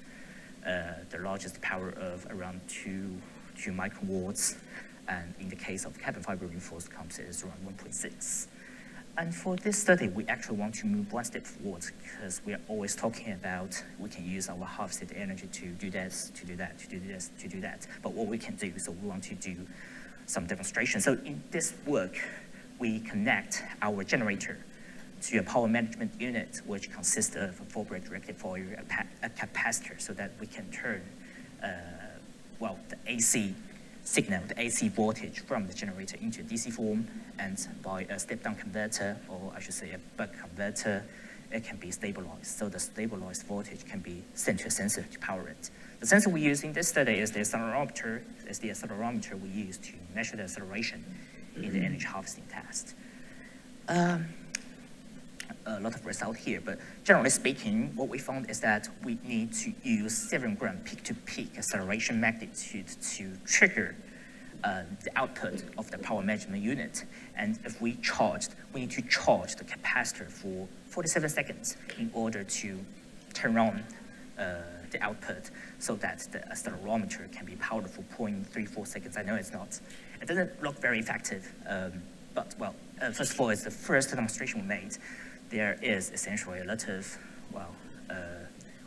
the largest power of around 2 microwatts, and in the case of carbon fiber reinforced composite, it's around 1.6. And for this study, we actually want to move one step forward, because we are always talking about we can use our harvested energy to do this, to do that, to do this, to do that. But what we can do, so we want to do some demonstration. So in this work, we connect our generator to a power management unit, which consists of a 4-bridge rectifier, a capacitor, so that we can turn, the AC signal, the AC voltage from the generator into DC form, and by a step-down converter, or I should say a buck converter, it can be stabilized. So the stabilized voltage can be sent to a sensor to power it. The sensor we use in this study is the accelerometer. It's the accelerometer we use to measure the acceleration in the energy harvesting test. A lot of results here, but generally speaking, what we found is that we need to use 7 gram peak-to-peak acceleration magnitude to trigger the output of the power management unit. And if we need to charge the capacitor for 47 seconds in order to turn on the output, so that the accelerometer can be powered for 0.34 seconds. I know it doesn't look very effective, but first of all, it's the first demonstration we made. There is essentially a lot of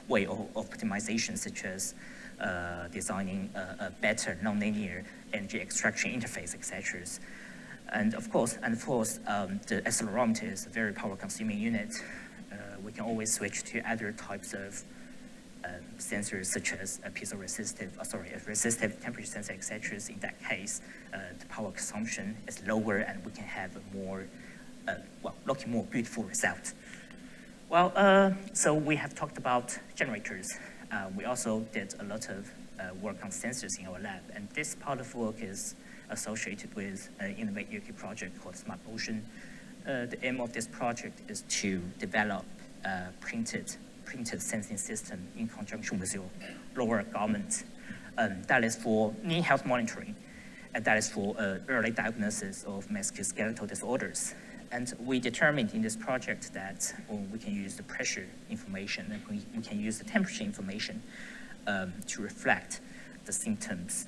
way of optimization, such as designing a better nonlinear energy extraction interface, etc. And of course, the accelerometer is a very power-consuming unit. We can always switch to other types of sensors, such as a resistive temperature sensor, etc. In that case, the power consumption is lower, and we can have a more, looking more beautiful result. So we have talked about generators. We also did a lot of work on sensors in our lab, and this part of work is associated with an Innovate UK project called Smart Ocean. The aim of this project is to develop a printed sensing system in conjunction with your lower garment. That is for knee health monitoring, and that is for early diagnosis of musculoskeletal disorders. And we determined in this project that we can use the pressure information, and we can use the temperature information to reflect the symptoms,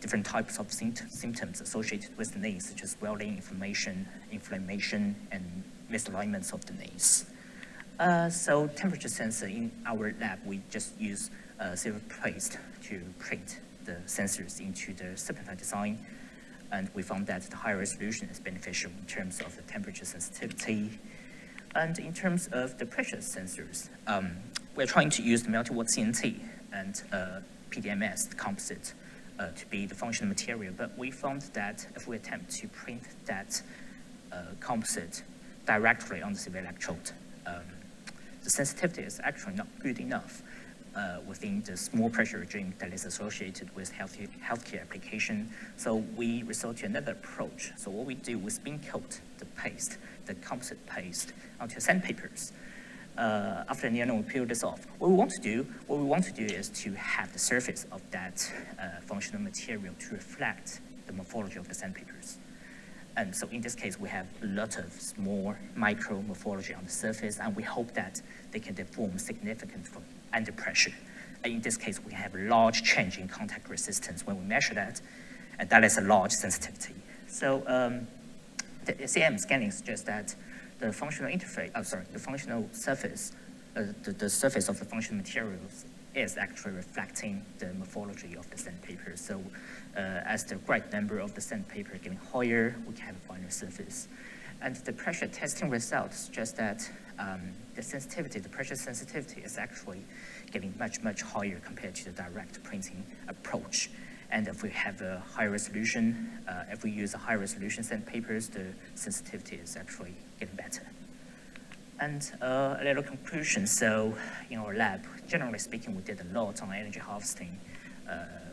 different types of symptoms associated with the knees, such as swelling, inflammation, and misalignments of the knees. So temperature sensor in our lab, we just use silver paste to print the sensors into the serpentine design. And we found that the higher resolution is beneficial in terms of the temperature sensitivity. And in terms of the pressure sensors, we're trying to use the multi-watt CNT and PDMS, the composite, to be the functional material. But we found that if we attempt to print that composite directly on the severe electrode, the sensitivity is actually not good enough within the small pressure regime that is associated with healthcare application. So we resort to another approach. So what we do, we spin coat the paste, the composite paste, onto sandpapers. After the near-normal peel is off, what we want to do is to have the surface of that functional material to reflect the morphology of the sandpapers. And so in this case, we have a lot of small micro morphology on the surface, and we hope that they can deform significantly under pressure. And in this case, we have a large change in contact resistance when we measure that, and that is a large sensitivity. So the SEM scanning suggests that the functional the functional surface, the surface of the functional materials is actually reflecting the morphology of the sandpaper. So as the great number of the sandpaper getting higher, we can have a finer surface. And the pressure testing results suggest that the sensitivity, the pressure sensitivity is actually getting much, much higher compared to the direct printing approach. And if we have a high resolution, if we use a high resolution sandpapers, the sensitivity is actually getting better. And a little conclusion. So in our lab, generally speaking, we did a lot on energy harvesting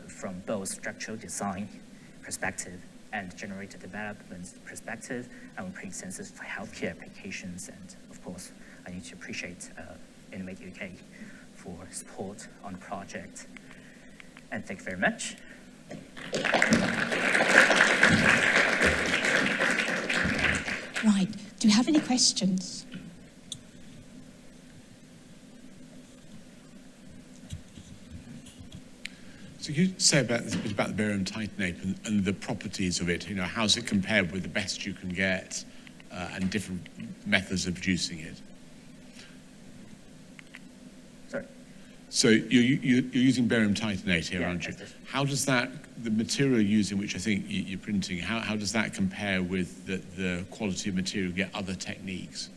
from both structural design perspective and generator development perspective, and we print sensors for healthcare applications. And of course, I need to appreciate Innovate UK for support on the project. And thank you very much. Right, do you have any questions? So can you say about this bit about the barium titanate and the properties of it? You know, how's it compared with the best you can get and different methods of producing it? Sorry. So you're using barium titanate here, Yeah, aren't you? yes. How does that, the material using which I think you're printing, how does that compare with the quality of material you get other techniques?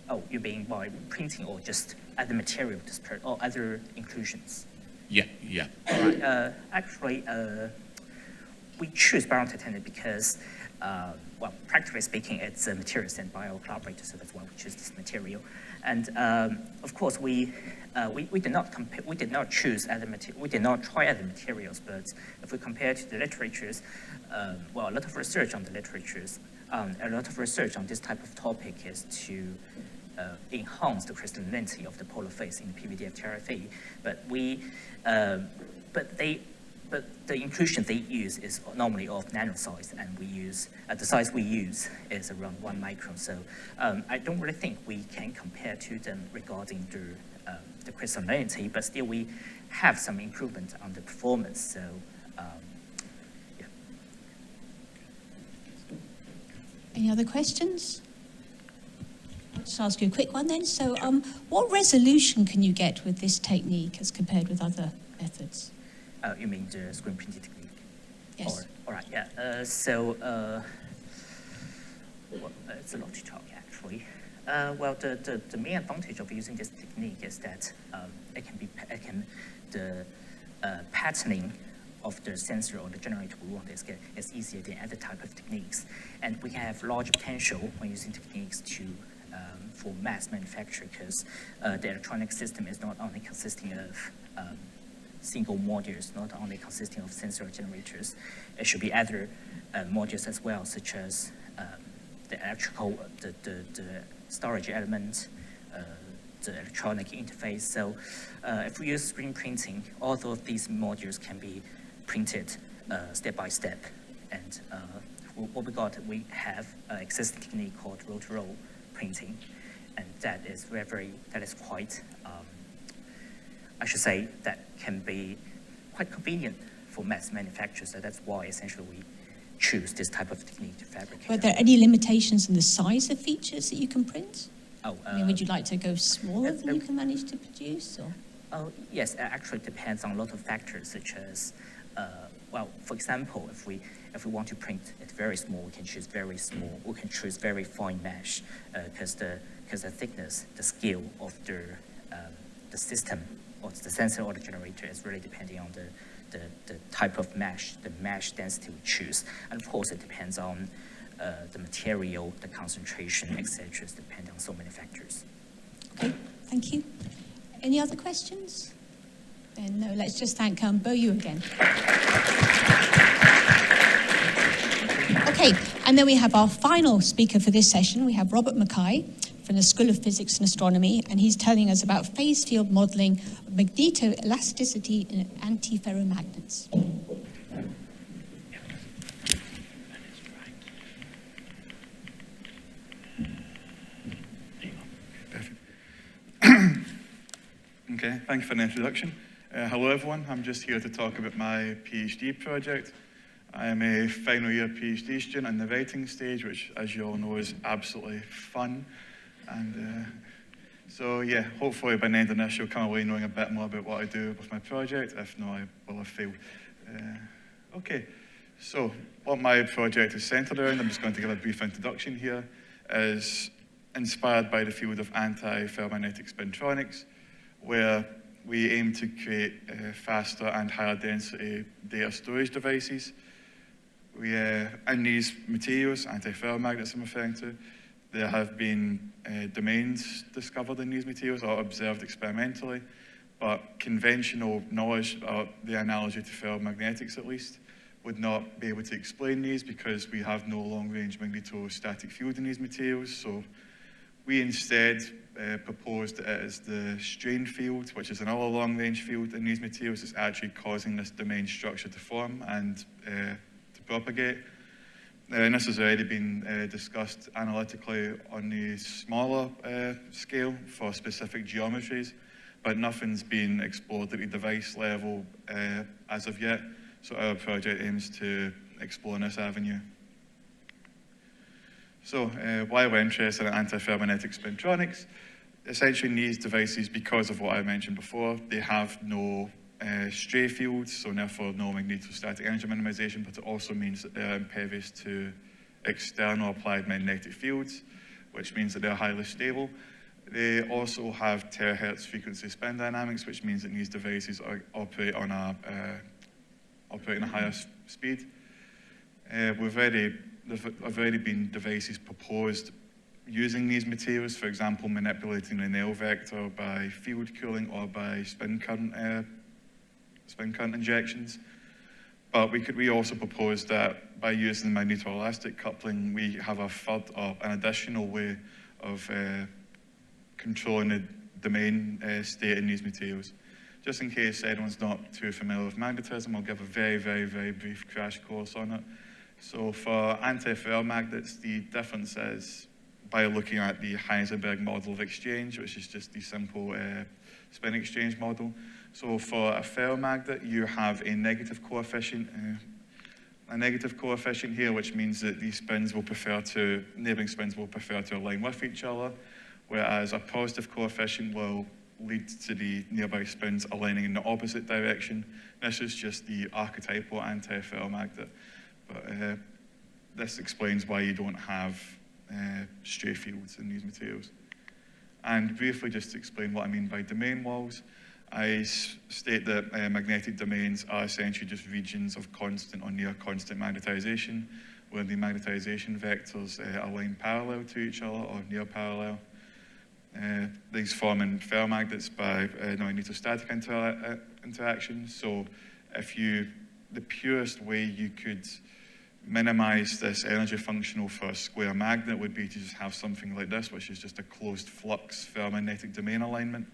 Oh, you mean by printing or just other material or other inclusions? Yeah, yeah. All right. Actually, we choose barium titanate because, well, practically speaking, it's a material sent by our collaborators, so that's why we choose this material. And of course, we did not compare. We did not choose other material. We did not try other materials. But if we compare to the literatures, well, a lot of research on the literatures, a lot of research on this type of topic is to enhance the crystallinity of the polar phase in PVDF TRFE. But the inclusion they use is normally of nano size, and we use the size we use is around 1 micron. So I don't really think we can compare to them regarding the crystallinity, but still we have some improvement on the performance. So yeah. Any other questions? I'll just ask you a quick one then. So what resolution can you get with this technique as compared with other methods? You mean the screen printing technique? Yes. All right, yeah. Well, it's a lot to talk, actually. Well, the main advantage of using this technique is that the patterning of the sensor or the generator we want is easier than other type of techniques. And we have large potential when using techniques for mass manufacture, because the electronic system is not only consisting of single modules, not only consisting of sensor generators. It should be other modules as well, such as the electrical, the storage element, the electronic interface. So if we use screen printing, all of these modules can be printed step by step. And what we have an existing technique called roll-to-roll printing, and that is quite, I should say, that can be quite convenient for mass manufacture. So that's why essentially we choose this type of technique to fabricate. Were there any limitations in the size of features that you can print? Oh, I mean, would you like to go smaller than you can manage to produce? Or? Oh, yes, it actually depends on a lot of factors, such as well, for example, if we want to print it very small, we can choose very small. We can choose very fine mesh because the thickness, the scale of the system, or the sensor or the generator is really depending on the type of mesh, the mesh density we choose. And of course, it depends on the material, the concentration, etc. It depends on so many factors. Okay, thank you. Any other questions? Then no, let's just thank Boyue again. Okay, and then we have our final speaker for this session. We have Robert Mackay from the School of Physics and Astronomy, and he's telling us about phase field modeling of magnetoelasticity in antiferromagnets. Okay, thank you for the introduction. Hello everyone, I'm just here to talk about my PhD project. I am a final year PhD student in the writing stage, which as you all know is absolutely fun. And so yeah, hopefully by the end of this you'll come away knowing a bit more about what I do with my project. If not, I will have failed. Okay, so what my project is centered around, I'm just going to give a brief introduction here, is inspired by the field of anti-ferromagnetic spintronics, where we aim to create faster and higher density data storage devices. In these materials, anti-ferromagnets I'm referring to, there have been domains discovered in these materials or observed experimentally, but conventional knowledge, or the analogy to ferromagnetics at least, would not be able to explain these because we have no long-range magnetostatic field in these materials. So we instead proposed that it is the strain field, which is another long-range field in these materials, is actually causing this domain structure to form and to propagate. And this has already been discussed analytically on the smaller scale for specific geometries, but nothing's been explored at the device level as of yet. So our project aims to explore this avenue. So why we're interested in anti-ferromagnetic spintronics? Essentially, these devices, because of what I mentioned before, they have no stray fields, so therefore no magnetostatic energy minimization, but it also means that they're impervious to external applied magnetic fields, which means that they're highly stable. They also have terahertz frequency spin dynamics, which means that these devices operate on a higher speed. There have already been devices proposed using these materials, for example, manipulating the Snell vector by field cooling or by spin current injections. But we also propose that by using magnetoelastic coupling, we have an additional way of controlling the domain state in these materials. Just in case anyone's not too familiar with magnetism, I'll give a very, very, very brief crash course on it. So for antiferromagnets, the difference is by looking at the Heisenberg model of exchange, which is just the simple spin exchange model. So for a ferromagnet, you have a negative coefficient here, which means that these neighboring spins will prefer to align with each other, whereas a positive coefficient will lead to the nearby spins aligning in the opposite direction. This is just the archetypal antiferromagnet. But this explains why you don't have stray fields in these materials. And briefly, just to explain what I mean by domain walls, I state that magnetic domains are essentially just regions of constant or near constant magnetization, where the magnetization vectors align parallel to each other or near parallel. These form in ferromagnets by magnetostatic interactions. So the purest way you could minimize this energy functional for a square magnet would be to just have something like this, which is just a closed flux ferromagnetic domain alignment.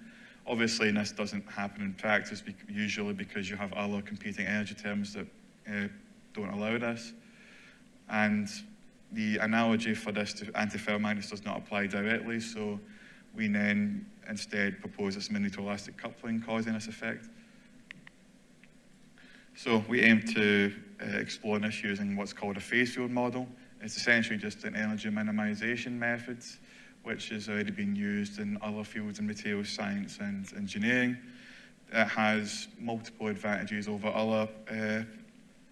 Obviously, this doesn't happen in practice, usually because you have other competing energy terms that don't allow this. And the analogy for this to antiferromagnets does not apply directly, so we then instead propose this magnetoelastic coupling causing this effect. So we aim to explore this using what's called a phase field model. It's essentially just an energy minimization method, which has already been used in other fields in materials science and engineering. It has multiple advantages over other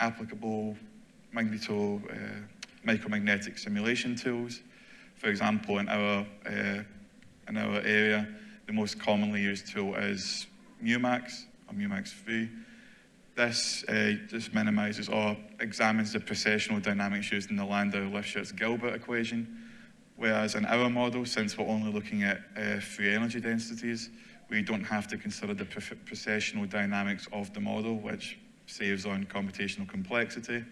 applicable micromagnetic simulation tools. For example, in our area, the most commonly used tool is MUMAX, or MUMAX-3. This just minimizes or examines the precessional dynamics used in the Landau-Lifshitz-Gilbert equation, whereas in our model, since we're only looking at free energy densities, we don't have to consider the precessional dynamics of the model, which saves on computational complexity.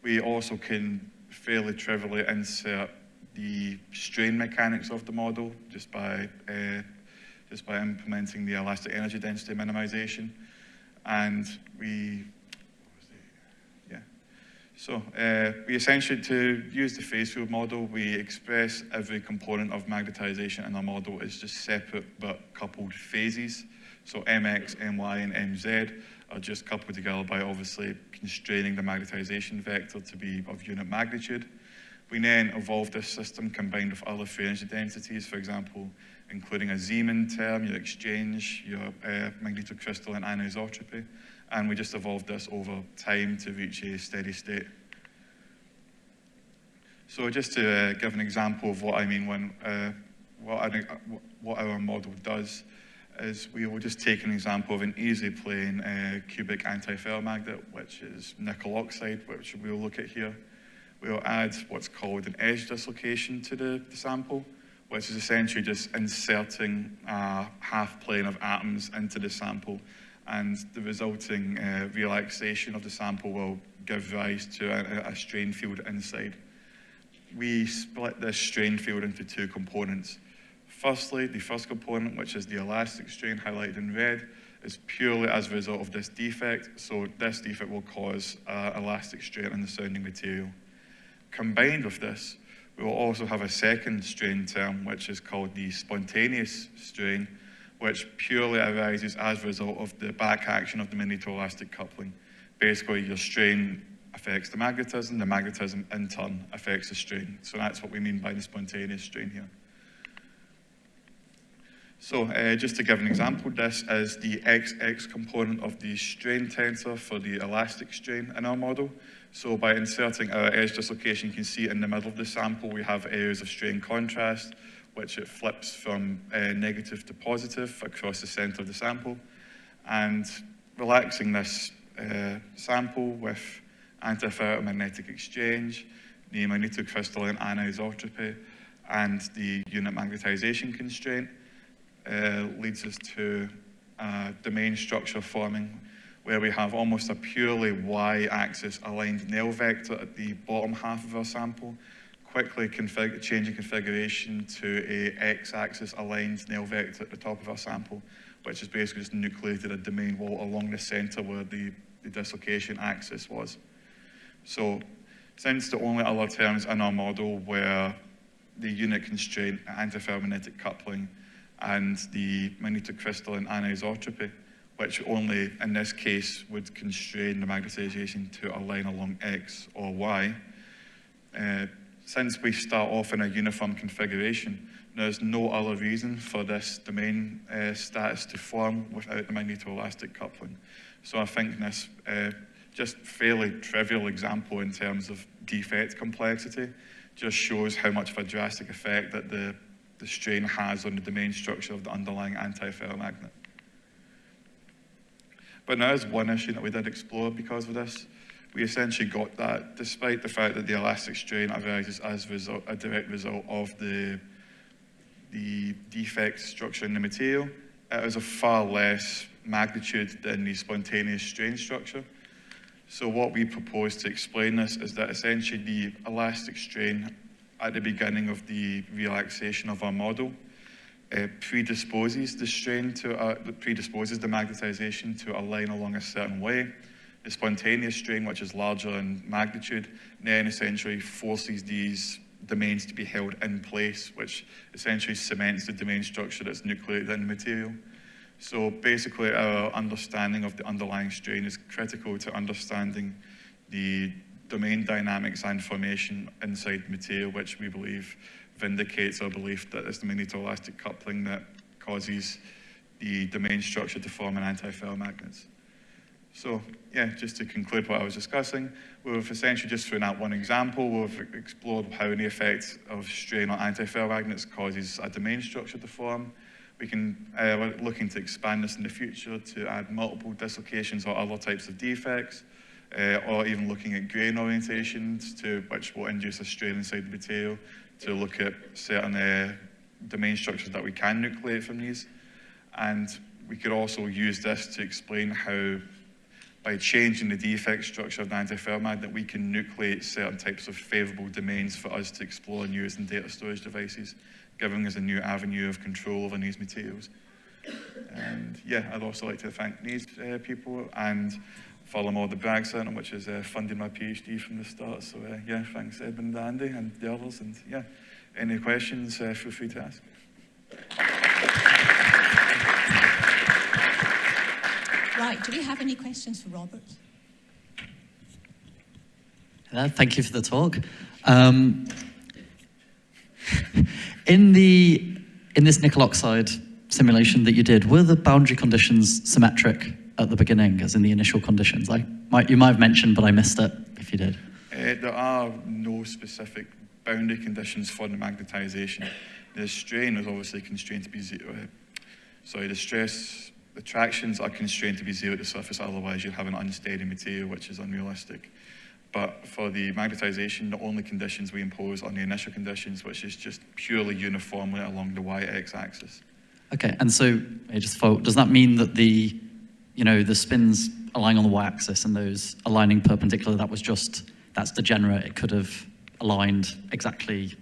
We also can fairly trivially insert the strain mechanics of the model just by implementing the elastic energy density minimization. And we essentially, to use the phase field model, we express every component of magnetization in our model as just separate but coupled phases. So MX, MY, and MZ are just coupled together by obviously constraining the magnetization vector to be of unit magnitude. We then evolve this system combined with other free energy densities, for example, including a Zeeman term, your exchange, your magnetocrystalline anisotropy, and we just evolved this over time to reach a steady state. So just to give an example of what I mean when what our model does is we will just take an example of an easy plane cubic antiferromagnet, which is nickel oxide, which we'll look at here. We'll add what's called an edge dislocation to the sample, which is essentially just inserting a half plane of atoms into the sample, and the resulting relaxation of the sample will give rise to a strain field inside. We split this strain field into two components. Firstly, the first component, which is the elastic strain highlighted in red, is purely as a result of this defect, so this defect will cause elastic strain in the surrounding material. Combined with this, we will also have a second strain term, which is called the spontaneous strain, which purely arises as a result of the back action of the magnetoelastic coupling. Basically, your strain affects the magnetism in turn affects the strain. So that's what we mean by the spontaneous strain here. So just to give an example, this is the XX component of the strain tensor for the elastic strain in our model. So by inserting our edge dislocation, you can see in the middle of the sample, we have areas of strain contrast, which it flips from negative to positive across the center of the sample. And relaxing this sample with antiferromagnetic exchange, the magnetocrystalline anisotropy, and the unit magnetization constraint leads us to domain structure forming, where we have almost a purely y-axis aligned Nell vector at the bottom half of our sample, quickly changing configuration to a x-axis aligned Nell vector at the top of our sample, which is basically just nucleated a domain wall along the center where the dislocation axis was. So since the only other terms in our model were the unit constraint, antiferromagnetic coupling, and the magnetocrystalline anisotropy, which only in this case would constrain the magnetization to a line along X or Y. Since we start off in a uniform configuration, there's no other reason for this domain status to form without the magnetoelastic coupling. So I think this just fairly trivial example in terms of defect complexity just shows how much of a drastic effect that the strain has on the domain structure of the underlying antiferromagnet. But now there's one issue that we did explore because of this. We essentially got that despite the fact that the elastic strain arises as a direct result of the defect structure in the material, it has a far less magnitude than the spontaneous strain structure. So what we propose to explain this is that essentially the elastic strain at the beginning of the relaxation of our model predisposes the strain to predisposes the magnetization to align along a certain way. The spontaneous strain, which is larger in magnitude, then essentially forces these domains to be held in place, which essentially cements the domain structure that's nucleated in the material. So basically our understanding of the underlying strain is critical to understanding the domain dynamics and formation inside the material, which we believe vindicates our belief that it's the magnetoelastic coupling that causes the domain structure to form in antiferromagnets. So yeah, just to conclude what I was discussing, we've essentially just thrown out one example. We've explored how the effect of strain on antiferromagnets causes a domain structure to form. We can, we're looking to expand this in the future to add multiple dislocations or other types of defects, or even looking at grain orientations which will induce a strain inside the material, to look at certain domain structures that we can nucleate from these. And we could also use this to explain how, by changing the defect structure of the antiferromagnet, we can nucleate certain types of favorable domains for us to explore and use in data storage devices, giving us a new avenue of control over these materials. And yeah, I'd also like to thank these people, and furthermore the Bragg Centre, which is funding my PhD from the start. So yeah, thanks Edmund, Andy, and the others. And yeah, any questions, feel free to ask. Right, do we have any questions for Robert? Thank you for the talk. In this nickel oxide simulation that you did, were the boundary conditions symmetric at the beginning, as in the initial conditions? You might have mentioned, but I missed it if you did. There are no specific boundary conditions for the magnetization. The strain is obviously constrained to be zero. Sorry, the tractions are constrained to be zero at the surface, otherwise you'll have an unsteady material, which is unrealistic. But for the magnetization, the only conditions we impose are the initial conditions, which is just purely uniformly along the y-x axis. Okay, and so does that mean that the spins aligning on the y-axis and those aligning perpendicular, that's degenerate? It could have aligned exactly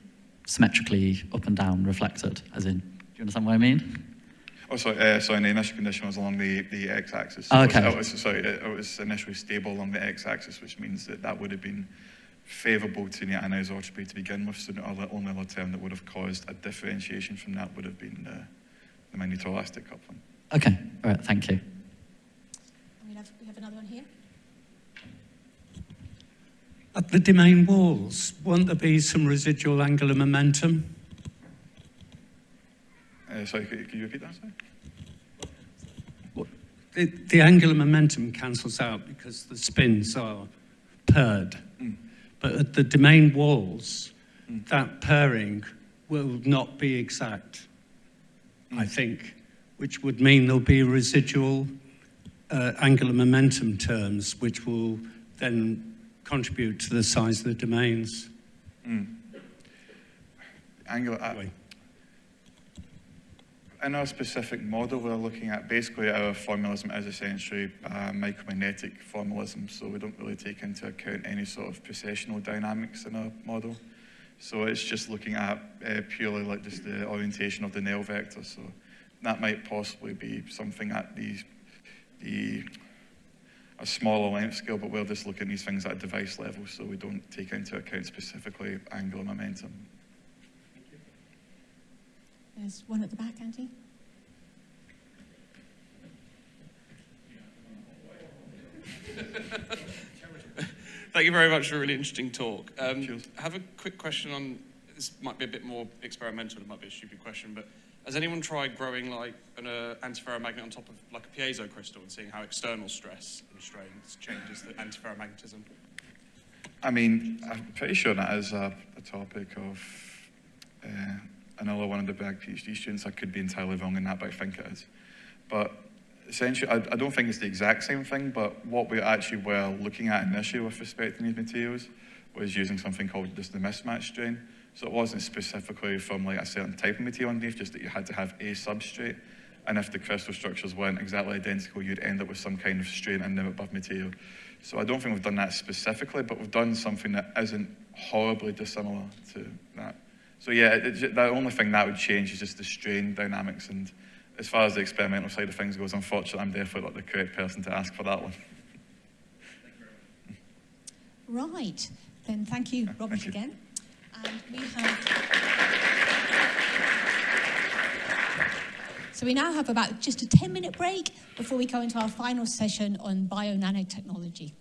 symmetrically up and down, reflected, as in, do you understand what I mean? Oh, sorry, so the initial condition was along the x-axis. So okay. It was initially stable along the x-axis, which means that would have been favourable to the anisotropy to begin with, so the only other term that would have caused a differentiation from that would have been the magnetoelastic coupling. Okay, all right, thank you. We have another one here. At the domain walls, won't there be some residual angular momentum? Sorry, could you repeat that? Sorry? The angular momentum cancels out because the spins are paired. But at the domain walls, that pairing will not be exact, I think, which would mean there'll be residual angular momentum terms, which will then contribute to the size of the domains. In our specific model, we're looking at basically our formalism is essentially micromagnetic formalism, so we don't really take into account any sort of precessional dynamics in our model. So it's just looking at purely like just the orientation of the Nell vector. So that might possibly be something at a smaller length scale, but we're just looking at these things at a device level, so we don't take into account specifically angular momentum. There's one at the back, Andy. Thank you very much for a really interesting talk. I have a quick question on, this might be a bit more experimental, it might be a stupid question, but has anyone tried growing like an antiferromagnet on top of like a piezo crystal and seeing how external stress and strains changes the antiferromagnetism? I mean, I'm pretty sure that is a topic of another one of the Bragg PhD students. I could be entirely wrong in that, but I think it is. But essentially, I don't think it's the exact same thing, but what we actually were looking at initially with respect to these materials was using something called just the mismatch strain. So it wasn't specifically from like a certain type of material underneath, just that you had to have a substrate. And if the crystal structures weren't exactly identical, you'd end up with some kind of strain in the above material. So I don't think we've done that specifically, but we've done something that isn't horribly dissimilar to that. So yeah, the only thing that would change is just the strain dynamics. And as far as the experimental side of things goes, unfortunately, I'm definitely not the correct person to ask for that one. Right, then thank you, Robert, again. And we have... So we now have about just a 10-minute break before we go into our final session on bio-nanotechnology.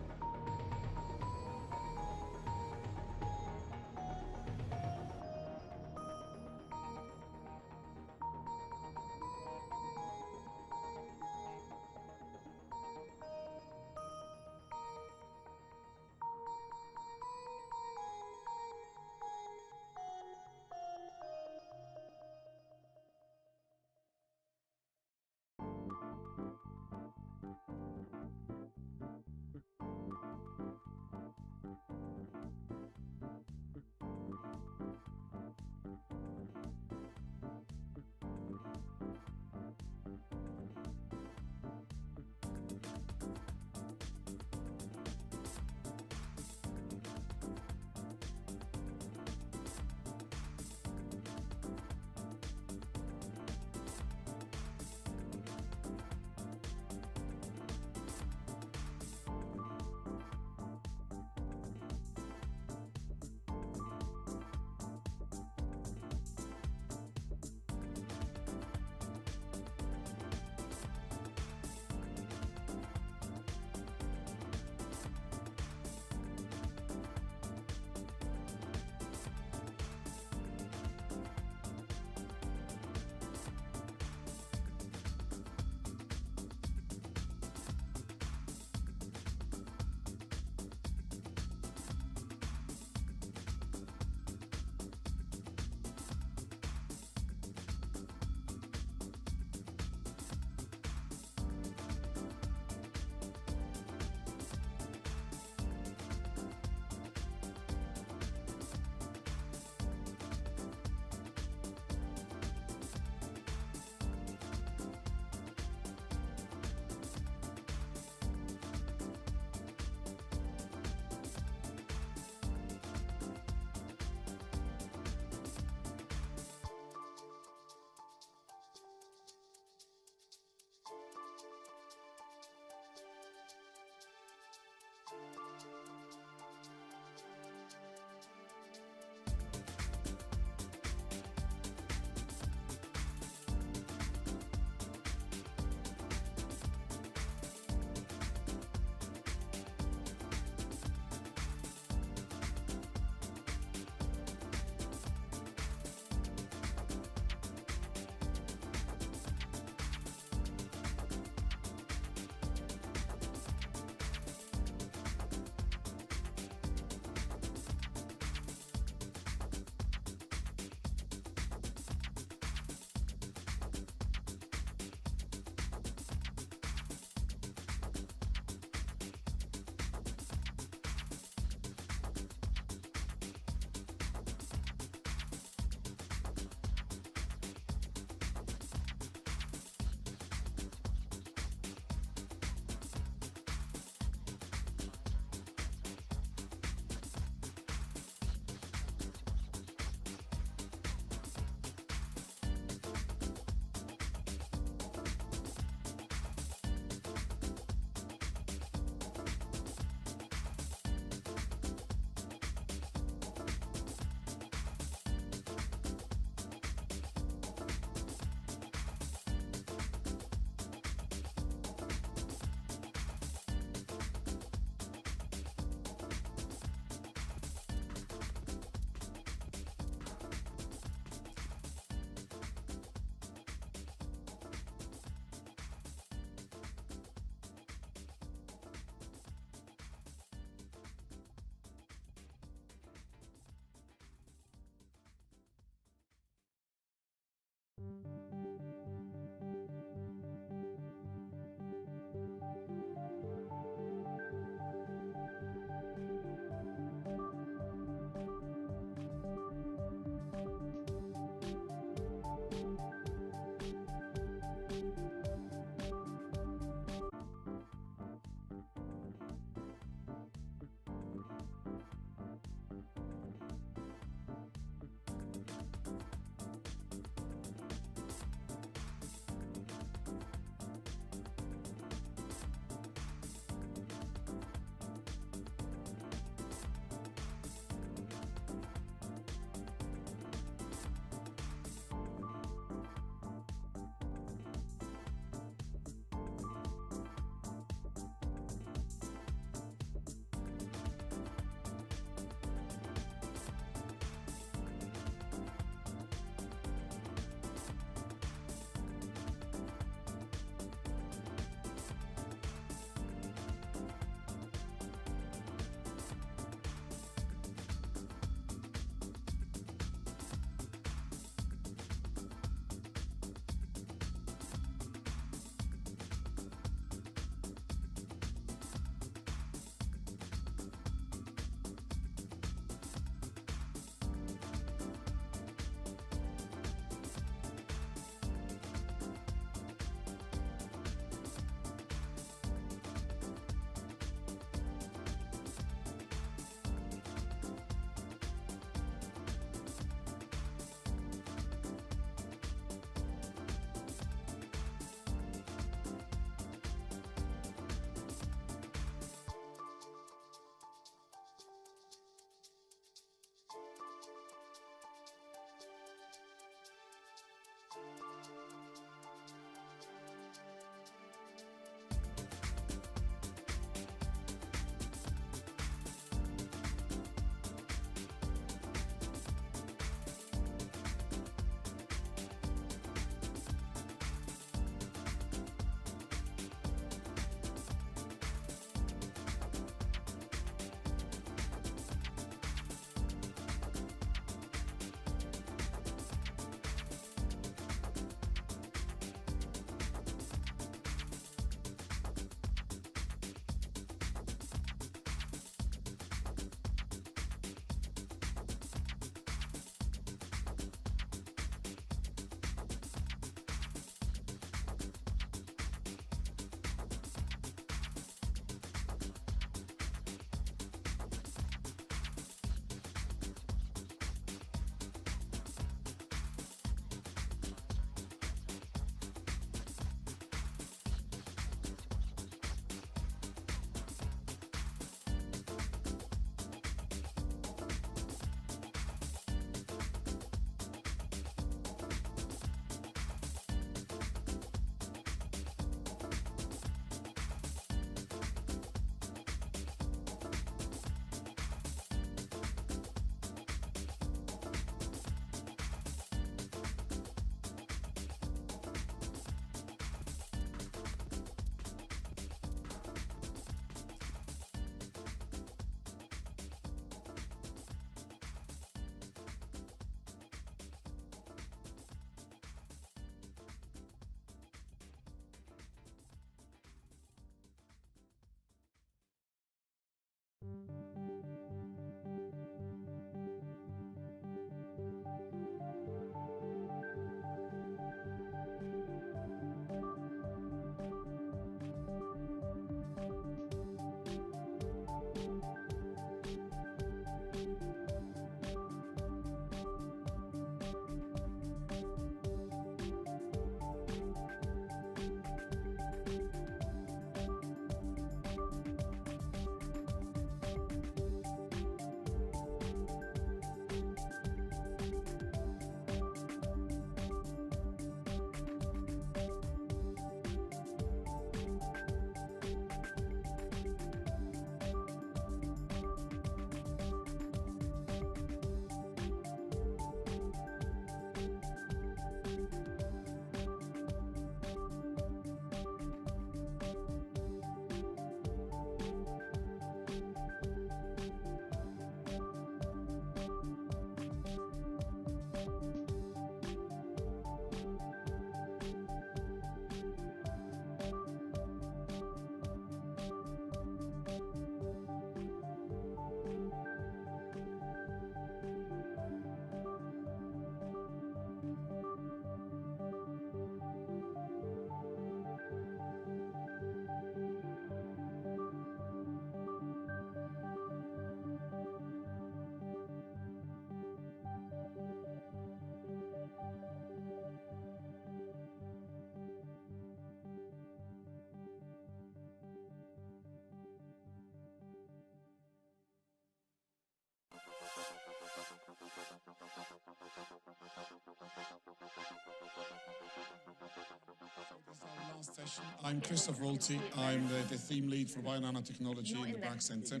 last session. I'm Christoph Rolti. I'm the theme lead for Bionanotechnology in the Bragg Centre,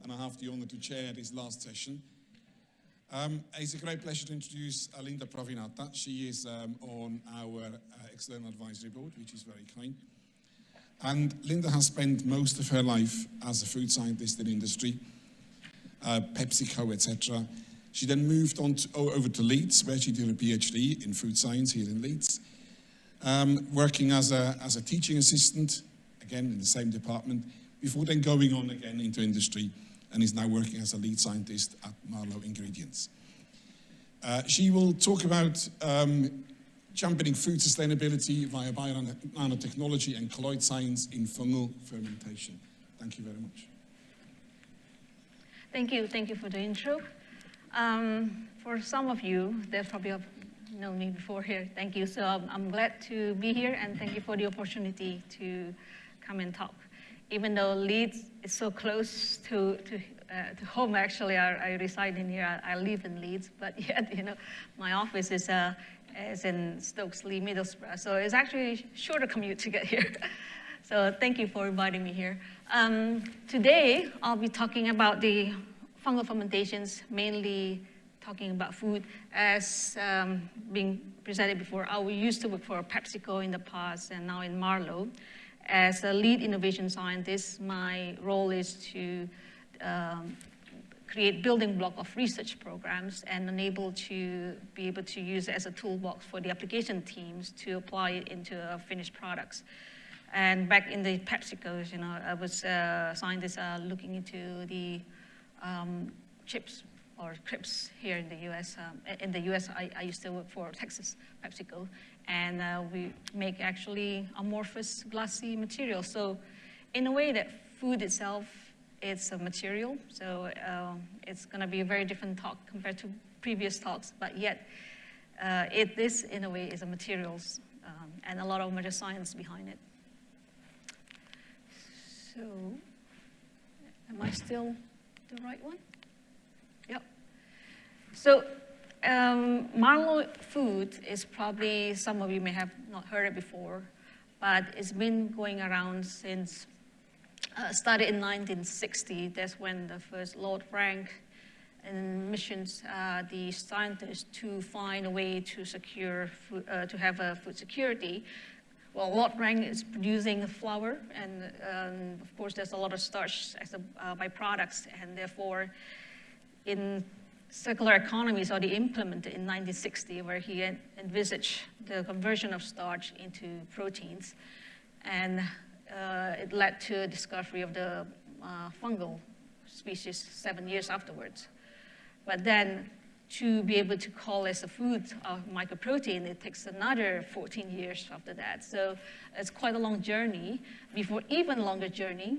and I have the honour to chair this last session. It's a great pleasure to introduce Linda Pravinata. She is on our external advisory board, which is very kind. And Linda has spent most of her life as a food scientist in industry, PepsiCo, etc. She then moved on over to Leeds, where she did a PhD in food science here in Leeds, working as a teaching assistant, again in the same department, before then going on again into industry, and is now working as a lead scientist at Marlowe Ingredients. She will talk about championing food sustainability via bionanotechnology and colloid science in fungal fermentation. Thank you very much. Thank you for the intro. For some of you, they probably have known me before here. Thank you. So I'm glad to be here, and thank you for the opportunity to come and talk. Even though Leeds is so close to home, actually, I reside in here. I live in Leeds, but yet, my office is in Stokesley, Middlesbrough. So it's actually a shorter commute to get here. So thank you for inviting me here. Today, I'll be talking about the fungal fermentations, mainly talking about food. As being presented before, I used to work for PepsiCo in the past and now in Marlowe. As a lead innovation scientist, my role is to create building block of research programs and be able to use it as a toolbox for the application teams to apply it into finished products. And back in the PepsiCos, I was a scientist looking into the chips or crisps here in the US. In the US, I used to work for Texas PepsiCo, and we make actually amorphous glassy material. So in a way that food itself, it's a material. So it's going to be a very different talk compared to previous talks, but yet this in a way is a materials and a lot of material science behind it. So am I still the right one? Yep. So Marlowe food is probably, some of you may have not heard it before, but it's been going around since, started in 1960. That's when the first Lord Frank missions the scientists to find a way to secure food, to have a food security. Well, Lord Frank is producing flour, and of course there's a lot of starch as a byproducts, and therefore in circular economies already implemented in 1960, where he envisaged the conversion of starch into proteins, and it led to the discovery of the fungal species 7 years afterwards. But then to be able to call as a food of mycoprotein, it takes another 14 years after that. So it's quite a long journey, before even longer journey,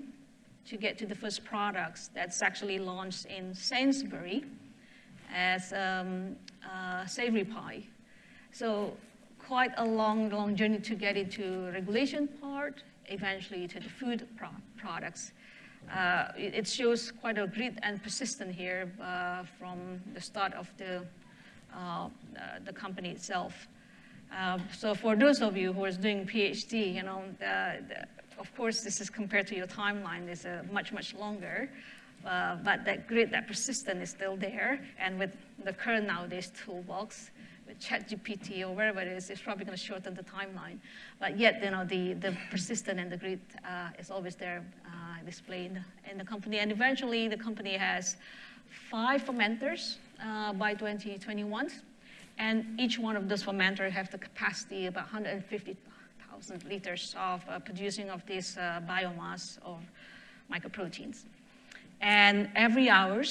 to get to the first products that's actually launched in Sainsbury as savory pie. So quite a long journey to get into regulation part, eventually to the food products. It shows quite a grit and persistence here from the start of the company itself. So for those of you who are doing PhD, of course, this is compared to your timeline, is much longer. But that grit, that persistence is still there. And with the current nowadays toolbox, with ChatGPT or wherever it is, it's probably going to shorten the timeline. But yet, the persistence and the grit is always there displayed in the company. And eventually, the company has 5 fermenters by 2021. And each one of those fermenters have the capacity of about 150,000 liters of producing of this biomass of mycoproteins. And every hour,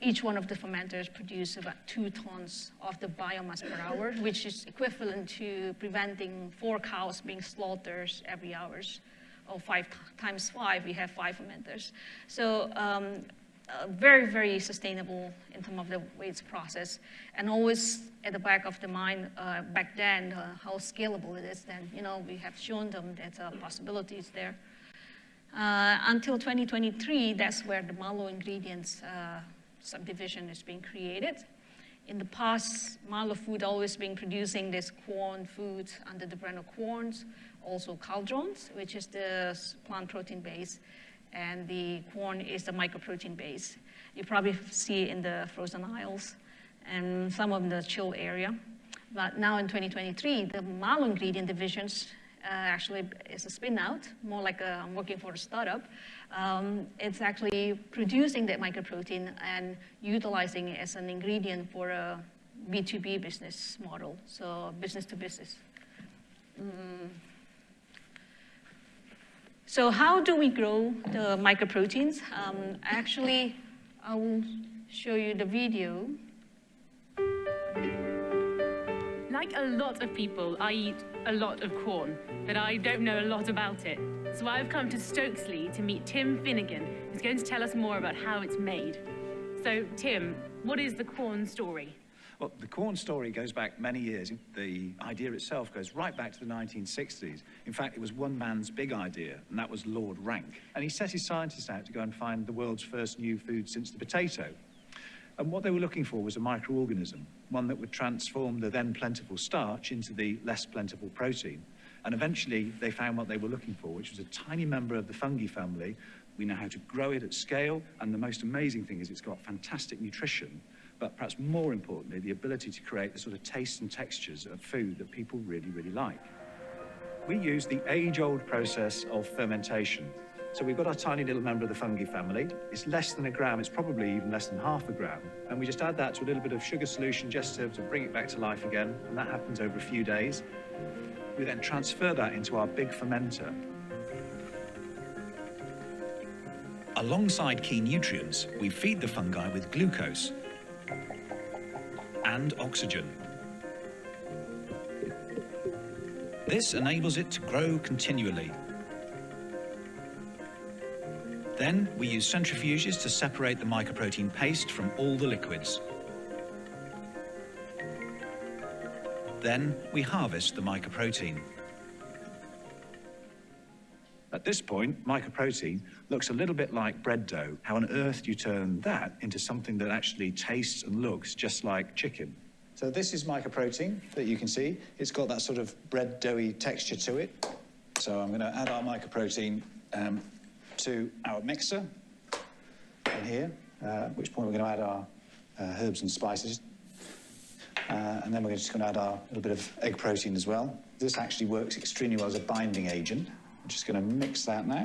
each one of the fermenters produce about 2 tons of the biomass per hour, which is equivalent to preventing 4 cows being slaughtered every hour. Or 5 times 5, we have 5 fermenters. So very sustainable in terms of the way it's processed. And always at the back of the mind, back then, how scalable it is then. We have shown them that possibilities there. Until 2023, that's where the Marlowe Ingredients subdivision is being created. In the past, Marlow Food always been producing this corn food under the brand of corns, also caldrons, which is the plant protein base, and the corn is the mycoprotein base. You probably see it in the frozen aisles and some of the chill area. But now in 2023, the Marlow ingredient divisions actually is a spin out, more like I'm working for a startup. It's actually producing that mycoprotein and utilizing it as an ingredient for a B2B business model, so business to business. So how do we grow the mycoproteins? Actually, I will show you the video. Like a lot of people, I eat a lot of corn, but I don't know a lot about it. So I've come to Stokesley to meet Tim Finnegan, who's going to tell us more about how it's made. So, Tim, what is the corn story? Well, the corn story goes back many years. The idea itself goes right back to the 1960s. In fact, it was one man's big idea, and that was Lord Rank. And he set his scientists out to go and find the world's first new food since the potato. And what they were looking for was a microorganism, one that would transform the then plentiful starch into the less plentiful protein. And eventually, they found what they were looking for, which was a tiny member of the fungi family. We know how to grow it at scale, and the most amazing thing is it's got fantastic nutrition, but perhaps more importantly, the ability to create the sort of tastes and textures of food that people really, really like. We use the age-old process of fermentation. So we've got our tiny little member of the fungi family. It's less than a gram, it's probably even less than half a gram. And we just add that to a little bit of sugar solution just to bring it back to life again, and that happens over a few days. We then transfer that into our big fermenter. Alongside key nutrients, we feed the fungi with glucose and oxygen. This enables it to grow continually. Then we use centrifuges to separate the mycoprotein paste from all the liquids. Then we harvest the mycoprotein. At this point, mycoprotein looks a little bit like bread dough. How on earth do you turn that into something that actually tastes and looks just like chicken? So this is mycoprotein that you can see. It's got that sort of bread doughy texture to it. So I'm going to add our mycoprotein to our mixer in here, at which point we're going to add our herbs and spices. And then we're just going to add our little bit of egg protein as well. This actually works extremely well as a binding agent. I'm just going to mix that now.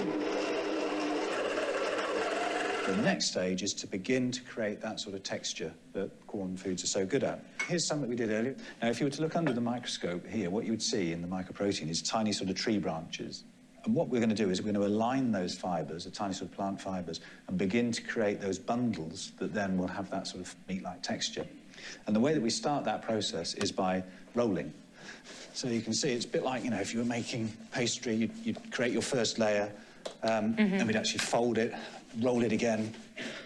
The next stage is to begin to create that sort of texture that corn foods are so good at. Here's some that we did earlier. Now, if you were to look under the microscope here, what you would see in the mycoprotein is tiny sort of tree branches. And what we're going to do is we're going to align those fibres, the tiny sort of plant fibres, and begin to create those bundles that then will have that sort of meat-like texture. And the way that we start that process is by rolling. So you can see it's a bit like, you know, if you were making pastry, you'd create your first layer, and we'd actually fold it, roll it again.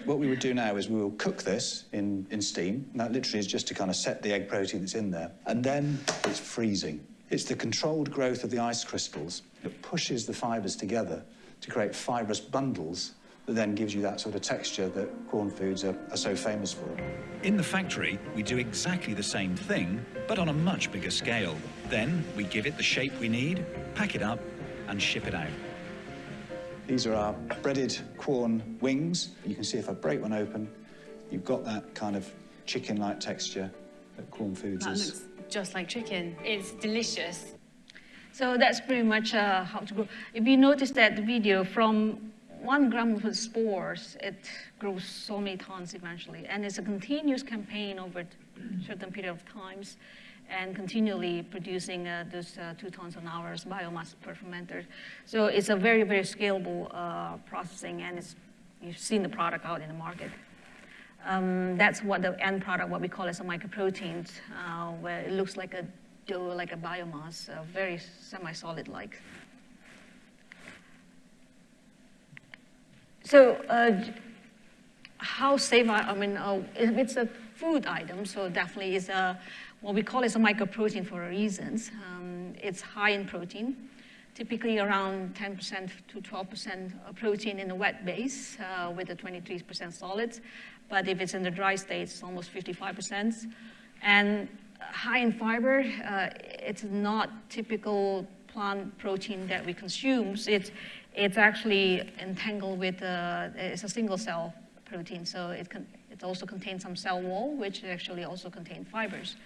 What we would do now is we will cook this in steam. And that literally is just to kind of set the egg protein that's in there. And then it's freezing. It's the controlled growth of the ice crystals that pushes the fibres together to create fibrous bundles that then gives you that sort of texture that corn foods are so famous for. In the factory, we do exactly the same thing, but on a much bigger scale. Then we give it the shape we need, pack it up, and ship it out. These are our breaded corn wings. You can see if I break one open, you've got that kind of chicken-like texture that corn foods is. That looks just like chicken. It's delicious. So that's pretty much how to grow. If you notice that the video, from 1 gram of the spores, it grows so many tons eventually. And it's a continuous campaign over a certain period of times and continually producing those 2 tons an hour as biomass per fermenter. So it's a very, very scalable processing, and you've seen the product out in the market. That's what the end product, what we call as a mycoprotein, where it looks like a dough, like a biomass, very semi-solid-like. So how safe, if it's a food item, so definitely is what we call is a mycoprotein for a reason. It's high in protein, typically around 10% to 12% protein in the wet base with a 23% solids. but if it's in the dry state, it's almost 55%. And high in fiber, it's not typical plant protein that we consume. It's actually entangled with, it's a single cell protein, so it also contains some cell wall, which actually also contain fibers.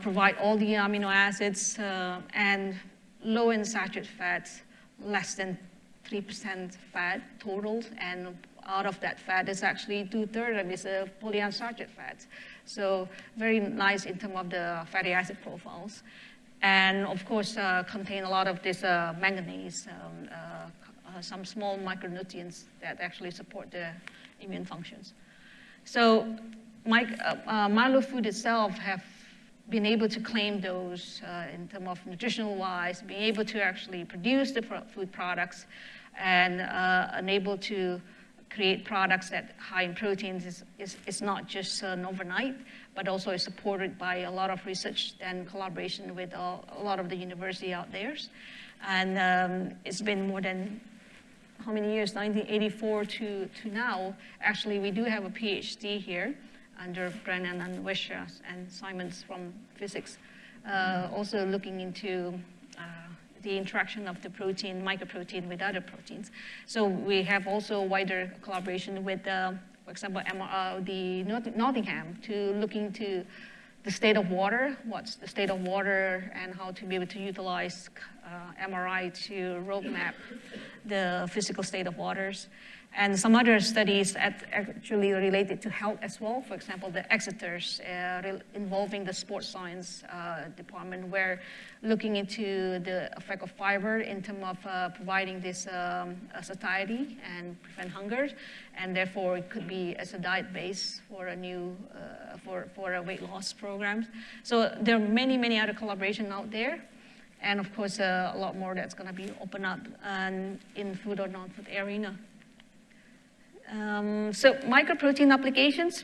Provide all the amino acids and low in saturated fats, less than 3% fat total, and out of that fat is actually 2/3 of it is polyunsaturated fats. So very nice in terms of the fatty acid profiles. And of course, contain a lot of this manganese, some small micronutrients that actually support the immune functions. So Milo food itself have been able to claim those in terms of nutritional wise, being able to actually produce the food products and unable to create products that high in proteins is not just an overnight, but also is supported by a lot of research and collaboration with a lot of the university out there. And it's been more than how many years, 1984 to now. Actually, we do have a PhD here under Brennan and Wisha and Simons from physics, also looking into the interaction of the protein, mycoprotein with other proteins. So we have also wider collaboration with, for example, the Nottingham to look into the state of water, what's the state of water, and how to be able to utilize MRI to roadmap the physical state of waters. And some other studies actually related to health as well. For example, the Exeter's involving the sports science department, where looking into the effect of fiber in terms of providing this satiety and prevent hunger, and therefore it could be as a diet base for a new for a weight loss program. So there are many other collaborations out there, and of course a lot more that's going to be opened up in food or non-food arena. So microprotein applications,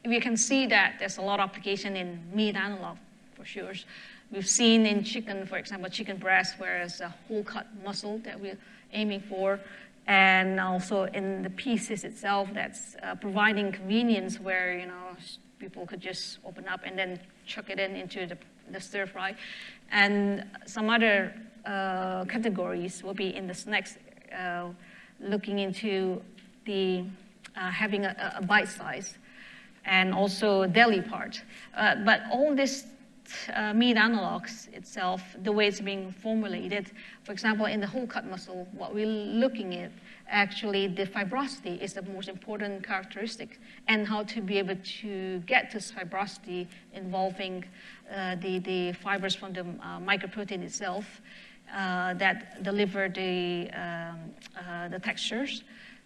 we can see that there's a lot of application in meat analog for sure. We've seen in chicken, for example, chicken breast, where it's a whole cut muscle that we're aiming for, and also in the pieces itself that's providing convenience where, people could just open up and then chuck it into the stir fry. And some other categories will be in the snacks, looking into the having a bite size, and also deli part. But all this meat analogs itself, the way it's being formulated, for example, in the whole cut muscle, what we're looking at, actually the fibrosity is the most important characteristic, and how to be able to get this fibrosity involving the fibers from the microprotein itself, that deliver the textures.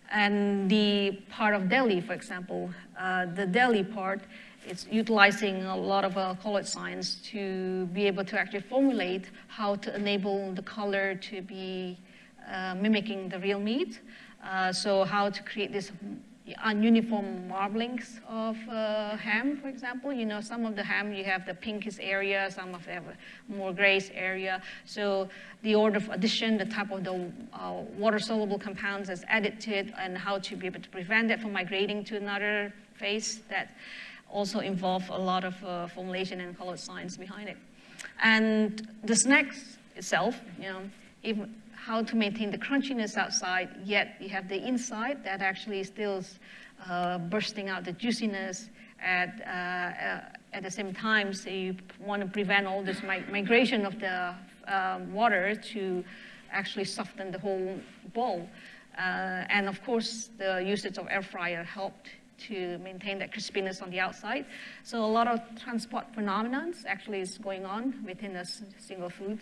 And the part of deli, for example, the deli part, it's utilizing a lot of colloid science to be able to actually formulate how to enable the color to be mimicking the real meat. So how to create this ununiform marblings of ham, for example. Some of the ham, you have the pinkish area, some of them have a more grayish area. So the order of addition, the type of the water-soluble compounds that's added to it, and how to be able to prevent that from migrating to another phase, that also involve a lot of formulation and color science behind it. And the snacks itself, even how to maintain the crunchiness outside, yet you have the inside that actually still bursting out the juiciness at the same time. So you want to prevent all this migration of the water to actually soften the whole bowl. And of course, the usage of air fryer helped to maintain that crispiness on the outside. So a lot of transport phenomena actually is going on within a single food.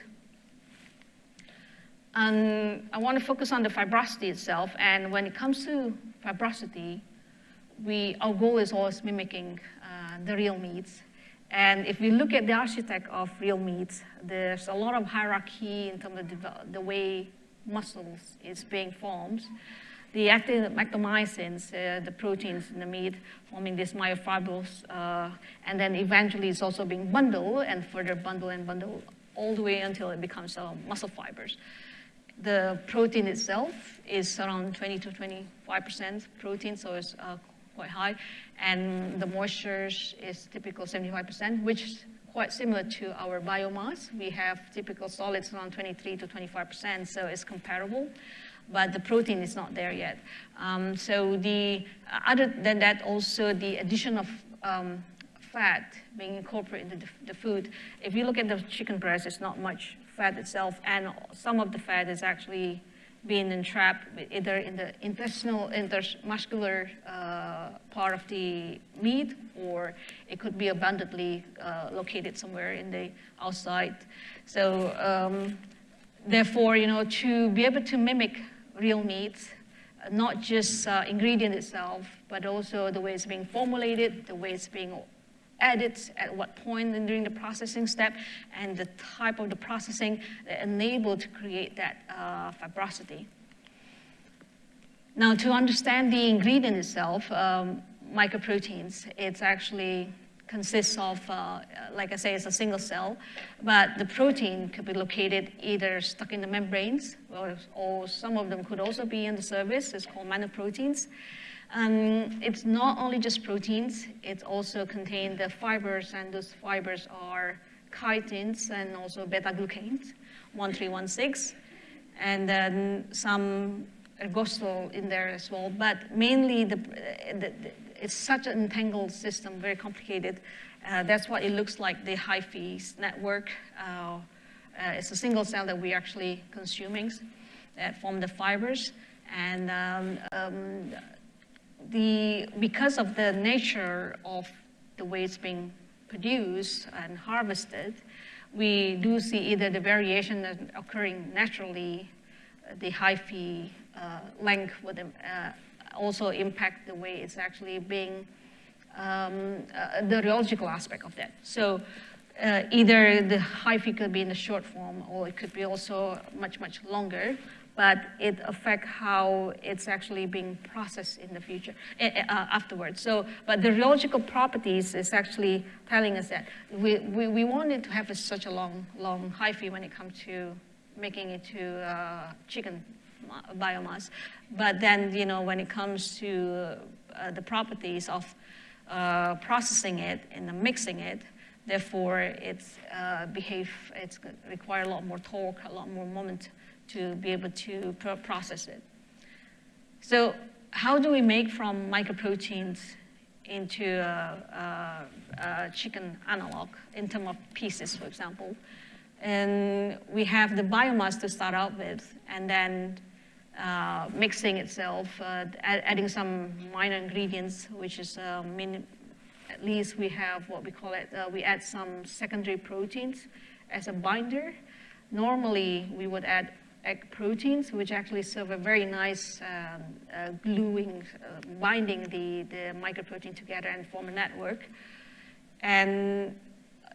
And I want to focus on the fibrosity itself. And when it comes to fibrosity, our goal is always mimicking the real meats. And if we look at the architect of real meats, there's a lot of hierarchy in terms of the way muscles is being formed. The active ectomycins, the proteins in the meat, forming these myofibrils, and then eventually it's also being bundled and further bundled and bundled all the way until it becomes muscle fibers. The protein itself is around 20 to 25% protein, so it's quite high. And the moisture is typical 75%, which is quite similar to our biomass. We have typical solids around 23 to 25%, so it's comparable. But the protein is not there yet. So other than that, also the addition of fat being incorporated into the food. If you look at the chicken breast, it's not much fat itself, and some of the fat is actually being entrapped either in the intestinal, intermuscular part of the meat, or it could be abundantly located somewhere in the outside. So therefore, to be able to mimic real meat, not just ingredient itself, but also the way it's being formulated, the way it's being added, at what point during the processing step, and the type of the processing that enable to create that fibrosity. Now, to understand the ingredient itself, mycoproteins, it actually consists of, like I say, it's a single cell, but the protein could be located either stuck in the membranes, or some of them could also be in the surface. It's called manoproteins. It's not only just proteins, it also contains the fibers, and those fibers are chitins and also beta-glucans, 1316, and then some ergostol in there as well. But mainly, it's such an entangled system, very complicated. That's what it looks like, the hyphae network. It's a single cell that we're actually consuming that form the fibers. And because of the nature of the way it's being produced and harvested, we do see either the variation that's occurring naturally, the hyphae length would also impact the way it's actually being, the rheological aspect of that. So either the hyphae could be in the short form, or it could be also much, much longer, but it affects how it's actually being processed in the future, afterwards. So, but the rheological properties is actually telling us that we wanted to have such a long hyphae when it comes to making it to chicken biomass. But then, when it comes to the properties of processing it and mixing it, therefore it's require a lot more torque, a lot more moment to be able to process it. So how do we make from mycoproteins into a chicken analog in terms of pieces, for example? And we have the biomass to start out with, and then mixing itself, adding some minor ingredients, which is at least we have what we call it, we add some secondary proteins as a binder. Normally, we would add egg proteins, which actually serve a very nice gluing, binding the mycoprotein together and form a network, and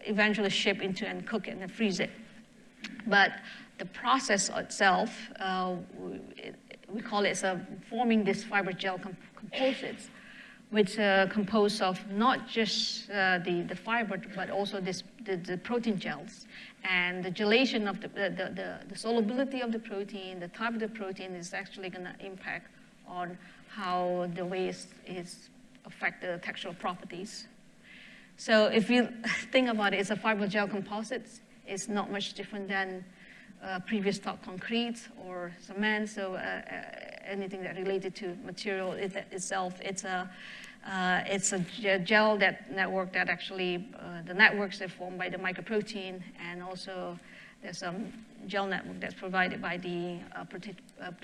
eventually ship into and cook it and freeze it. But the process itself, we call it forming this fiber gel composites, which compose of not just the fiber, but also the protein gels. And the gelation of the solubility of the protein, the type of the protein is actually going to impact on how the way is affect the textural properties. So if you think about it, it's a fiber gel composite. It's not much different than previous talk concrete or cement. So anything that related to material itself, it's a gel network that actually, the networks are formed by the mycoprotein, and also there's some gel network that's provided by the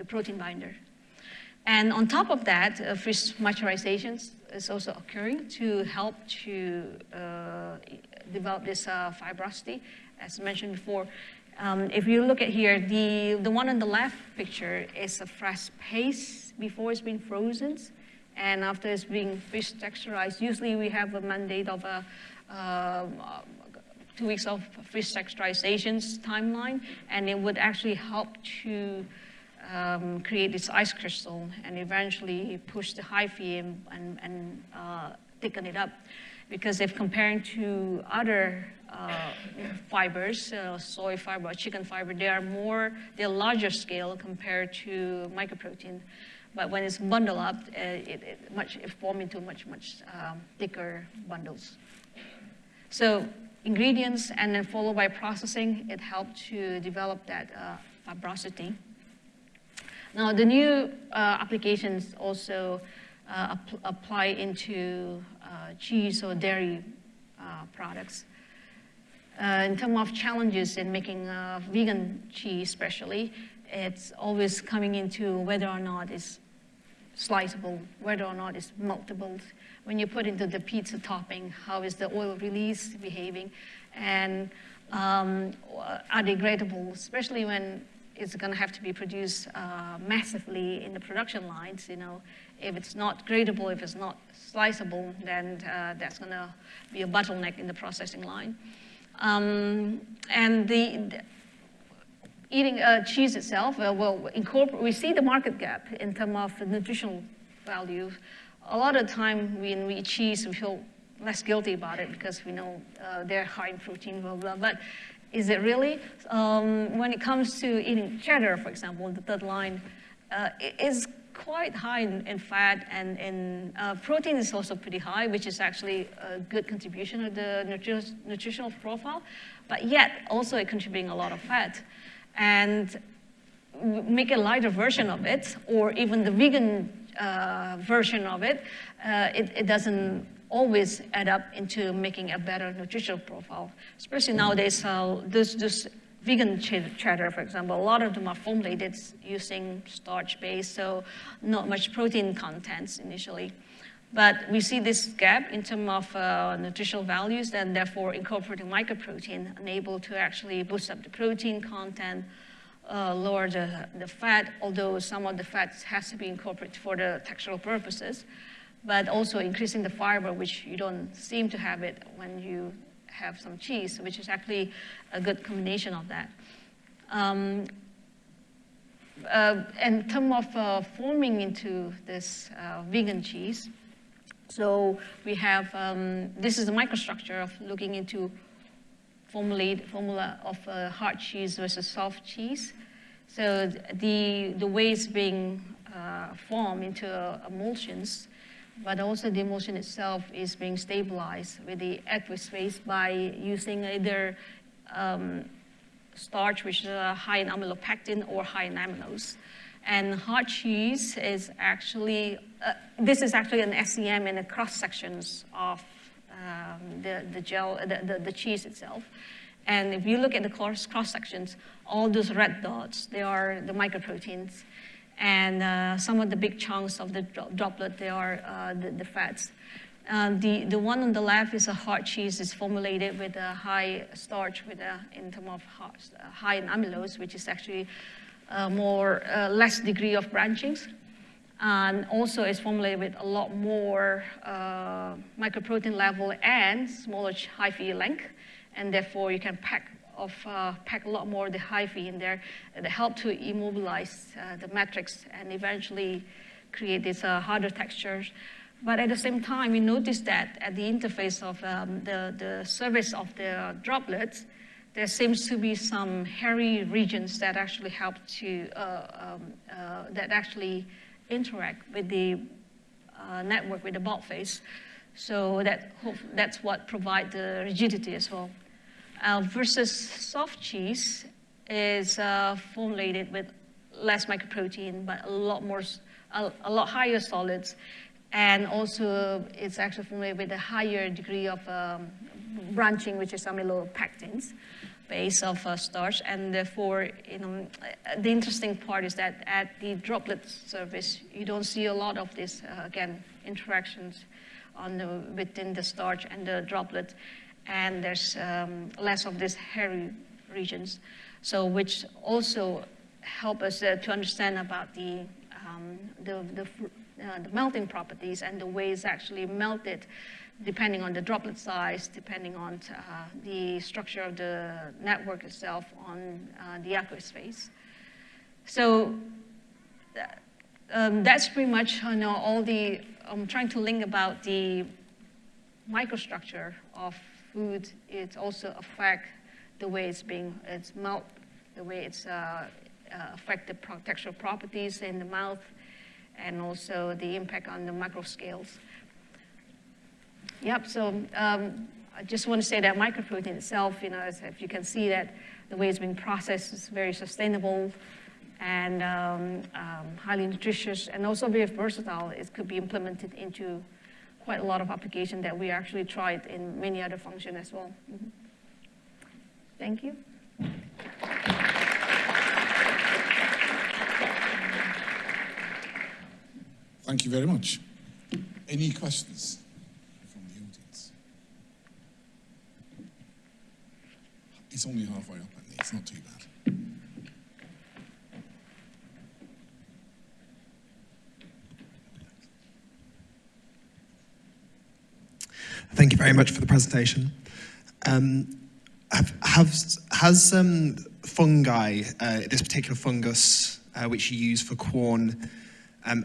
protein binder. And on top of that, freeze maturization is also occurring to help to develop this fibrosity, as mentioned before. If you look at here, the one on the left picture is a fresh paste before it's been frozen. And after it's being fish texturized, usually we have a mandate of 2 weeks of fish texturization timeline, and it would actually help to create this ice crystal and eventually push the hyphae and thicken it up. Because if comparing to other fibers, soy fiber, chicken fiber. They're larger scale compared to mycoprotein. But when it's bundled up, it forms into much thicker bundles. So ingredients and then followed by processing, it helped to develop that fibrosity. Now the new applications also apply into cheese or dairy products. In terms of challenges in making vegan cheese especially, it's always coming into whether or not it's sliceable, whether or not it's meltable. When you put into the pizza topping, how is the oil release behaving? And are they gradable, especially when it's going to have to be produced massively in the production lines, you know. If it's not gradable, if it's not sliceable, then that's going to be a bottleneck in the processing line. And eating cheese itself, we see the market gap in terms of the nutritional value. A lot of time when we eat cheese, we feel less guilty about it because we know they're high in protein, blah, blah. But is it really? When it comes to eating cheddar, for example, the third line, it is quite high in fat, and protein is also pretty high, which is actually a good contribution of the nutritional profile, but yet also it contributing a lot of fat. And make a lighter version of it, or even the vegan version of it, it doesn't always add up into making a better nutritional profile. Especially nowadays, this vegan cheddar, for example, a lot of them are formulated using starch-based, so not much protein contents initially. But we see this gap in terms of nutritional values, and therefore incorporating mycoprotein enable to actually boost up the protein content, lower the fat, although some of the fats has to be incorporated for the textural purposes, but also increasing the fiber, which you don't seem to have it when you have some cheese, which is actually a good combination of that. In terms of forming into this vegan cheese, so we have, this is the microstructure of looking into formula of hard cheese versus soft cheese. So the way it's being formed into emulsions, but also the emulsion itself is being stabilized with the aqueous phase by using either starch, which is high in amylopectin, or high in amylose. And hard cheese is actually, this is actually an SEM in the cross sections of the cheese itself. And if you look at the cross sections, all those red dots, they are the mycoproteins. And some of the big chunks of the droplet, they are the fats. The one on the left is a hard cheese. It's formulated with a high starch, in terms of high in amylose, which is actually less degree of branchings. And also it's formulated with a lot more mycoprotein level and smaller hyphae length. And therefore you can pack a lot more of the hyphae in there that help to immobilize the matrix and eventually create these harder textures. But at the same time, we noticed that at the interface of the surface of the droplets, there seems to be some hairy regions that actually help to, that actually interact with the network, with the bulk phase. So that's what provides the rigidity as well. Versus soft cheese is formulated with less mycoprotein, but a lot higher solids. And also, it's actually formulated with a higher degree of branching, which is amylopectins, base of starch. And therefore, the interesting part is that at the droplet surface, you don't see a lot of this, again, interactions within the starch and the droplet. And there's less of these hairy regions, so which also help us to understand about the melting properties and the way it's actually melted, depending on the droplet size, depending on the structure of the network itself on the aqueous phase. So that's pretty much all the, I'm trying to link about the microstructure of food, it also affects the way it's melt, the way it's affect the textural properties in the mouth, and also the impact on the micro scales. Yep, so I just want to say that microprotein itself, if you can see that the way it's being processed is very sustainable and highly nutritious and also very versatile. It could be implemented into quite a lot of applications that we actually tried in many other functions as well. Mm-hmm. Thank you. Thank you very much. Any questions from the audience? It's only halfway up, Andy. It's not too bad. Thank you very much for the presentation. Has fungi, this particular fungus which you use for corn,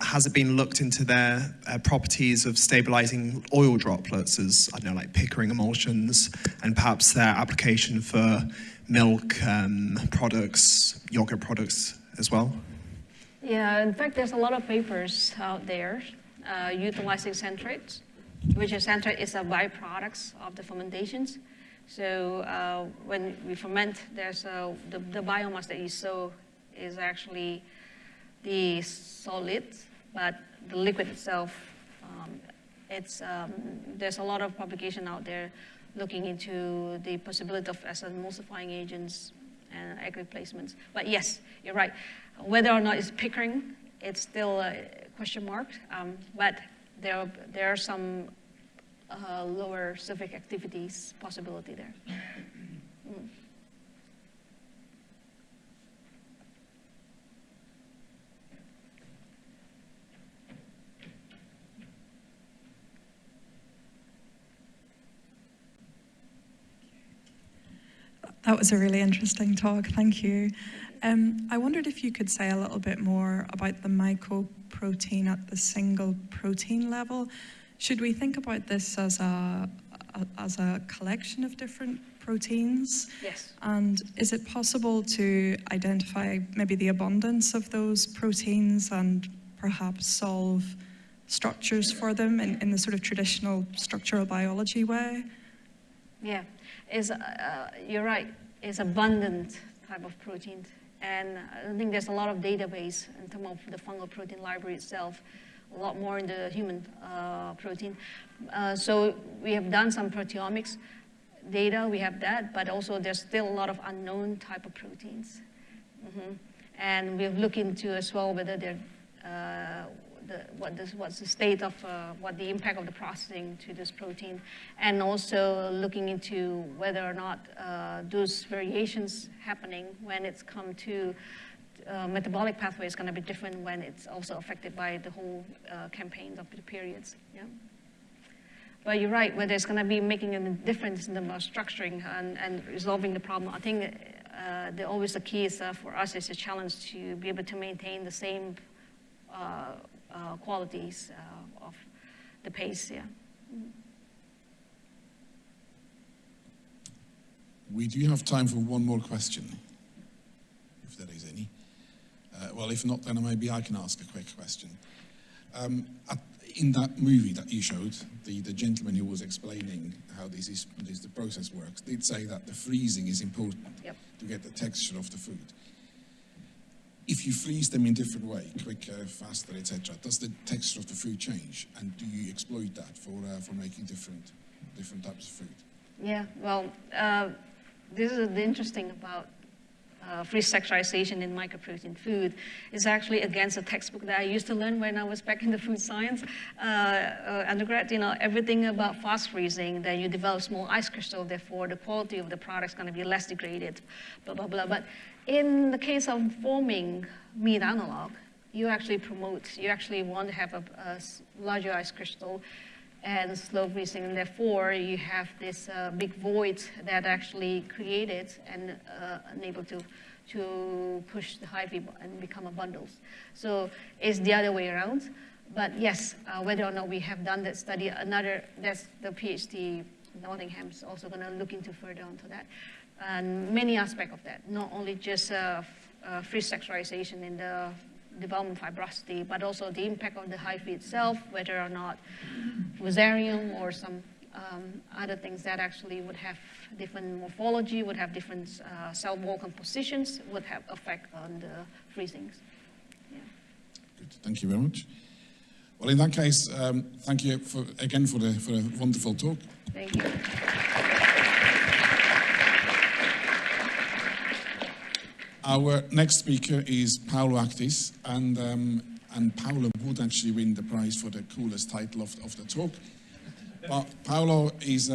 has it been looked into their properties of stabilizing oil droplets as, I don't know, like Pickering emulsions, and perhaps their application for milk products, yogurt products as well? Yeah, in fact, there's a lot of papers out there utilizing centrates, which is centrate is a byproduct of the fermentations. So when we ferment, there's the biomass that you sow is actually the solid, but the liquid itself, there's a lot of publication out there looking into the possibility of as emulsifying agents and egg replacements. But yes, you're right. Whether or not it's Pickering, it's still a question mark. But there are some lower surface activities possibility there. Mm. That was a really interesting talk, thank you. I wondered if you could say a little bit more about the mycoprotein at the single protein level. Should we think about this as a collection of different proteins? Yes. And is it possible to identify maybe the abundance of those proteins and perhaps solve structures for them in the sort of traditional structural biology way? Yeah, you're right. It's abundant type of protein. And I think there's a lot of database in terms of the fungal protein library itself, a lot more in the human protein. So we have done some proteomics data, we have that, but also there's still a lot of unknown type of proteins. Mm-hmm. And we've looked into as well whether they're, what's the state of, what the impact of the processing to this protein, and also looking into whether or not those variations happening when it's come to metabolic pathway is going to be different when it's also affected by the whole campaigns of the periods. Yeah. But you're right, whether it's going to be making a difference in the structuring and resolving the problem. I think always the key is for us is a challenge to be able to maintain the same qualities of the paste. Yeah. We do have time for one more question, if there is any. Well, if not, then maybe I can ask a quick question. In that movie that you showed, the gentleman who was explaining how the process works did say that the freezing is important to get the texture of the food. If you freeze them in different way, quicker, faster, etc., does the texture of the food change? And do you exploit that for making different types of food? Yeah, well, this is the interesting about freeze texturization in microprotein food. Is actually against a textbook that I used to learn when I was back in the food science undergrad. Everything about fast freezing, that you develop small ice crystal, therefore the quality of the product is going to be less degraded, blah, blah, blah. But in the case of forming meat analog, you actually want to have a larger ice crystal and slow freezing, and therefore you have this big void that actually created and unable to push the hyphae and become a bundles. So it's the other way around. But yes, whether or not we have done that study, that's the PhD Nottingham's also going to look into further onto that. And many aspects of that, not only just free sexualization in the development fibrosity, but also the impact of the hyphae itself, whether or not fusarium or some other things that actually would have different morphology, would have different cell wall compositions, would have effect on the freezings. Yeah. Good. Thank you very much. Well, in that case, thank you again for a wonderful talk. Thank you. Our next speaker is Paolo Actis, and Paolo would actually win the prize for the coolest title of the talk. But Paolo is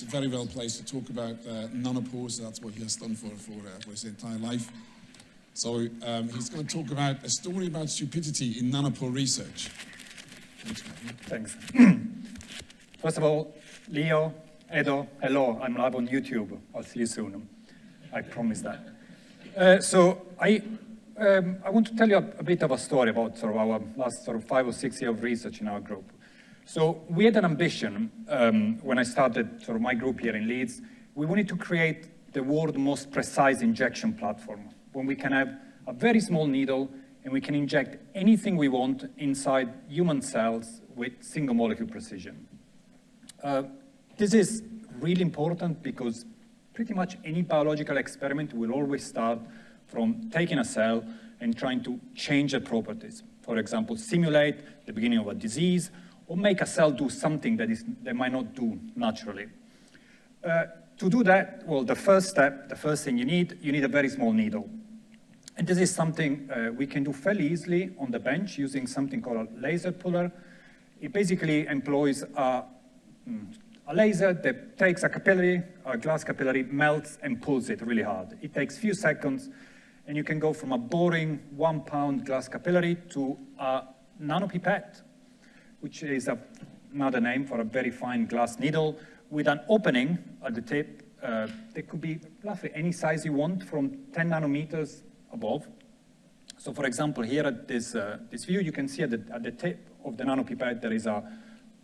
very well placed to talk about nanopores. That's what he has done for his entire life. So he's going to talk about a story about stupidity in nanopore research. Thanks. First of all, Leo, Edo, hello, I'm live on YouTube. I'll see you soon. I promise that. So I want to tell you a bit of a story about sort of our last 5 or 6 years of research in our group. So we had an ambition when I started my group here in Leeds. We wanted to create the world's most precise injection platform, when we can have a very small needle and we can inject anything we want inside human cells with single molecule precision. This is really important because pretty much any biological experiment will always start from taking a cell and trying to change the properties. For example, simulate the beginning of a disease or make a cell do something that they might not do naturally. To do that, well, the first step, the first thing you need a very small needle. And this is something we can do fairly easily on the bench using something called a laser puller. It basically employs a laser that takes a capillary, a glass capillary, melts and pulls it really hard. It takes a few seconds, and you can go from a boring 1 pound glass capillary to a nanopipette, which is another name for a very fine glass needle with an opening at the tip that could be roughly any size you want from 10 nanometers above. So for example, here at this view, you can see at the tip of the nanopipette there is a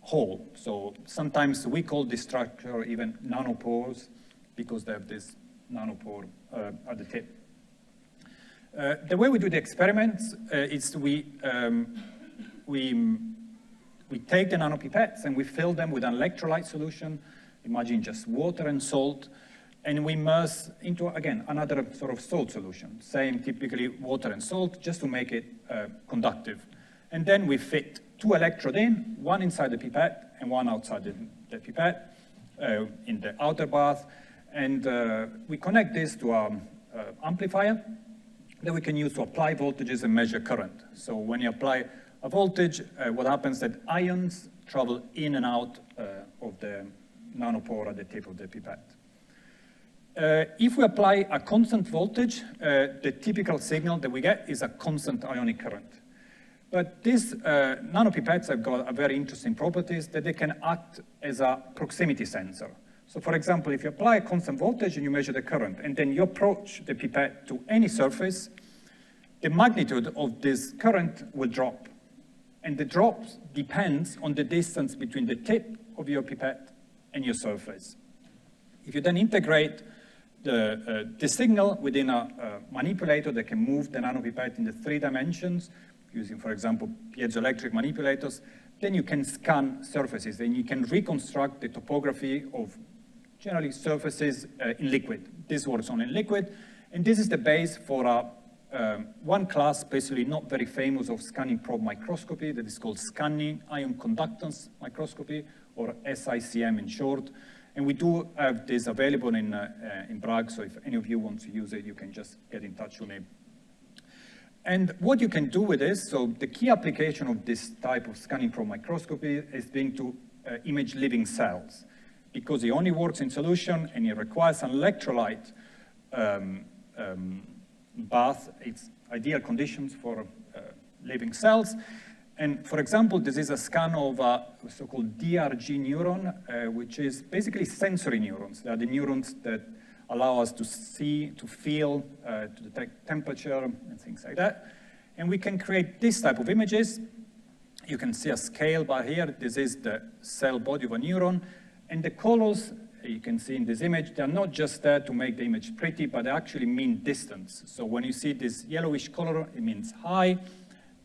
hole. So sometimes we call this structure even nanopores because they have this nanopore at the tip. The way we do the experiments is we take the nanopipettes and we fill them with an electrolyte solution, imagine just water and salt, and we immerse into, again, another sort of salt solution, same typically water and salt, just to make it conductive. And then we fit 2 electrodes in, one inside the pipette and one outside the pipette in the outer bath, and we connect this to an amplifier that we can use to apply voltages and measure current. So when you apply a voltage, what happens is that ions travel in and out of the nanopore at the tip of the pipette. If we apply a constant voltage, the typical signal that we get is a constant ionic current. But these nanopipettes have got a very interesting properties that they can act as a proximity sensor. So for example, if you apply a constant voltage and you measure the current, and then you approach the pipette to any surface, the magnitude of this current will drop. And the drop depends on the distance between the tip of your pipette and your surface. If you then integrate the signal within a manipulator that can move the nanopipette in the 3 dimensions, using, for example, piezoelectric manipulators, then you can scan surfaces and you can reconstruct the topography of generally surfaces in liquid. This works on in liquid, and this is the base for one class, basically not very famous, of scanning probe microscopy that is called scanning ion conductance microscopy, or SICM in short. And we do have this available in Bragg, so if any of you want to use it, you can just get in touch with me. And what you can do with this, so the key application of this type of scanning probe microscopy is being to image living cells, because it only works in solution and it requires an electrolyte bath. It's ideal conditions for living cells. And for example, this is a scan of a so-called DRG neuron, which is basically sensory neurons. They are the neurons that allow us to see, to feel, to detect temperature and things like that. And we can create this type of images. You can see a scale by here. This is the cell body of a neuron. And the colors, you can see in this image, they're not just there to make the image pretty, but they actually mean distance. So when you see this yellowish color, it means high,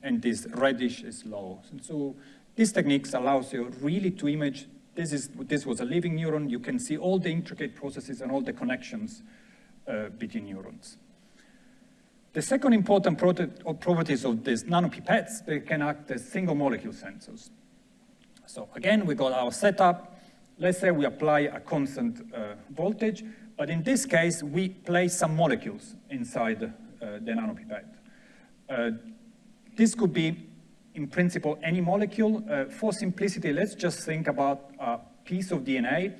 and this reddish is low. And so these techniques allows you really to image, this was a living neuron, you can see all the intricate processes and all the connections between neurons. The second important properties of these nanopipettes, they can act as single molecule sensors. So again, we got our setup. Let's say we apply a constant voltage, but in this case, we place some molecules inside the nanopipette. This could be, in principle, any molecule. For simplicity, let's just think about a piece of DNA.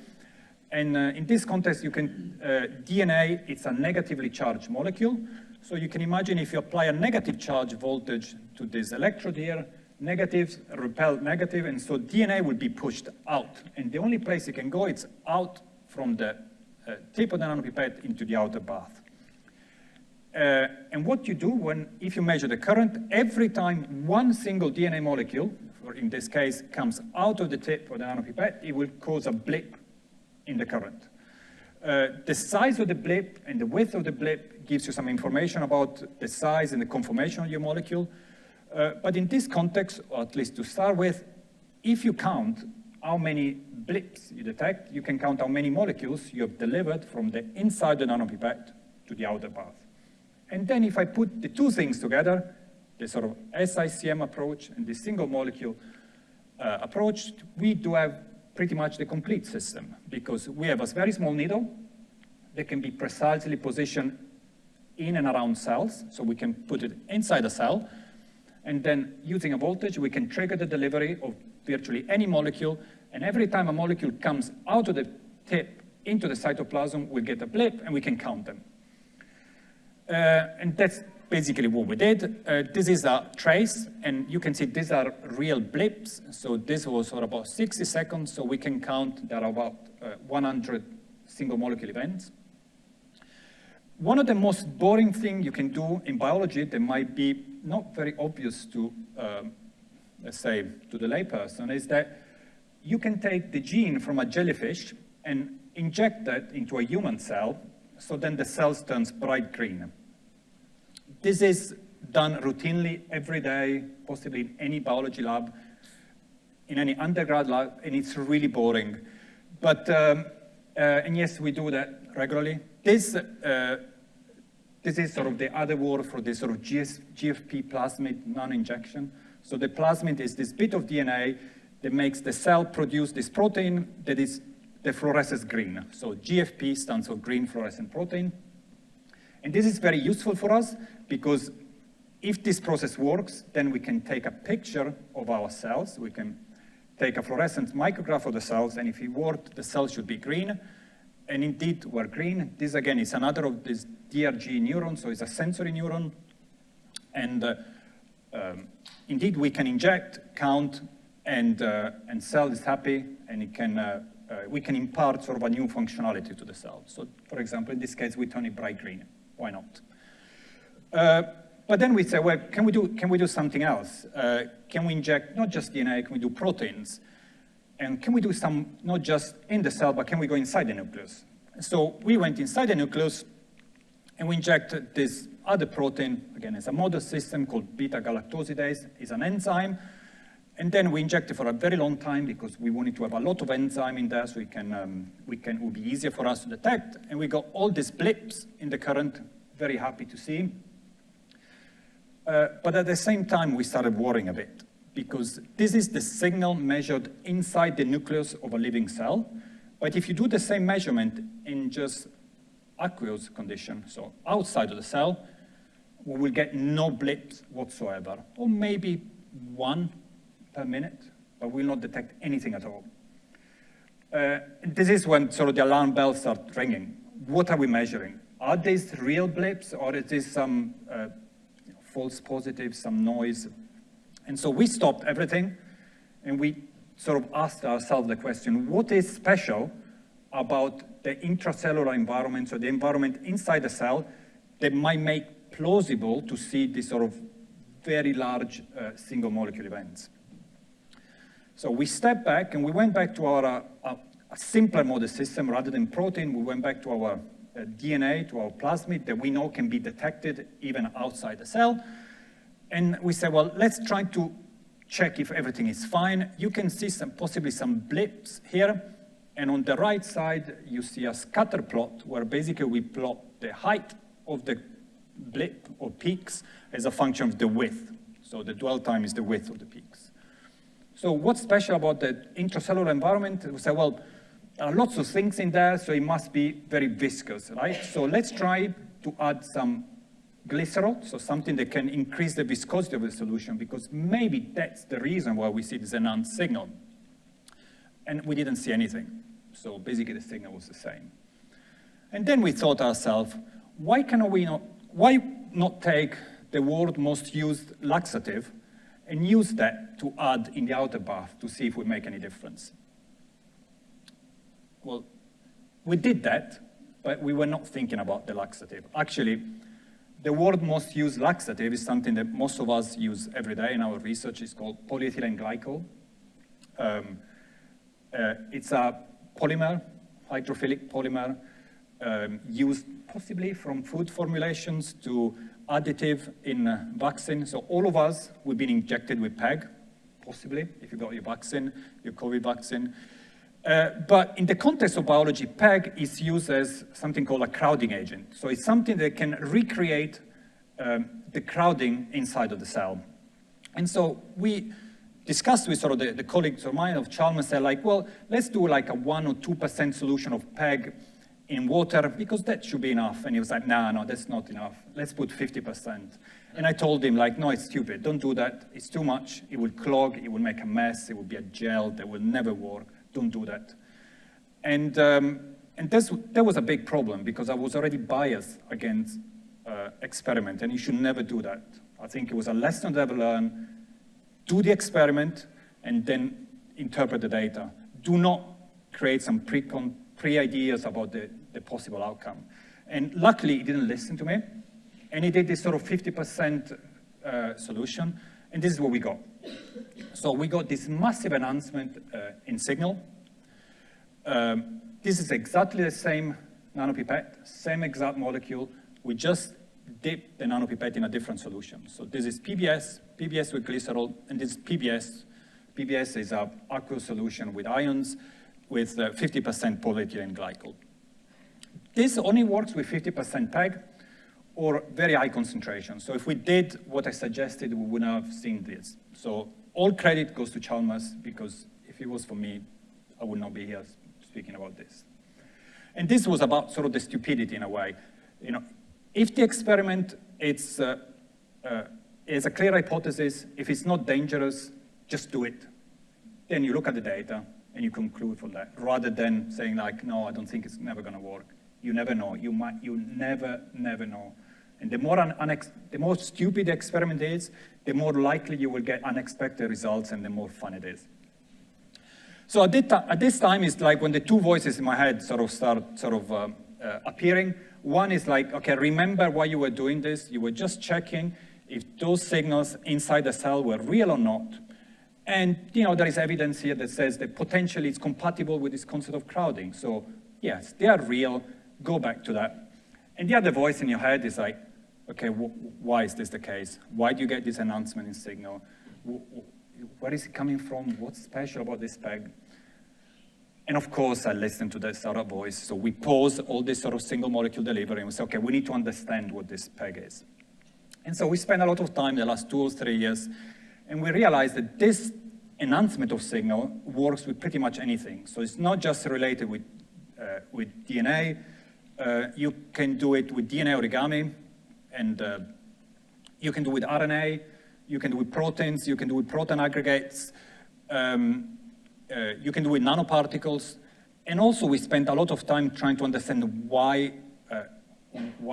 And in this context, you can, DNA, it's a negatively charged molecule. So you can imagine if you apply a negative charge voltage to this electrode here, negatives repel negative, and so DNA will be pushed out. And the only place it can go, it's out from the tip of the nanopipette into the outer bath. And what you do if you measure the current, every time one single DNA molecule, or in this case, comes out of the tip of the nanopipette, it will cause a blip in the current. The size of the blip and the width of the blip gives you some information about the size and the conformation of your molecule. But in this context, or at least to start with, if you count how many blips you detect, you can count how many molecules you have delivered from the inside the nanopipette to the outer bath. And then if I put the two things together, the sort of SICM approach and the single molecule approach, we do have pretty much the complete system, because we have a very small needle that can be precisely positioned in and around cells, so we can put it inside a cell, and then using a voltage, we can trigger the delivery of virtually any molecule, and every time a molecule comes out of the tip into the cytoplasm, we get a blip, and we can count them. And that's basically what we did. This is a trace, and you can see these are real blips. So this was for about 60 seconds, so we can count there are about 100 single molecule events. One of the most boring things you can do in biology that might be not very obvious to, let's say, to the layperson is that you can take the gene from a jellyfish and inject that into a human cell, so then the cell turns bright green. This is done routinely every day, possibly in any biology lab, in any undergrad lab, and it's really boring. But, and yes, we do that regularly. This is sort of the other word for this sort of GFP plasmid non-injection. So the plasmid is this bit of DNA that makes the cell produce this protein that is the fluorescence green. So GFP stands for green fluorescent protein. And this is very useful for us because if this process works, then we can take a picture of our cells. We can take a fluorescent micrograph of the cells, and if it worked, the cells should be green. And indeed, we're green. This, again, is another of these DRG neurons, so it's a sensory neuron. And indeed, we can inject, count, and cell is happy, and it can, we can impart sort of a new functionality to the cell. So, for example, in this case, we turn it bright green. Why not? But then we say, well, can we do something else? Can we inject not just DNA, can we do proteins? And can we do some, not just in the cell, but can we go inside the nucleus? So we went inside the nucleus, and we injected this other protein, again, it's a model system called beta-galactosidase. It's an enzyme. And then we inject it for a very long time because we wanted to have a lot of enzyme in there so it would be easier for us to detect. And we got all these blips in the current, very happy to see. But at the same time, we started worrying a bit because this is the signal measured inside the nucleus of a living cell. But if you do the same measurement in just aqueous condition, so outside of the cell, we will get no blips whatsoever, or maybe one per minute, but will not detect anything at all. This is when sort of the alarm bells start ringing. What are we measuring? Are these real blips, or is this some false positives, some noise? And so we stopped everything, and we sort of asked ourselves the question, what is special about the intracellular environment, so the environment inside the cell, that might make plausible to see these sort of very large single molecule events? So we stepped back and we went back to our a simpler model system. Rather than protein, we went back to our DNA, to our plasmid that we know can be detected even outside the cell. And we said, well, let's try to check if everything is fine. You can see possibly some blips here. And on the right side, you see a scatter plot where basically we plot the height of the blip or peaks as a function of the width. So the dwell time is the width of the peaks. So what's special about the intracellular environment? We say, well, there are lots of things in there, so it must be very viscous, right? So let's try to add some glycerol, so something that can increase the viscosity of the solution, because maybe that's the reason why we see this enhanced signal. And we didn't see anything. So basically the signal was the same. And then we thought to ourselves, why not take the world's most used laxative and use that to add in the outer bath to see if we make any difference? Well, we did that, but we were not thinking about the laxative. Actually, the world's most used laxative is something that most of us use every day in our research. It's called polyethylene glycol. It's a polymer, hydrophilic polymer, used possibly from food formulations to additive in vaccine. So all of us, we've been injected with PEG, possibly, if you got your vaccine, your COVID vaccine. But in the context of biology, PEG is used as something called a crowding agent. So it's something that can recreate the crowding inside of the cell. And so we discussed with sort of the colleagues of mine of Chalmers, said like, well, let's do like a 1 or 2% solution of PEG in water, because that should be enough. And he was like, no, that's not enough. Let's put 50%. And I told him, like, no, it's stupid. Don't do that. It's too much. It will clog. It will make a mess. It will be a gel that will never work. Don't do that. And that was a big problem, because I was already biased against experiment, and you should never do that. I think it was a lesson that I've learned. Do the experiment and then interpret the data. Do not create some pre-ideas about the possible outcome. And luckily, he didn't listen to me, and he did this sort of 50% solution, and this is what we got. So we got this massive enhancement in signal. This is exactly the same nanopipette, same exact molecule. We just dipped the nanopipette in a different solution. So this is PBS with glycerol, and this is PBS. PBS is an aqueous solution with ions with 50% polyethylene glycol. This only works with 50% PEG or very high concentration. So if we did what I suggested, we would not have seen this. So all credit goes to Chalmers, because if it was for me, I would not be here speaking about this. And this was about sort of the stupidity in a way. You know, if the experiment is a clear hypothesis, if it's not dangerous, just do it. Then you look at the data and you conclude from that, rather than saying like, no, I don't think it's never going to work. You never know. You never know. And the more stupid the experiment is, the more likely you will get unexpected results, and the more fun it is. So at this time, it's like when the two voices in my head start appearing. One is like, okay, remember why you were doing this. You were just checking if those signals inside the cell were real or not. And there is evidence here that says that potentially it's compatible with this concept of crowding. So yes, they are real. Go back to that. And the other voice in your head is like, okay, why is this the case? Why do you get this enhancement in signal? Where is it coming from? What's special about this PEG? And of course, I listened to this other voice. So we pause all this sort of single molecule delivery, and we say, okay, we need to understand what this PEG is. And so we spent a lot of time the last 2 or 3 years, and we realized that this enhancement of signal works with pretty much anything. So it's not just related with DNA. You can do it with DNA origami, and you can do it with RNA, you can do it with proteins, you can do it with protein aggregates, you can do it with nanoparticles. And also we spent a lot of time trying to understand why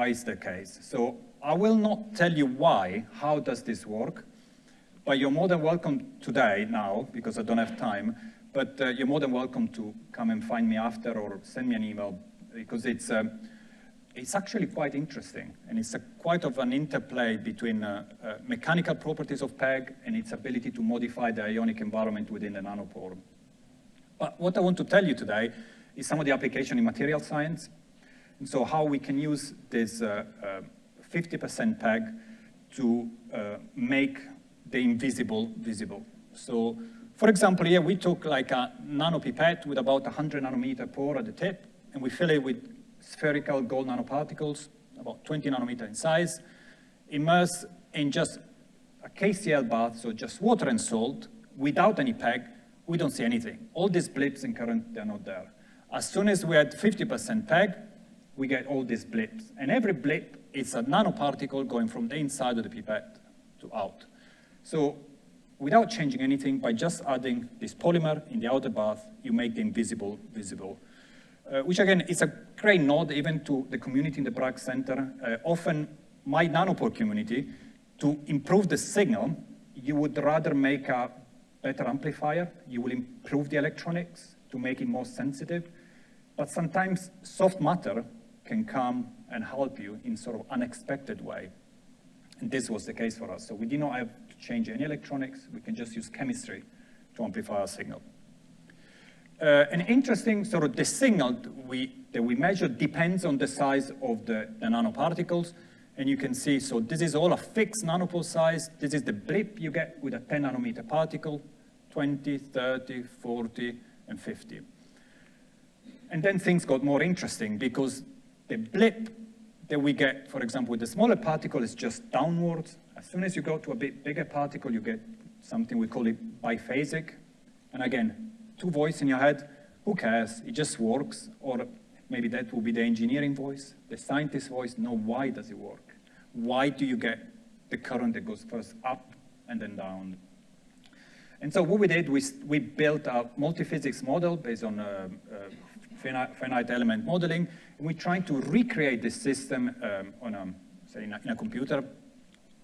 is the case. So I will not tell you how does this work, but you're more than welcome today now, because I don't have time, but you're more than welcome to come and find me after or send me an email, because it's actually quite interesting, and it's quite of an interplay between mechanical properties of PEG and its ability to modify the ionic environment within the nanopore. But what I want to tell you today is some of the application in material science, and so how we can use this 50% PEG to make the invisible visible. So, for example, here we took like a nanopipette with about 100 nanometer pore at the tip, and we fill it with spherical gold nanoparticles, about 20 nanometer in size, immersed in just a KCl bath, so just water and salt, without any PEG. We don't see anything. All these blips in current, they're not there. As soon as we add 50% PEG, we get all these blips. And every blip is a nanoparticle going from the inside of the pipette to out. So without changing anything, by just adding this polymer in the outer bath, you make the invisible visible. Which again, is a great nod even to the community in the Bragg Centre. Often, my nanopore community, to improve the signal, you would rather make a better amplifier. You will improve the electronics to make it more sensitive. But sometimes soft matter can come and help you in sort of unexpected way. And this was the case for us. So we did not have to change any electronics. We can just use chemistry to amplify our signal. An interesting sort of the signal that we measure depends on the size of the nanoparticles. And you can see, so this is all a fixed nanopore size. This is the blip you get with a 10 nanometer particle, 20, 30, 40, and 50. And then things got more interesting because the blip that we get, for example, with the smaller particle is just downwards. As soon as you go to a bit bigger particle, you get something we call it biphasic. And again, two voices in your head, who cares? It just works. Or maybe that will be the engineering voice, the scientist voice. No, why does it work? Why do you get the current that goes first up and then down? And so what we did, we built a multi-physics model based on finite element modeling, and we tried to recreate this system say in a computer.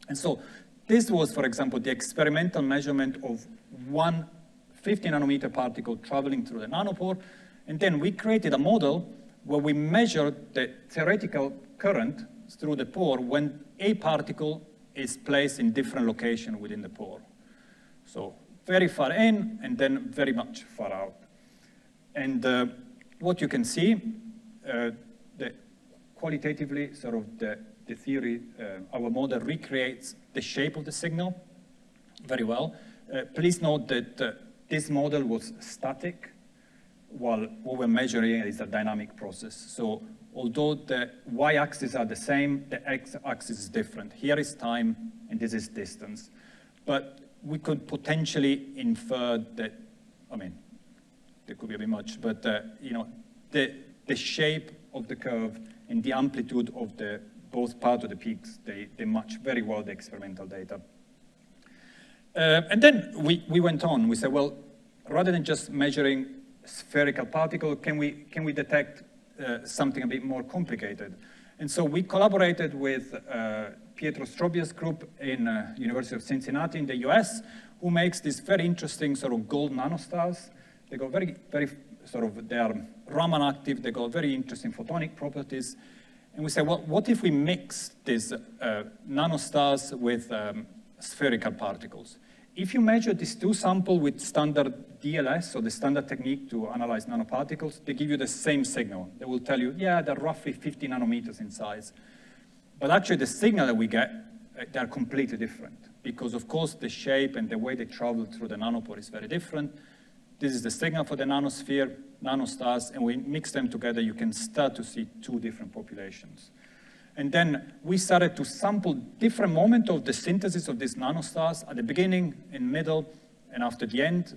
And so this was, for example, the experimental measurement of one 50 nanometer particle traveling through the nanopore, and then we created a model where we measured the theoretical current through the pore when a particle is placed in different location within the pore. So very far in, and then very much far out. And what you can see, that qualitatively, sort of the theory, our model recreates the shape of the signal very well. Please note that this model was static, while what we're measuring is a dynamic process. So although the y-axis are the same, the x-axis is different. Here is time, and this is distance. But we could potentially infer that, I mean, there could be a bit much, but you know, the shape of the curve and the amplitude of the both part of the peaks, they match very well the experimental data. And then we went on. We said, well, rather than just measuring spherical particle, can we detect something a bit more complicated? And so we collaborated with Pietro Strobbia's group in University of Cincinnati in the US, who makes this very interesting sort of gold nanostars. They got very sort of, they are Raman active, they got very interesting photonic properties. And we said, well, what if we mix these nanostars with spherical particles? If you measure these two samples with standard DLS, so the standard technique to analyze nanoparticles, they give you the same signal. They will tell you, yeah, they're roughly 50 nanometers in size. But actually the signal that we get, they're completely different. Because of course the shape and the way they travel through the nanopore is very different. This is the signal for the nanosphere, nanostars, and we mix them together, you can start to see two different populations. And then we started to sample different moments of the synthesis of these nanostars at the beginning, in middle, and after the end.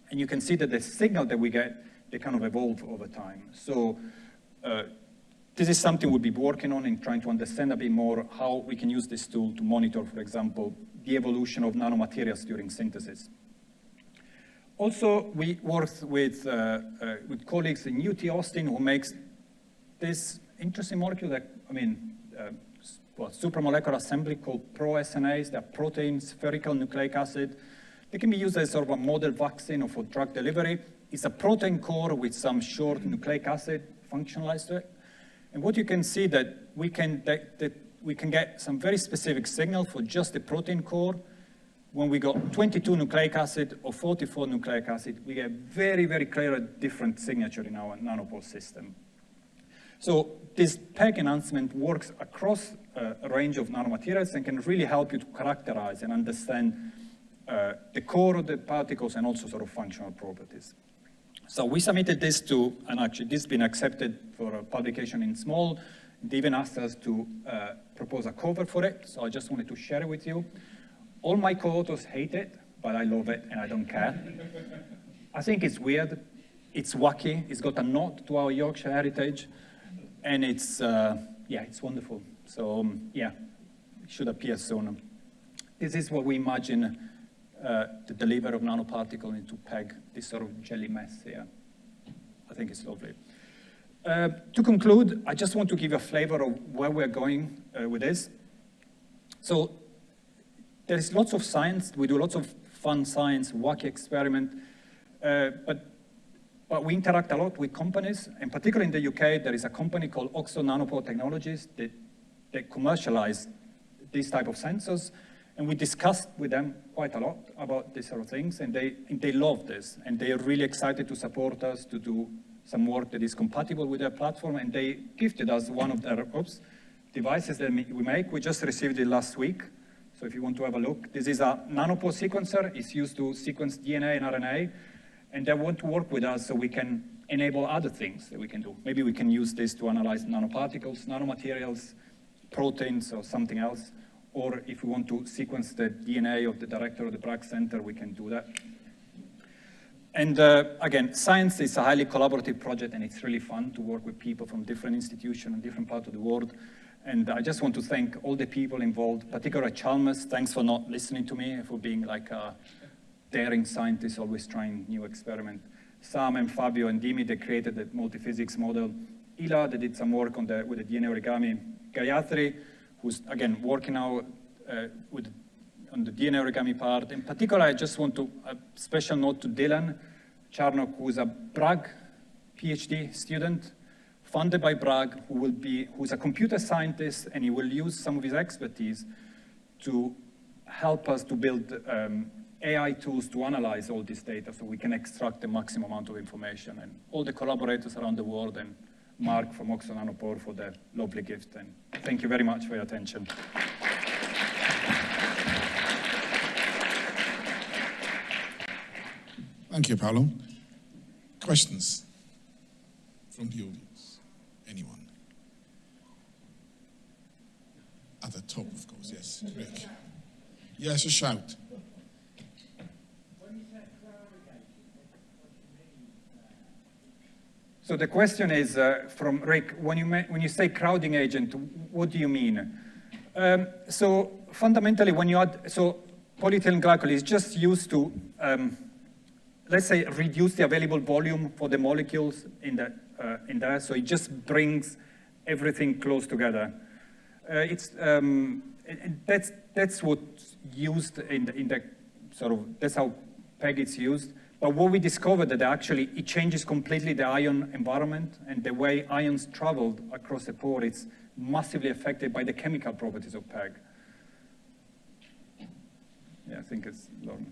And you can see that the signal that we get, they kind of evolve over time. So this is something we'll be working on in trying to understand a bit more how we can use this tool to monitor, for example, the evolution of nanomaterials during synthesis. Also, we worked with colleagues in UT Austin who makes this interesting molecule that, I mean, supramolecular assembly called ProSNAs. They're protein spherical nucleic acid. They can be used as sort of a model vaccine or for drug delivery. It's a protein core with some short nucleic acid functionalized to it. And what you can see that we can get some very specific signal for just the protein core, when we got 22 nucleic acid or 44 nucleic acid, we get very, very clear different signature in our nanopore system. So this PEG enhancement works across a range of nanomaterials and can really help you to characterize and understand the core of the particles and also sort of functional properties. So we submitted this to, and actually this has been accepted for a publication in Small. They even asked us to propose a cover for it, so I just wanted to share it with you. All my co-authors hate it, but I love it and I don't care. I think it's weird, it's wacky, it's got a nod to our Yorkshire heritage, and it's, yeah, it's wonderful. So, yeah, it should appear soon. This is what we imagine the delivery of nanoparticle into PEG, this sort of jelly mess here. I think it's lovely. To conclude, I just want to give you a flavor of where we're going with this. So there is lots of science. We do lots of fun science, wacky experiment, but we interact a lot with companies, and particularly in the UK, there is a company called Oxo Nanopore Technologies that commercialize these type of sensors, and we discussed with them quite a lot about these sort of things, and they love this, and they are really excited to support us to do some work that is compatible with their platform, and they gifted us one of their devices that we make. We just received it last week, so if you want to have a look. This is a nanopore sequencer. It's used to sequence DNA and RNA, and they want to work with us so we can enable other things that we can do. Maybe we can use this to analyze nanoparticles, nanomaterials, proteins, or something else. Or if we want to sequence the DNA of the director of the Bragg Centre, we can do that. And again, science is a highly collaborative project, and it's really fun to work with people from different institutions and different parts of the world. And I just want to thank all the people involved, particularly Chalmers. Thanks for not listening to me, for being like a daring scientist, always trying new experiment. Sam and Fabio and Dimi, they created the multi-physics model. Ila, they did some work with the DNA origami. Gayatri, who's, again, working now on the DNA origami part. In particular, I just want to, a special note to Dylan Charnock, who's a Bragg PhD student, funded by Bragg, who's a computer scientist, and he will use some of his expertise to help us to build AI tools to analyze all this data so we can extract the maximum amount of information. And all the collaborators around the world, and Mark from Oxo Nanopore for the lovely gift. And thank you very much for your attention. Thank you, Paolo. Questions from the audience? Anyone? At the top, of course, yes. Rick. Yes, a shout. So the question is from Rick, when you say crowding agent, what do you mean? So fundamentally, when you add, so polyethylene glycol is just used to, let's say, reduce the available volume for the molecules in there, so it just brings everything close together. That's what's used in the sort of, that's how PEG is used. But what we discovered that actually it changes completely the ion environment, and the way ions traveled across the pore, it's massively affected by the chemical properties of PEG. Yeah, I think it's Lauren.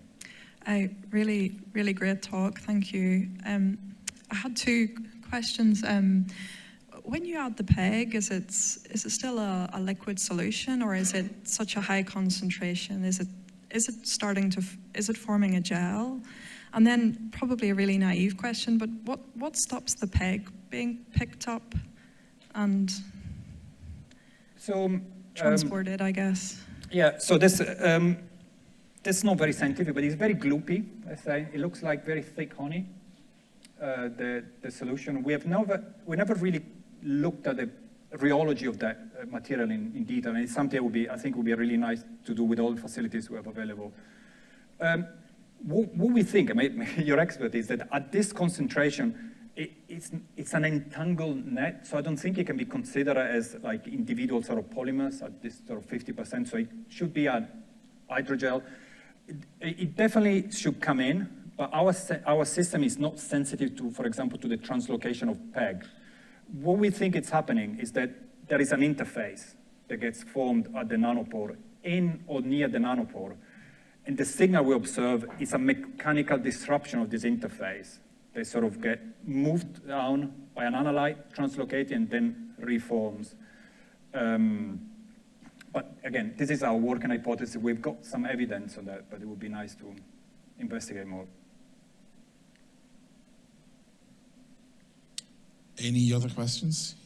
Really, really great talk. Thank you. I had two questions. When you add the PEG, is it still a liquid solution, or is it such a high concentration? Is it forming a gel? And then probably a really naive question, but what stops the PEG being picked up and transported, I guess? Yeah, so this that's not very scientific, but it's very gloopy, let's say. It looks like very thick honey, the solution. We never really looked at the rheology of that material in detail, and it's something I think would be really nice to do with all the facilities we have available. What we think, I mean, your expert, is that at this concentration, it's an entangled net, so I don't think it can be considered as like individual sort of polymers at this sort of 50%, so it should be a hydrogel. It definitely should come in, but our system is not sensitive to, for example, to the translocation of PEG. What we think is happening is that there is an interface that gets formed at the nanopore, in or near the nanopore, And the signal we observe is a mechanical disruption of this interface. They sort of get moved down by an analyte, translocated, and then reforms. But again, this is our working hypothesis. We've got some evidence on that, but it would be nice to investigate more. Any other questions?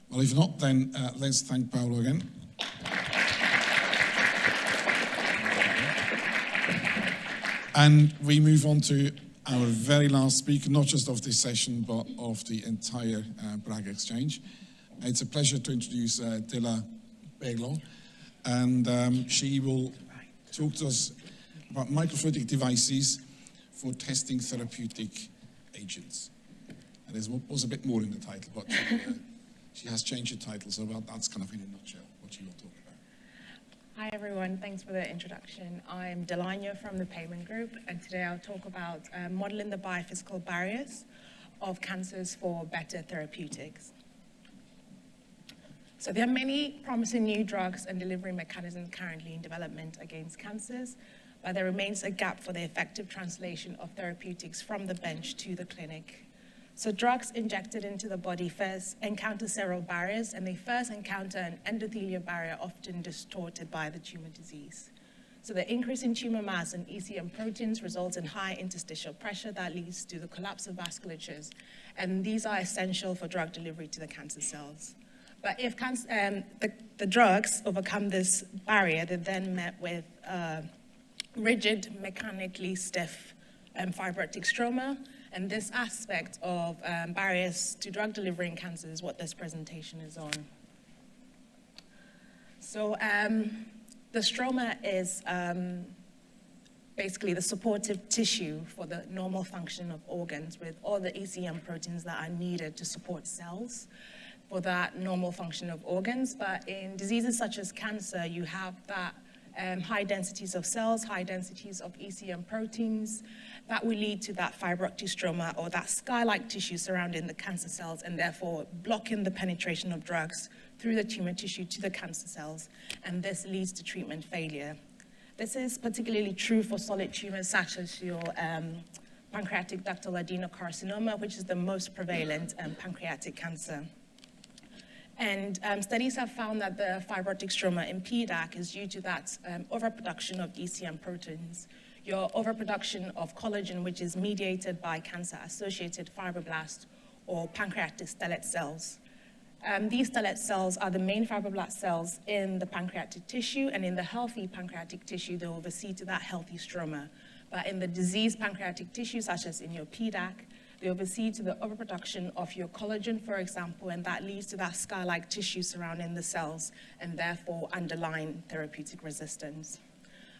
Well, if not, then let's thank Paolo again. And we move on to our very last speaker, not just of this session, but of the entire Bragg Exchange. It's a pleasure to introduce Delanyo Kpeglo, and she will talk to us about microfluidic devices for testing therapeutic agents. And there was a bit more in the title, but she has changed the title, so that's kind of in a nutshell what she will talk about. Hi everyone, thanks for the introduction. I'm Delanyo from the Paine group, and today I'll talk about modeling the biophysical barriers of cancers for better therapeutics. So there are many promising new drugs and delivery mechanisms currently in development against cancers, but there remains a gap for the effective translation of therapeutics from the bench to the clinic. So drugs injected into the body first encounter several barriers, and they first encounter an endothelial barrier often distorted by the tumor disease. So the increase in tumor mass and ECM proteins results in high interstitial pressure that leads to the collapse of vasculatures, and these are essential for drug delivery to the cancer cells. But if the drugs overcome this barrier, they're then met with rigid, mechanically stiff fibrotic stroma. And this aspect of barriers to drug delivery in cancer is what this presentation is on. So the stroma is basically the supportive tissue for the normal function of organs, with all the ECM proteins that are needed to support cells for that normal function of organs. But in diseases such as cancer, you have that high densities of cells, high densities of ECM proteins, that will lead to that fibrotic stroma, or that sky-like tissue surrounding the cancer cells, and therefore blocking the penetration of drugs through the tumor tissue to the cancer cells, and this leads to treatment failure. This is particularly true for solid tumors such as your pancreatic ductal adenocarcinoma, which is the most prevalent pancreatic cancer. And studies have found that the fibrotic stroma in PDAC is due to that overproduction of ECM proteins, your overproduction of collagen, which is mediated by cancer-associated fibroblasts or pancreatic stellate cells. These stellate cells are the main fibroblast cells in the pancreatic tissue, and in the healthy pancreatic tissue, they oversee to that healthy stroma. But in the diseased pancreatic tissue, such as in your PDAC, they oversee to the overproduction of your collagen, for example, and that leads to that scar-like tissue surrounding the cells, and therefore underlying therapeutic resistance.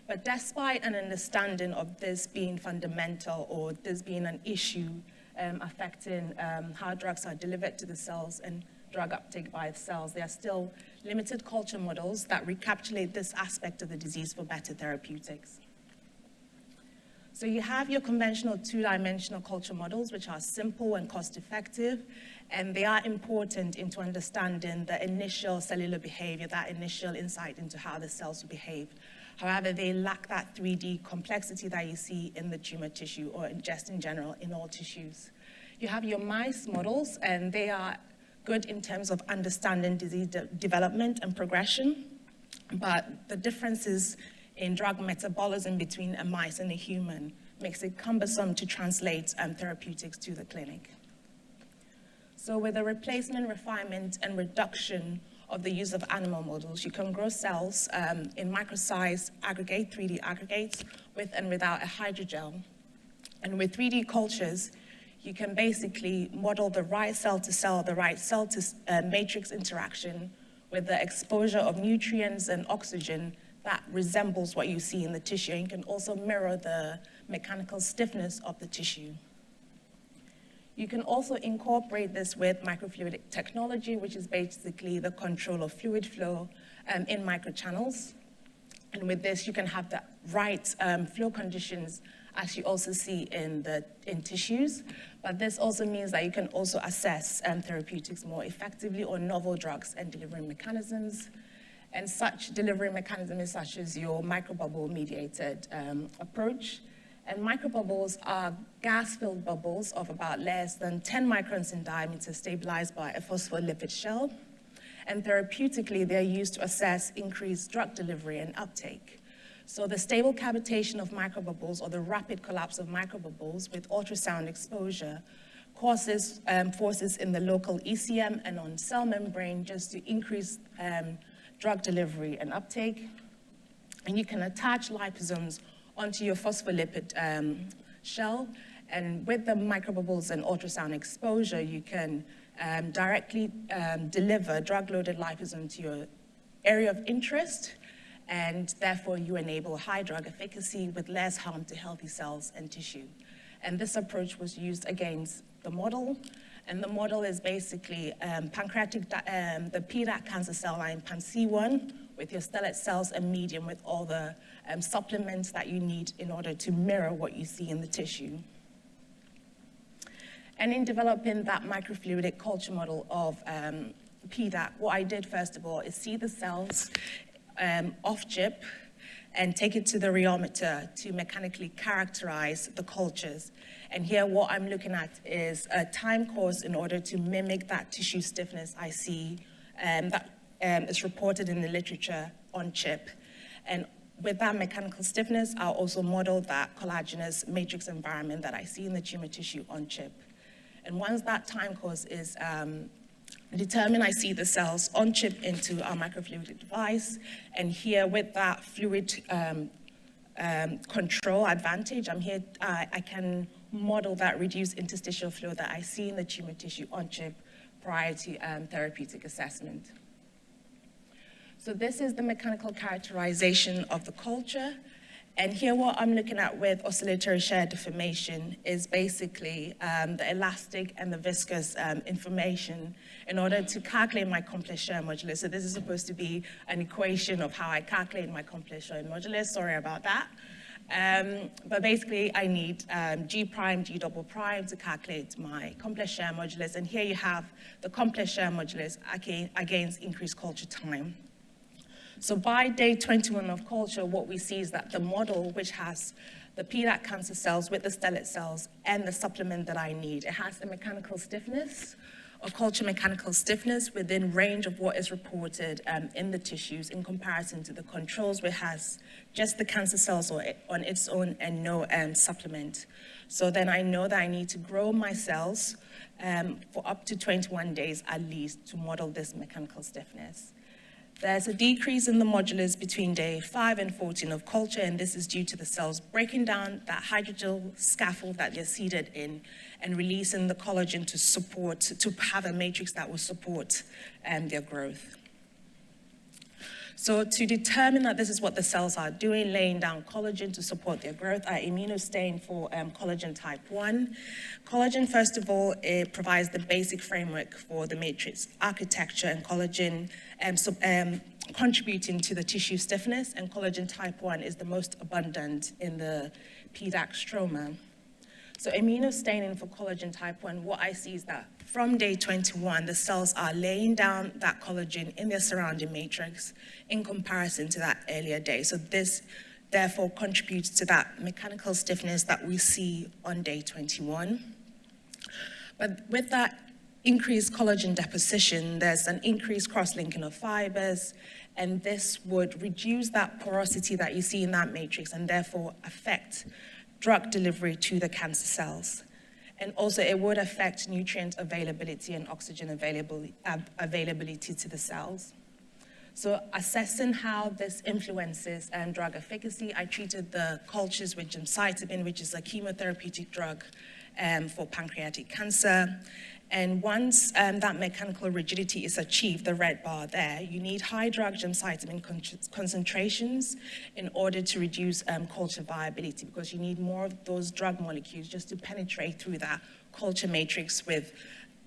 But despite an understanding of this being fundamental, or this being an issue affecting how drugs are delivered to the cells and drug uptake by the cells, there are still limited culture models that recapitulate this aspect of the disease for better therapeutics. So you have your conventional two-dimensional culture models, which are simple and cost-effective, and they are important into understanding the initial cellular behavior, that initial insight into how the cells will behave. However, they lack that 3D complexity that you see in the tumor tissue, or just in general in all tissues. You have your mice models, and they are good in terms of understanding disease development and progression, but the differences in drug metabolism between a mice and a human makes it cumbersome to translate therapeutics to the clinic. So with the replacement, refinement, and reduction of the use of animal models, you can grow cells in micro-sized aggregate, 3D aggregates, with and without a hydrogel. And with 3D cultures, you can basically model the right cell-to-cell, the right cell-to-matrix interaction with the exposure of nutrients and oxygen that resembles what you see in the tissue. And you can also mirror the mechanical stiffness of the tissue. You can also incorporate this with microfluidic technology, which is basically the control of fluid flow in microchannels. And with this, you can have the right flow conditions, as you also see in tissues. But this also means that you can also assess therapeutics more effectively, or novel drugs and delivery mechanisms. And such delivery mechanism is such as your microbubble mediated approach. And microbubbles are gas-filled bubbles of about less than 10 microns in diameter stabilized by a phospholipid shell. And therapeutically, they're used to assess increased drug delivery and uptake. So the stable cavitation of microbubbles, or the rapid collapse of microbubbles with ultrasound exposure, causes forces in the local ECM and on cell membrane just to increase drug delivery and uptake. And you can attach liposomes onto your phospholipid shell. And with the microbubbles and ultrasound exposure, you can directly deliver drug-loaded liposome to your area of interest, and therefore you enable high drug efficacy with less harm to healthy cells and tissue. And this approach was used against the model, and the model is basically pancreatic, the PDAC cancer cell line PAN-C1 with your stellate cells and medium with all the supplements that you need in order to mirror what you see in the tissue. And in developing that microfluidic culture model of PDAC, what I did first of all is see the cells off chip and take it to the rheometer to mechanically characterize the cultures. And here what I'm looking at is a time course in order to mimic that tissue stiffness I see that is reported in the literature on chip. And with that mechanical stiffness, I'll also model that collagenous matrix environment that I see in the tumor tissue on chip. And once that time course is determined, I see the cells on chip into our microfluidic device. And here with that fluid control advantage, I can model that reduced interstitial flow that I see in the tumor tissue on chip prior to therapeutic assessment. So this is the mechanical characterization of the culture. And here what I'm looking at with oscillatory shear deformation is basically the elastic and the viscous information in order to calculate my complex shear modulus. So this is supposed to be an equation of how I calculate my complex shear modulus. Sorry about that. But basically I need G prime, G double prime to calculate my complex shear modulus. And here you have the complex shear modulus against increased culture time. So by day 21 of culture, what we see is that the model, which has the PDAC cancer cells with the stellate cells and the supplement that I need, it has a mechanical stiffness, or culture mechanical stiffness within range of what is reported in the tissues in comparison to the controls, which has just the cancer cells on its own and no supplement. So then I know that I need to grow my cells for up to 21 days at least to model this mechanical stiffness. There's a decrease in the modulus between day 5 and 14 of culture, and this is due to the cells breaking down that hydrogel scaffold that they're seated in and releasing the collagen to have a matrix that will support their growth. So to determine that this is what the cells are doing, laying down collagen to support their growth, I immunostain for collagen type 1. Collagen, first of all, it provides the basic framework for the matrix architecture, and collagen contributing to the tissue stiffness, and collagen type 1 is the most abundant in the PDAC stroma. So immunostaining for collagen type 1, what I see is that from day 21, the cells are laying down that collagen in their surrounding matrix in comparison to that earlier day. So this therefore contributes to that mechanical stiffness that we see on day 21. But with that increased collagen deposition, there's an increased cross-linking of fibers, and this would reduce that porosity that you see in that matrix and therefore affect drug delivery to the cancer cells. And also it would affect nutrient availability and oxygen availability to the cells. So assessing how this influences drug efficacy, I treated the cultures with gemcitabine, which is a chemotherapeutic drug for pancreatic cancer. And once that mechanical rigidity is achieved, the red bar there, you need high drug gemcitabine concentrations in order to reduce culture viability, because you need more of those drug molecules just to penetrate through that culture matrix with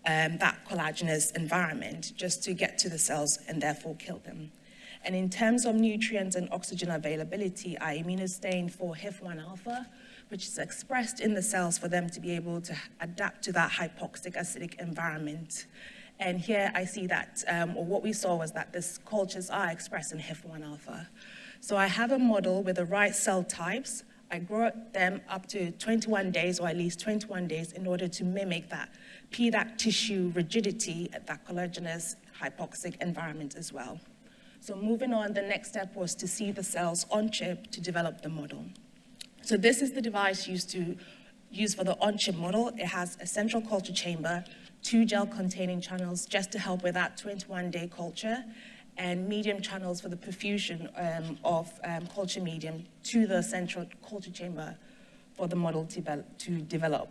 that collagenous environment, just to get to the cells and therefore kill them. And in terms of nutrients and oxygen availability, I immunostain for HIF-1 alpha, which is expressed in the cells for them to be able to adapt to that hypoxic acidic environment. And here I see that, or what we saw was that these cultures are expressed in HIF1 alpha. So I have a model with the right cell types. I grow them up to 21 days, or at least 21 days, in order to mimic that PDAC tissue rigidity at that collagenous hypoxic environment as well. So moving on, the next step was to see the cells on chip to develop the model. So this is the device used for the on-chip model. It has a central culture chamber, 2 gel-containing channels just to help with that 21-day culture, and medium channels for the perfusion of culture medium to the central culture chamber for the model to develop.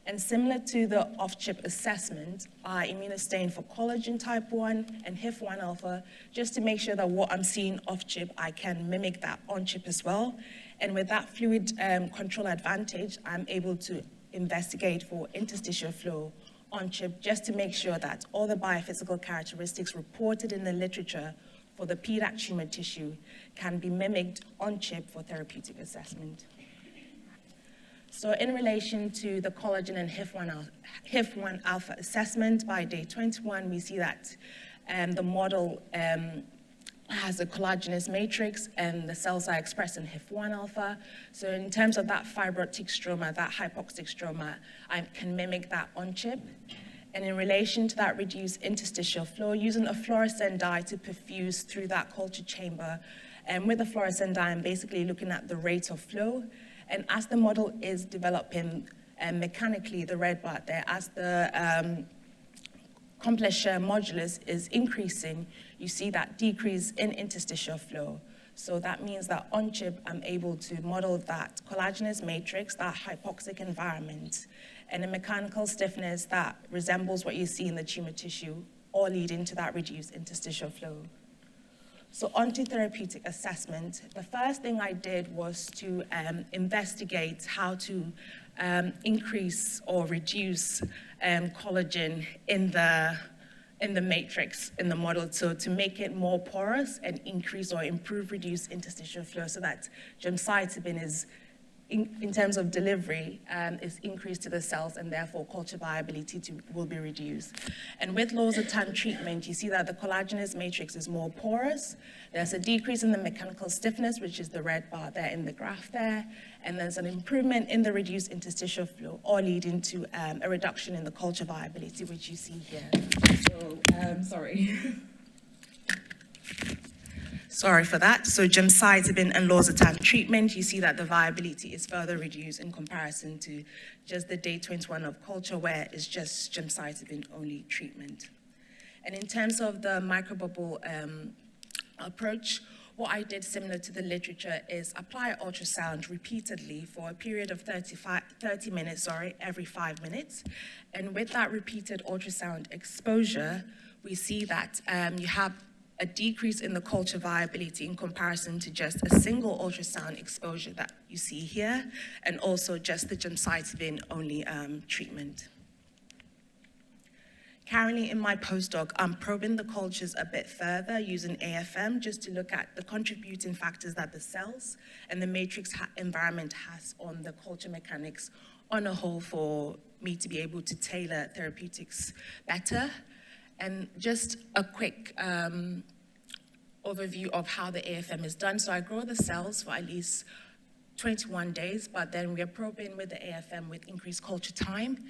And similar to the off-chip assessment, I immunostain for collagen type 1 and HIF1 alpha, just to make sure that what I'm seeing off-chip, I can mimic that on-chip as well. And with that fluid control advantage, I'm able to investigate for interstitial flow on chip, just to make sure that all the biophysical characteristics reported in the literature for the PDAC tumor tissue can be mimicked on chip for therapeutic assessment. So in relation to the collagen and HIF1 alpha assessment, by day 21, we see that the model has a collagenous matrix and the cells are expressed in HIF1 alpha. So in terms of that fibrotic stroma, that hypoxic stroma, I can mimic that on chip. And in relation to that reduced interstitial flow, using a fluorescent dye to perfuse through that culture chamber, and with the fluorescent dye, I'm basically looking at the rate of flow. And as the model is developing mechanically, the red bar there, as the complex share modulus is increasing, you see that decrease in interstitial flow. So that means that on chip, I'm able to model that collagenous matrix, that hypoxic environment, and a mechanical stiffness that resembles what you see in the tumor tissue, all leading to that reduced interstitial flow. So onto therapeutic assessment. The first thing I did was to investigate how to increase or reduce collagen in the matrix, in the model, so to make it more porous and increase or improve reduce interstitial flow, so that gemcitabine is, in terms of delivery, is increased to the cells, and therefore culture viability will be reduced. And with losartan treatment, you see that the collagenous matrix is more porous. There's a decrease in the mechanical stiffness, which is the red bar there in the graph there, and there's an improvement in the reduced interstitial flow, all leading to a reduction in the culture viability, which you see here. So, sorry. Sorry for that. So gemcitabine and losartan treatment, you see that the viability is further reduced in comparison to just the day 21 of culture, where it's just gemcitabine only treatment. And in terms of the microbubble approach, what I did similar to the literature is apply ultrasound repeatedly for a period of 30 minutes, every 5 minutes. And with that repeated ultrasound exposure, we see that you have a decrease in the culture viability in comparison to just a single ultrasound exposure that you see here, and also just the gemcitabine only treatment. Currently in my postdoc, I'm probing the cultures a bit further using AFM, just to look at the contributing factors that the cells and the matrix environment has on the culture mechanics on a whole, for me to be able to tailor therapeutics better. And just a quick overview of how the AFM is done. So I grow the cells for at least 21 days, but then we are probing with the AFM with increased culture time.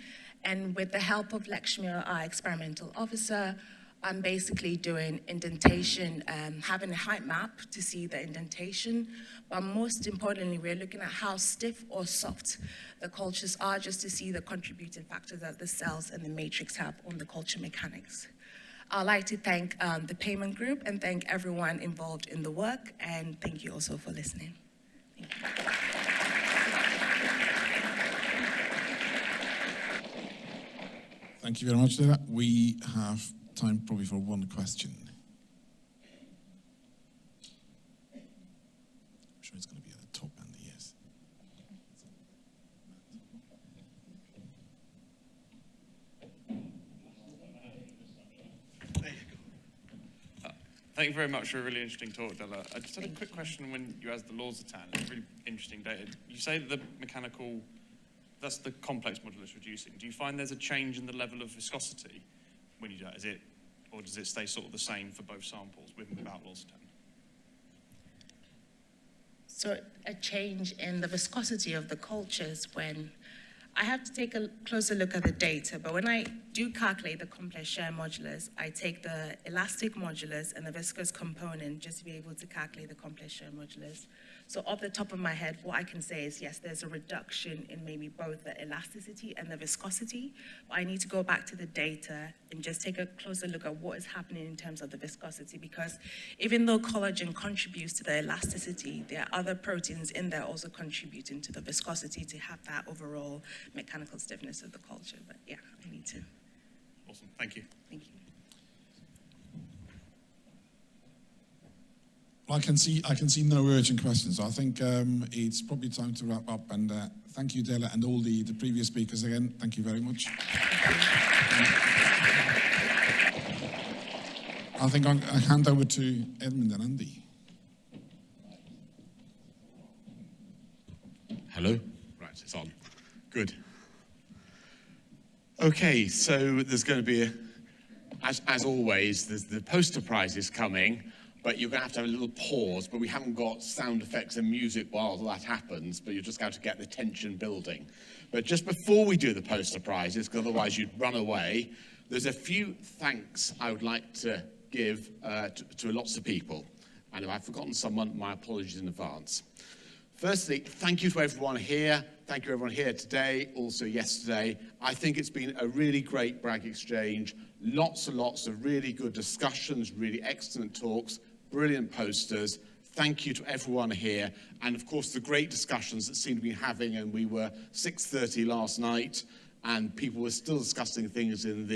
And with the help of Lakshmi, our experimental officer, I'm basically doing indentation, having a height map to see the indentation. But most importantly, we're looking at how stiff or soft the cultures are, just to see the contributing factors that the cells and the matrix have on the culture mechanics. I'd like to thank the Paine group and thank everyone involved in the work, and thank you also for listening. Thank you. Thank you very much, Linda. We have time probably for one question. I'm sure it's going to be at the top end, yes. Thank you very much for a really interesting talk, Della. I just had a quick question when you asked the losartan. It's really interesting data. You say that the mechanical, that's the complex modulus reducing. Do you find there's a change in the level of viscosity when you do that? Or does it stay sort of the same for both samples, with and without loss of time? So a change in the viscosity of the cultures when I have to take a closer look at the data, but when I do calculate the complex shear modulus, I take the elastic modulus and the viscous component just to be able to calculate the complex shear modulus. So off the top of my head, what I can say is, yes, there's a reduction in maybe both the elasticity and the viscosity, but I need to go back to the data and just take a closer look at what is happening in terms of the viscosity, because even though collagen contributes to the elasticity, there are other proteins in there also contributing to the viscosity to have that overall mechanical stiffness of the culture. But yeah, I need to. Awesome, thank you. Thank you. I can see no urgent questions. I think it's probably time to wrap up. And thank you, Della, and all the previous speakers again. Thank you very much. I think I'll hand over to Edmund and Andy. Hello? Right, it's on. Good. Okay, so there's going to be, as always, there's the poster prizes coming, but you're going to have a little pause, but we haven't got sound effects and music while that happens, but you're just going to get the tension building. But just before we do the poster prizes, because otherwise you'd run away, there's a few thanks I would like to give to lots of people. And if I've forgotten someone, my apologies in advance. Firstly, thank you to everyone here. Thank you everyone here today, also yesterday. I think it's been a really great Bragg Exchange. Lots and lots of really good discussions, really excellent talks, brilliant posters. Thank you to everyone here. And of course, the great discussions that seem to be having, and we were 6:30 last night, and people were still discussing things in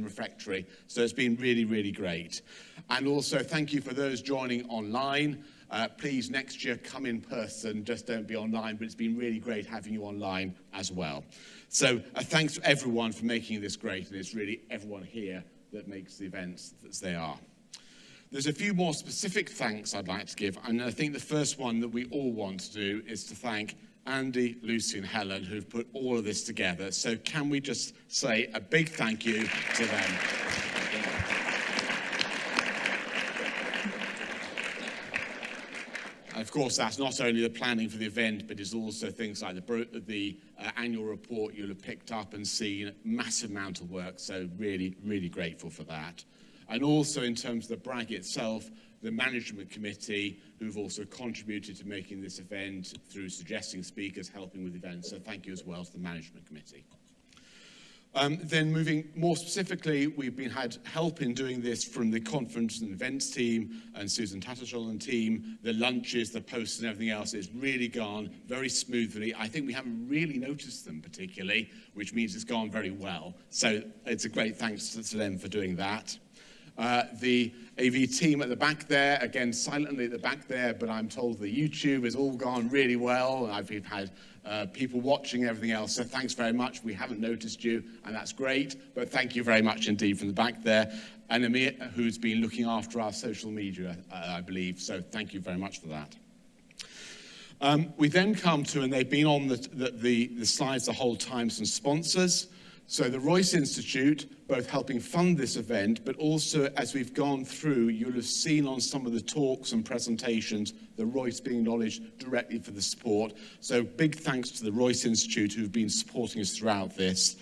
refectory. So it's been really, really great. And also, thank you for those joining online. Please, next year, come in person. Just don't be online, but it's been really great having you online as well. So thanks to everyone for making this great, and it's really everyone here that makes the events as they are. There's a few more specific thanks I'd like to give, and I think the first one that we all want to do is to thank Andy, Lucy, and Helen, who've put all of this together. So can we just say a big thank you to them? Of course, that's not only the planning for the event, but it's also things like the annual report you'll have picked up and seen. Massive amount of work, so really, really grateful for that. And also in terms of the Bragg itself, the management committee, who've also contributed to making this event through suggesting speakers, helping with events. So thank you as well to the management committee. Then moving more specifically, we've had help in doing this from the conference and events team and Susan Tattershall and team. The lunches, the posts and everything else has really gone very smoothly. I think we haven't really noticed them particularly, which means it's gone very well. So it's a great thanks to them for doing that. The AV team at the back there, again, silently at the back there, but I'm told the YouTube has all gone really well. We've had people watching everything else, so thanks very much. We haven't noticed you, and that's great, but thank you very much indeed from the back there. And Amir, who's been looking after our social media, I believe, so thank you very much for that. We then come to, and they've been on the slides the whole time, some sponsors. So the Royce Institute, both helping fund this event, but also as we've gone through, you'll have seen on some of the talks and presentations, the Royce being acknowledged directly for the support. So big thanks to the Royce Institute who've been supporting us throughout this.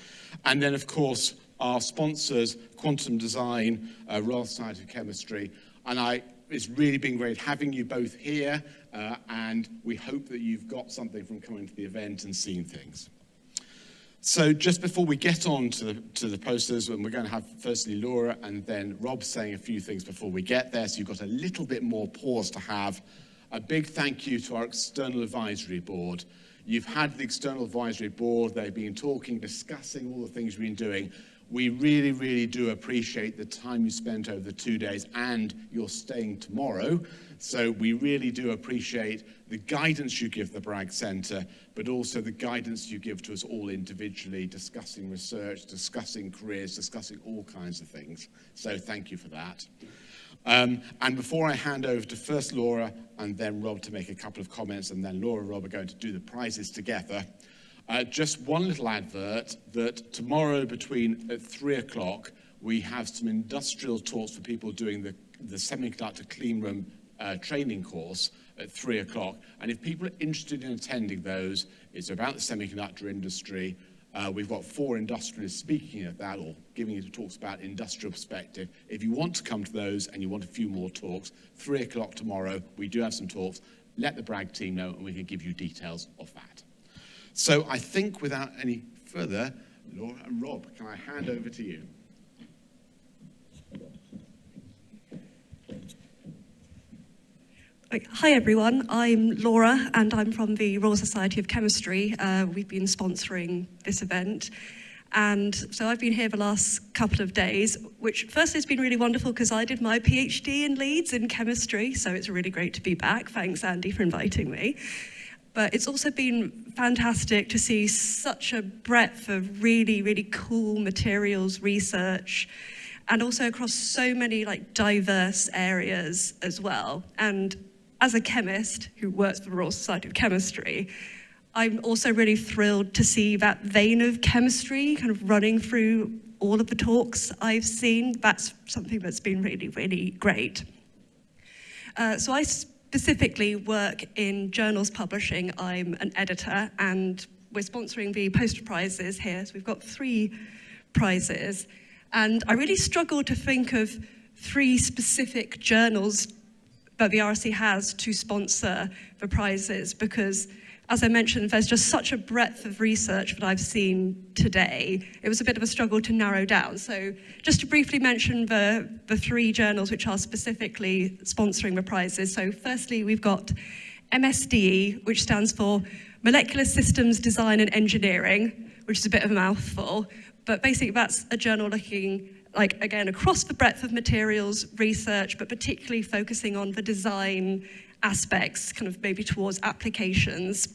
And then, of course, our sponsors, Quantum Design, Royal Society of Chemistry. And it's really been great having you both here, and we hope that you've got something from coming to the event and seeing things. So just before we get on to the posters, and we're going to have firstly Laura and then Rob saying a few things before we get there, so you've got a little bit more pause to have. A big thank you to our External Advisory Board. You've had the External Advisory Board, they've been talking, discussing all the things we've been doing. We really, really do appreciate the time you spent over the 2 days, and you're staying tomorrow. So we really do appreciate the guidance you give the Bragg Centre, but also the guidance you give to us all individually, discussing research, discussing careers, discussing all kinds of things. So thank you for that. And before I hand over to first Laura and then Rob to make a couple of comments, and then Laura and Rob are going to do the prizes together, Just one little advert that tomorrow between at 3 o'clock, we have some industrial talks for people doing the semiconductor clean room training course at 3 o'clock. And if people are interested in attending those, it's about the semiconductor industry. We've got 4 industrialists speaking at that or giving talks about industrial perspective. If you want to come to those and you want a few more talks, 3 o'clock tomorrow, we do have some talks. Let the Bragg team know and we can give you details of that. So I think without any further, Laura and Rob, can I hand over to you? Hi everyone, I'm Laura and I'm from the Royal Society of Chemistry. We've been sponsoring this event. And so I've been here the last couple of days, which firstly has been really wonderful because I did my PhD in Leeds in chemistry, so it's really great to be back. Thanks, Andy, for inviting me. But it's also been fantastic to see such a breadth of really, really cool materials research, and also across so many diverse areas as well. And as a chemist who works for the Royal Society of Chemistry, I'm also really thrilled to see that vein of chemistry kind of running through all of the talks I've seen. That's something that's been really, really great. So I specifically work in journals publishing. I'm an editor and we're sponsoring the poster prizes here. So we've got 3 prizes. And I really struggled to think of 3 specific journals that the RSC has to sponsor the prizes because, as I mentioned, there's just such a breadth of research that I've seen today. It was a bit of a struggle to narrow down. So just to briefly mention the 3 journals which are specifically sponsoring the prizes. So firstly, we've got MSDE, which stands for Molecular Systems Design and Engineering, which is a bit of a mouthful. But basically, that's a journal looking, again, across the breadth of materials research, but particularly focusing on the design aspects, kind of maybe towards applications.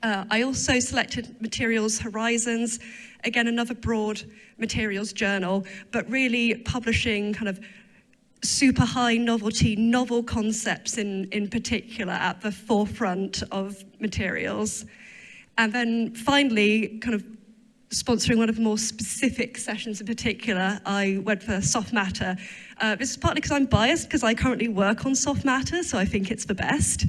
I also selected Materials Horizons, again, another broad materials journal, but really publishing kind of super high novelty, novel concepts in particular at the forefront of materials. And then finally, kind of sponsoring one of the more specific sessions in particular, I went for soft matter. This is partly because I'm biased, because I currently work on soft matter, so I think it's the best.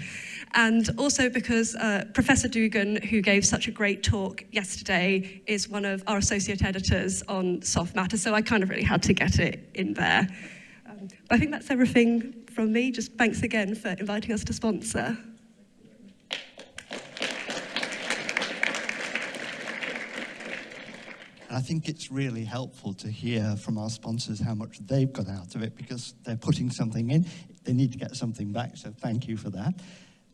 And also because Professor Dugan, who gave such a great talk yesterday, is one of our associate editors on soft matter, so I kind of really had to get it in there. But I think that's everything from me. Just thanks again for inviting us to sponsor. I think it's really helpful to hear from our sponsors how much they've got out of it because they're putting something in. They need to get something back, so thank you for that.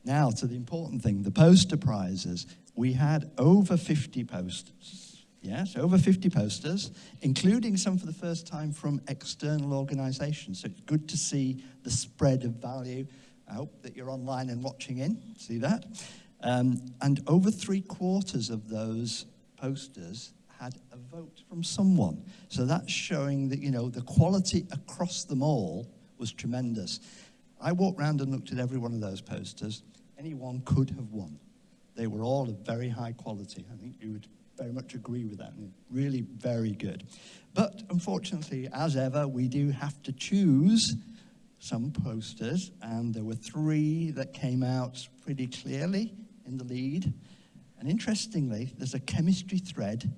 Now to the important thing, the poster prizes. We had over 50 posters. Yes, over 50 posters, including some for the first time from external organisations. So it's good to see the spread of value. I hope that you're online and watching in. See that? And over 3/4 of those posters had a vote from someone. So that's showing that, the quality across them all was tremendous. I walked around and looked at every one of those posters. Anyone could have won. They were all of very high quality. I think you would very much agree with that. Really very good. But unfortunately, as ever, we do have to choose some posters, and there were 3 that came out pretty clearly in the lead. And interestingly, there's a chemistry thread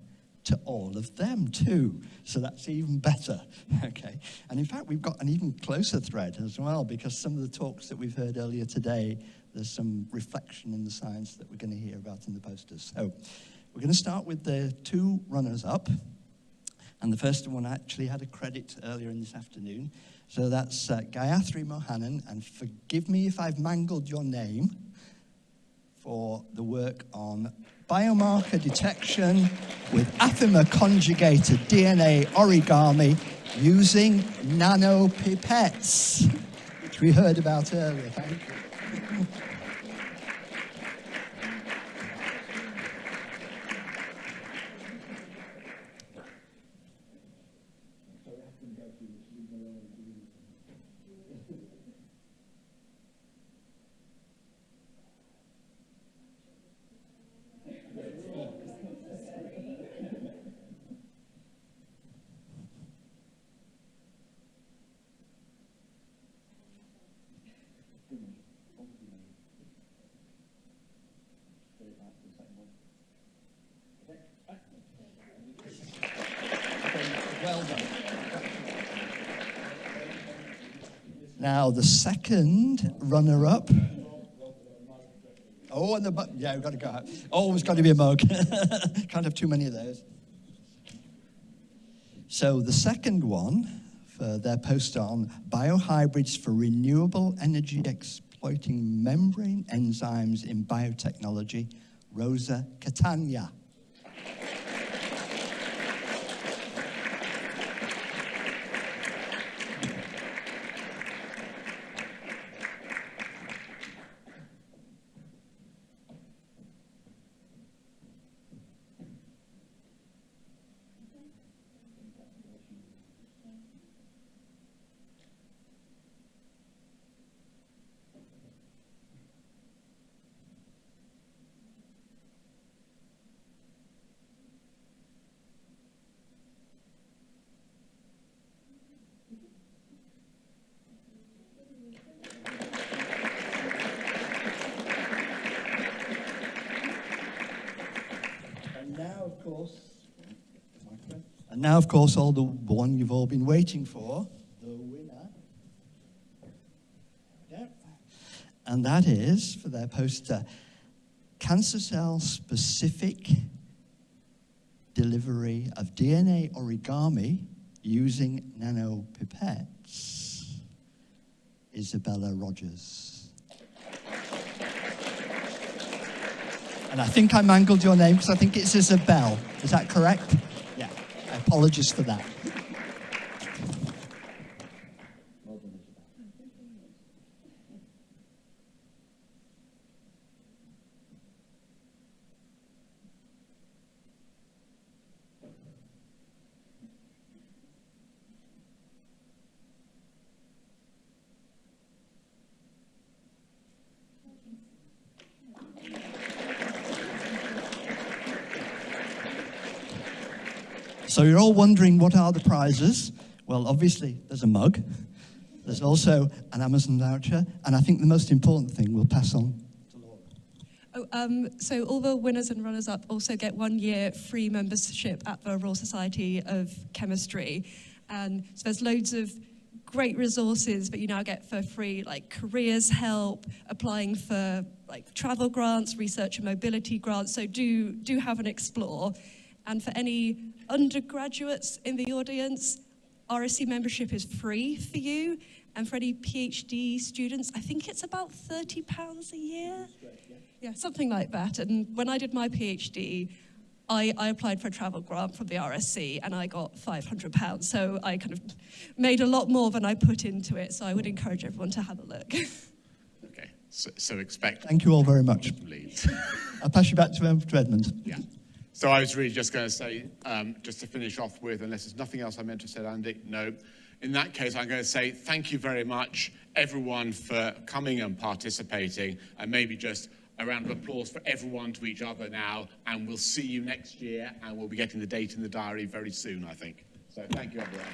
to all of them too. So that's even better, okay? And in fact, we've got an even closer thread as well, because some of the talks that we've heard earlier today, there's some reflection in the science that we're going to hear about in the posters. So we're going to start with the 2 runners-up. And the first one actually had a credit earlier in this afternoon. So that's Gayatri Mohanan, and forgive me if I've mangled your name, for the work on biomarker detection with affimer-conjugated DNA origami using nanopipettes, which we heard about earlier. Thank you. Now, the second runner-up. Oh, and yeah, we've got to go out. Always got to be a mug. Can't have too many of those. So the second one, for their poster on biohybrids for renewable energy exploiting membrane enzymes in biotechnology, Rosa Catania. And now, of course, all the one you've all been waiting for, the winner. Yeah. And that is, for their poster, cancer cell specific delivery of DNA origami using nanopipettes, Isabella Rogers. And I think I mangled your name because I think it's Isabel. Is that correct? Yeah. Apologies for that. So you're all wondering, what are the prizes? Well, obviously, there's a mug. There's also an Amazon voucher. And I think the most important thing we'll pass on. So all the winners and runners-up also get 1 year free membership at the Royal Society of Chemistry. And so there's loads of great resources that you now get for free, like careers help, applying for like travel grants, research and mobility grants. So do have an explore. And for any undergraduates in the audience, RSC membership is free for you. And for any PhD students, I think it's about £30 a year. Yeah, something like that. And when I did my PhD, I applied for a travel grant from the RSC and I got £500. So I kind of made a lot more than I put into it. So I would encourage everyone to have a look. Okay, so expect. Thank you all very much. I'll pass you back to Edmund. Yeah. So I was really just going to say, just to finish off with, unless there's nothing else I meant to say, Andy, no. In that case, I'm going to say thank you very much, everyone, for coming and participating, and maybe just a round of applause for everyone to each other now, and we'll see you next year, and we'll be getting the date in the diary very soon, I think. So thank you, everyone.